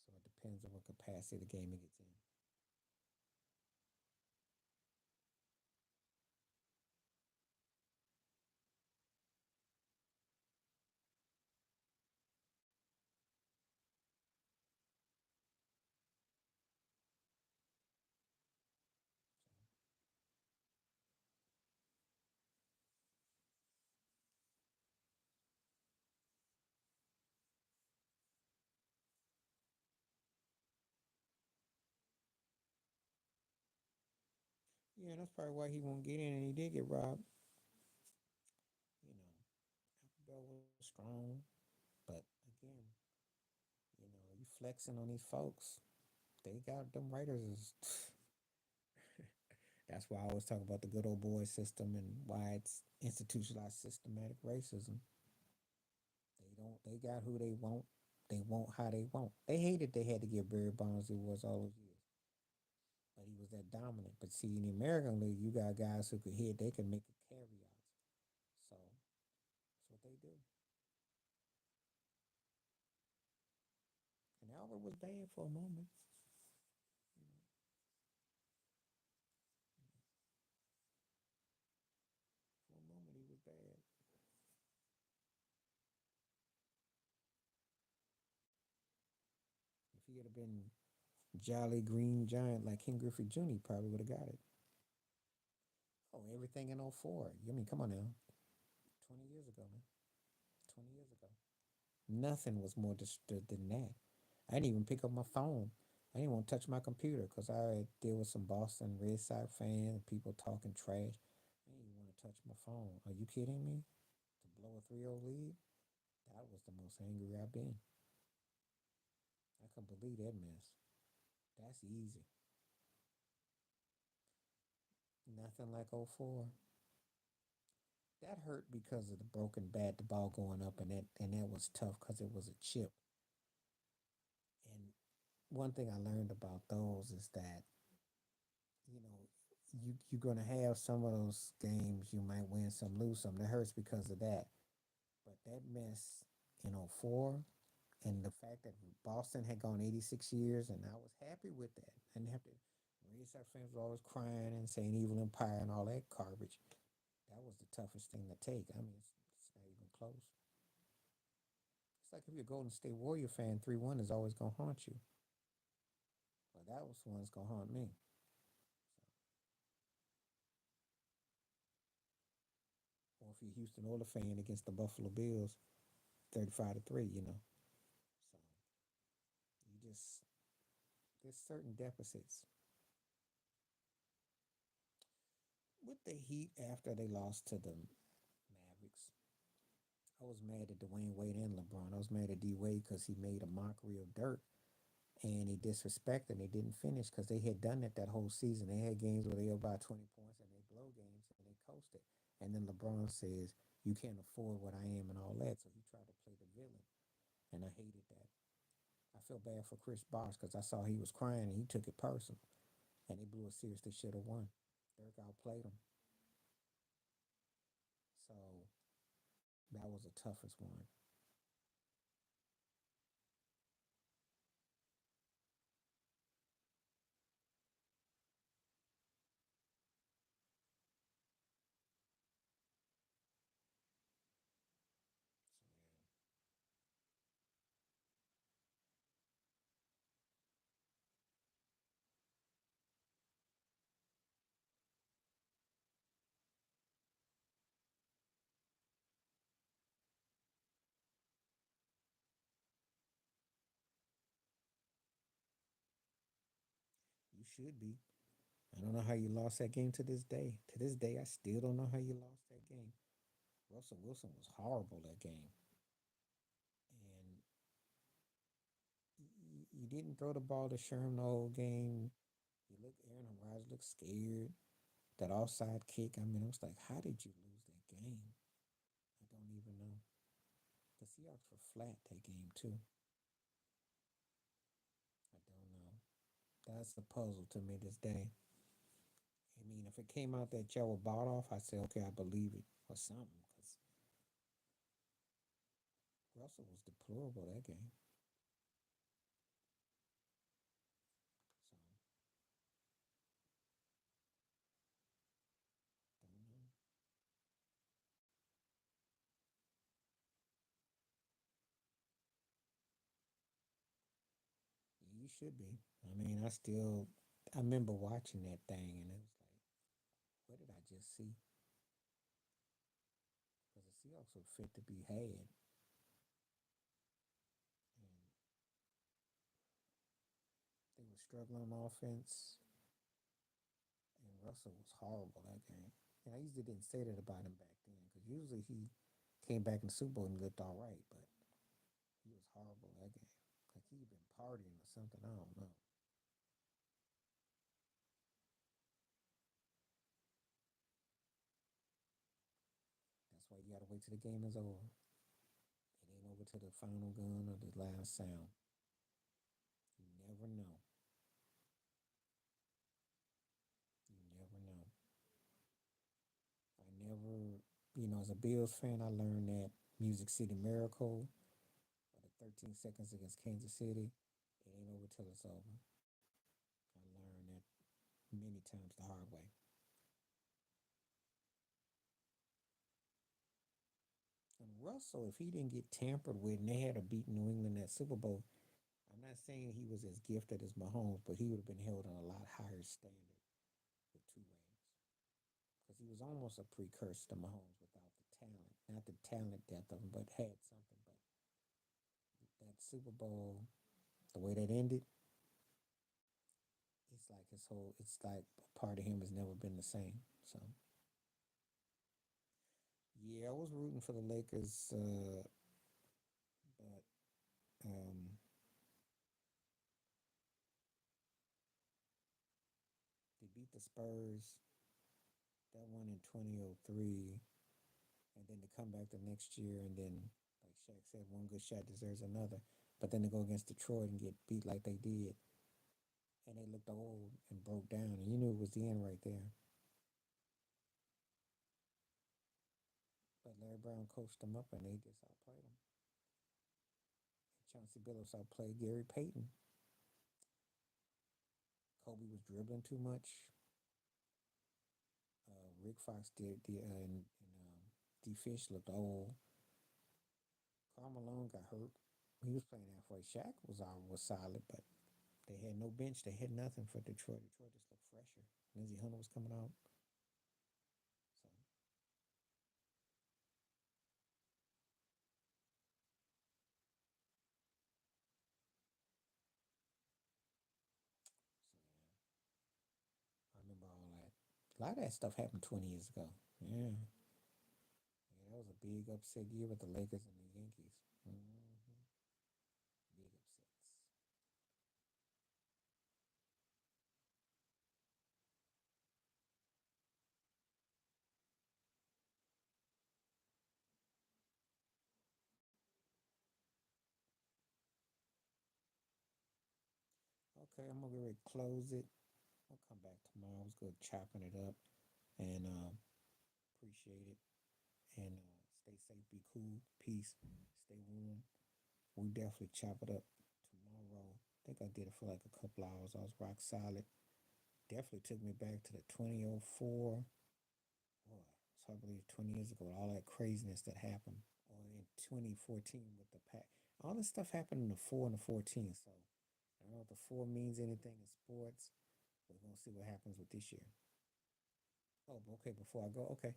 Speaker 1: So it depends on what capacity the game he gets in. Yeah, that's probably why he won't get in and he did get robbed. You know, Bell was strong, but again, you flexing on these folks. They got them writers is that's why I always talk about the good old boy system and why it's institutionalized systematic racism. They got who they want. They want how they want. They hated they had to give Barry Bonds the awards all those years. But he was that dominant. But see, in the American League, you got guys who could hit, they can make a carry out. So that's what they do. And Albert was bad for a moment. For a moment he was bad. If he had been Jolly Green Giant like King Griffey Jr., he probably would have got it. Oh, everything in '04. I mean, come on now. 20 years ago, man. 20 years ago. Nothing was more disturbed than that. I didn't even pick up my phone. I didn't want to touch my computer because I had deal with some Boston Red Sox fans and people talking trash. I didn't even want to touch my phone. Are you kidding me? To blow a 3-0 lead? That was the most angry I've been. I couldn't believe that mess. That's easy. Nothing like '04. That hurt because of the broken bat, the ball going up, and that was tough because it was a chip. And one thing I learned about those is that you know you're gonna have some of those games you might win some, lose some. That hurts because of that. But that mess in '04 and the fact that Boston had gone 86 years, and I was happy with that. I didn't have to. Red Sox fans were always crying and saying "evil empire" and all that garbage. That was the toughest thing to take. I mean, it's not even close. It's like if you're a Golden State Warrior fan, 3-1 is always gonna haunt you. But that was the one that's gonna haunt me. Or if you're a Houston Oilers fan against the Buffalo Bills, 35-3, So you just there's certain deficits. With the Heat after they lost to the Mavericks, I was mad at Dwayne Wade and LeBron. I was mad at D Wade because he made a mockery of Dirk and he disrespected and they didn't finish because they had done it that whole season. They had games where they were about 20 points and they blow games and they coasted. And then LeBron says, "You can't afford what I am," and all that. So he tried to play the villain. And I hated that. I felt bad for Chris Bosh because I saw he was crying and he took it personal. And they blew a series they should have won. Dirk outplayed him. So that was the toughest one. should be. I don't know how you lost that game to this day. To this day, I still don't know how you lost that game. Russell Wilson was horrible that game, and you didn't throw the ball to Sherm the whole game. You look, Aaron Rodgers looked scared. That offside kick. I mean, I was like, how did you lose that game? I don't even know. The Seahawks were flat that game too. I don't know. That's a puzzle to me this day. I mean, if it came out that y'all were bought off, I'd say, okay, I believe it or something. Because Russell was deplorable that game. So, don't know. You should be. I mean, I remember watching that thing and it was like, what did I just see? Because the Seahawks were fit to be had. And they were struggling on offense. And Russell was horrible that game. And I usually didn't say that about him back then because usually he came back in the Super Bowl and looked all right, but he was horrible that game. Like he'd been partying or something. I don't know. That's why you gotta wait till the game is over. It ain't over till the final gun or the last sound. You never know. You never know. I never, as a Bills fan, I learned that Music City Miracle or the 13 seconds against Kansas City, it ain't over till it's over. I learned that many times the hard way. And Russell, if he didn't get tampered with and they had to beat New England at Super Bowl, I'm not saying he was as gifted as Mahomes, but he would have been held on a lot higher standard with two rings. Because he was almost a precursor to Mahomes without the talent. Not the talent depth of him, but had something. But that Super Bowl, the way that ended, it's like a part of him has never been the same. So, yeah, I was rooting for the Lakers, but um, they beat the Spurs. That one in 2003, and then to come back the next year, and then like Shaq said, one good shot deserves another. But then to go against Detroit and get beat like they did, and they looked old and broke down, and you knew it was the end right there. But Larry Brown coached them up, and they just outplayed them. And Chauncey Billups outplayed Gary Payton. Kobe was dribbling too much. Rick Fox did the and D Fish looked old. Karl Malone got hurt. He was playing halfway. Shaq was solid, but they had no bench. They had nothing for Detroit. Detroit just looked fresher. Lindsey Hunter was coming out. So, so yeah, I remember all that. A lot of that stuff happened 20 years ago. Yeah, yeah, that was a big upset year with the Lakers and the Yankees. Big upsets. Okay, I'm gonna get ready to close it. I'll come back tomorrow. I was good chopping it up and appreciate it. And stay safe, be cool, peace, stay warm. We definitely chop it up tomorrow. I think I did it for like a couple hours. I was rock solid. Definitely took me back to the 2004. Boy, it's hard to believe 20 years ago, all that craziness that happened. Or in 2014 with the pack. All this stuff happened in the 4 and the 14. So I don't know if the 4 means anything in sports. We're going to see what happens with this year. Oh, okay, before I go, okay.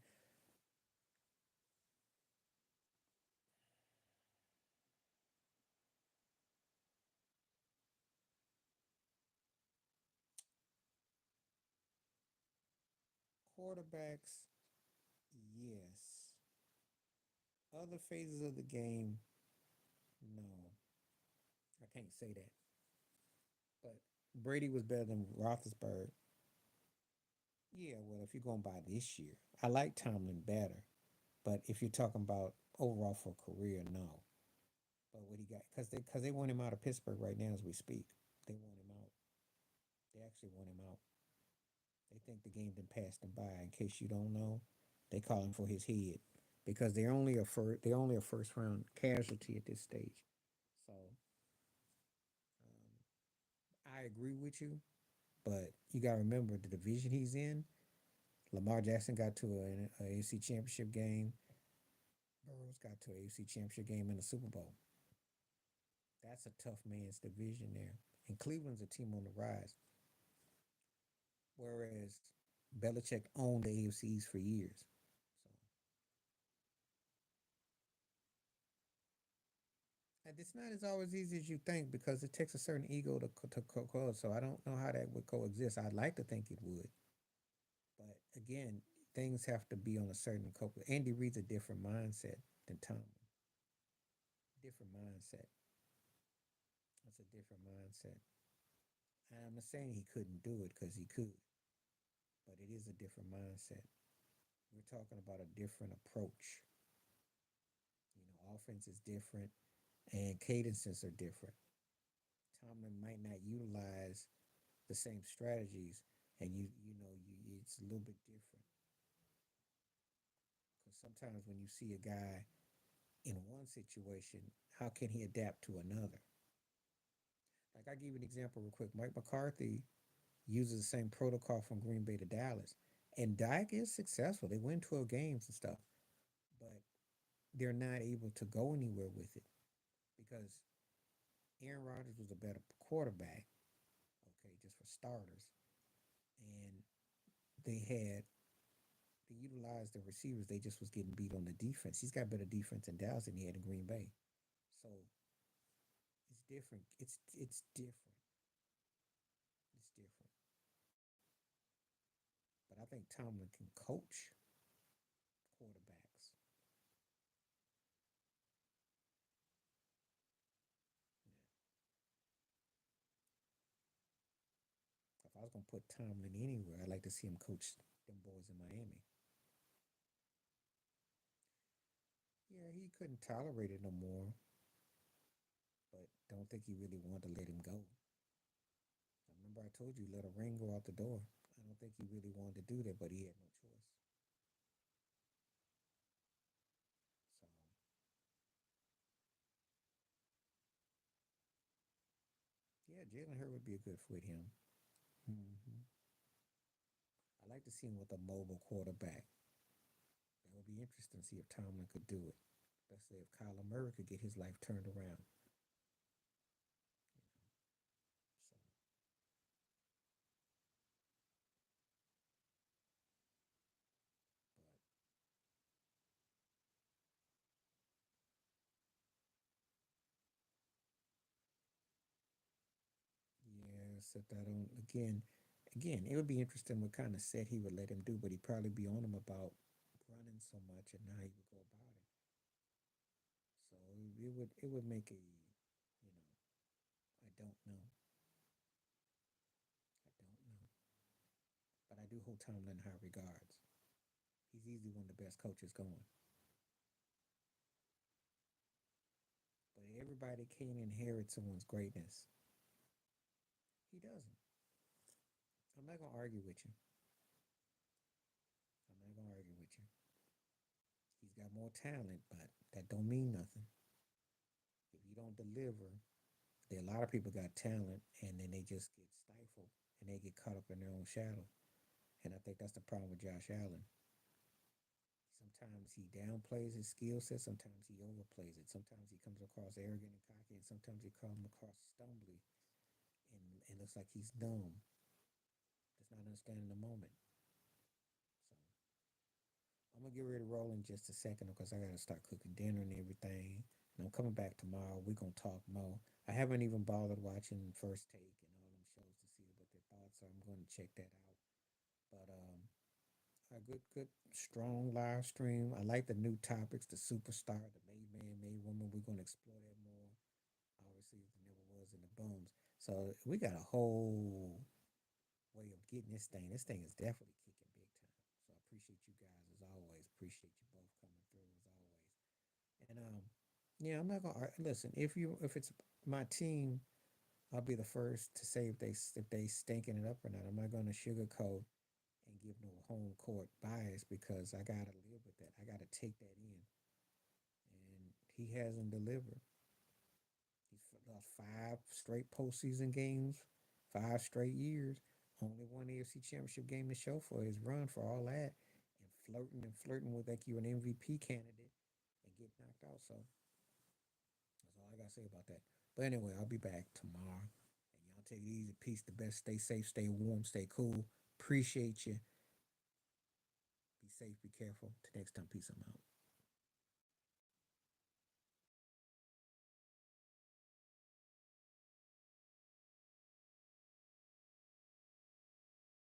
Speaker 1: Quarterbacks, yes. Other phases of the game, no. I can't say that. But Brady was better than Roethlisberger. Yeah, well, if you're going by this year, I like Tomlin better. But if you're talking about overall for a career, no. But what he got, because they want him out of Pittsburgh right now as we speak. They want him out. They actually want him out. They think the game done passed him by. In case you don't know, they call him for his head because they're only a first round casualty at this stage. So um, I agree with you, but you got to remember the division he's in. Lamar Jackson got to an AFC Championship game. Burrows got to an AFC Championship game in the Super Bowl. That's a tough man's division there. And Cleveland's a team on the rise, whereas Belichick owned the AFC East for years. So and it's not as always easy as you think because it takes a certain ego to co. So I don't know how that would coexist. I'd like to think it would, but again, things have to be on a certain co. Andy Reid's a different mindset than Tomlin. Different mindset. That's a different mindset. I'm not saying he couldn't do it because he could, but it is a different mindset. We're talking about a different approach. Offense is different and cadences are different. Tomlin might not utilize the same strategies, and it's a little bit different because sometimes when you see a guy in one situation, how can he adapt to another? Like I give you an example real quick. Mike McCarthy uses the same protocol from Green Bay to Dallas, and Dak is successful. They win 12 games and stuff, but they're not able to go anywhere with it because Aaron Rodgers was a better quarterback. Okay, just for starters, and they had they utilized the receivers. They just was getting beat on the defense. He's got better defense in Dallas than he had in Green Bay. So it's different. It's different. It's different. But I think Tomlin can coach quarterbacks. Yeah. If I was gonna put Tomlin anywhere, I'd like to see him coach them boys in Miami. Yeah, he couldn't tolerate it no more, but don't think he really wanted to let him go. I remember I told you let a ring go out the door. I don't think he really wanted to do that, but he had no choice. So yeah, Jalen Hurd would be a good fit with him. Hmm. I like to see him with a mobile quarterback. That would be interesting to see if Tomlin could do it. Let's say if Kyler Murray could get his life turned around. So but yeah, except I don't again, it would be interesting what kind of set he would let him do, but he'd probably be on him about running so much and how he would go about it. So it would make I don't know. I don't know. But I do hold Tomlin in high regards. He's easily one of the best coaches going. But everybody can't inherit someone's greatness. He doesn't. I'm not gonna argue with you. I'm not gonna argue with you. He's got more talent, but that don't mean nothing. If you don't deliver, there a lot of people got talent and then they just get stifled and they get caught up in their own shadow. And I think that's the problem with Josh Allen. Sometimes he downplays his skill set, sometimes he overplays it. Sometimes he comes across arrogant and cocky, and sometimes he comes across stumbly and looks like he's dumb. Does not understand the moment. So I'm gonna get ready to roll in just a second because I gotta start cooking dinner and everything. And I'm coming back tomorrow. We're gonna talk more. I haven't even bothered watching First Take and all them shows to see what their thoughts are. I'm gonna check that out. But A good, strong live stream. I like the new topics, the superstar, the made man, made woman. We're gonna explore that more. Obviously, it never was in the booms. So we got a whole way of getting this thing. This thing is definitely kicking big time. So I appreciate you guys as always. Appreciate you both coming through as always. And yeah, I'm not gonna listen. If it's my team, I'll be the first to say if they stinking it up or not. I'm not gonna sugarcoat and give no home court bias because I gotta live with that. I gotta take that in, and he hasn't delivered. He's lost five straight postseason games, 5 straight years. Only one AFC Championship game to show for his run for all that, and flirting with like you're an MVP candidate and get knocked out. So that's all I gotta say about that. But anyway, I'll be back tomorrow, and y'all take it easy. Peace. The best. Stay safe. Stay warm. Stay cool. Appreciate you. Be safe. Be careful. Till next time. Peace out.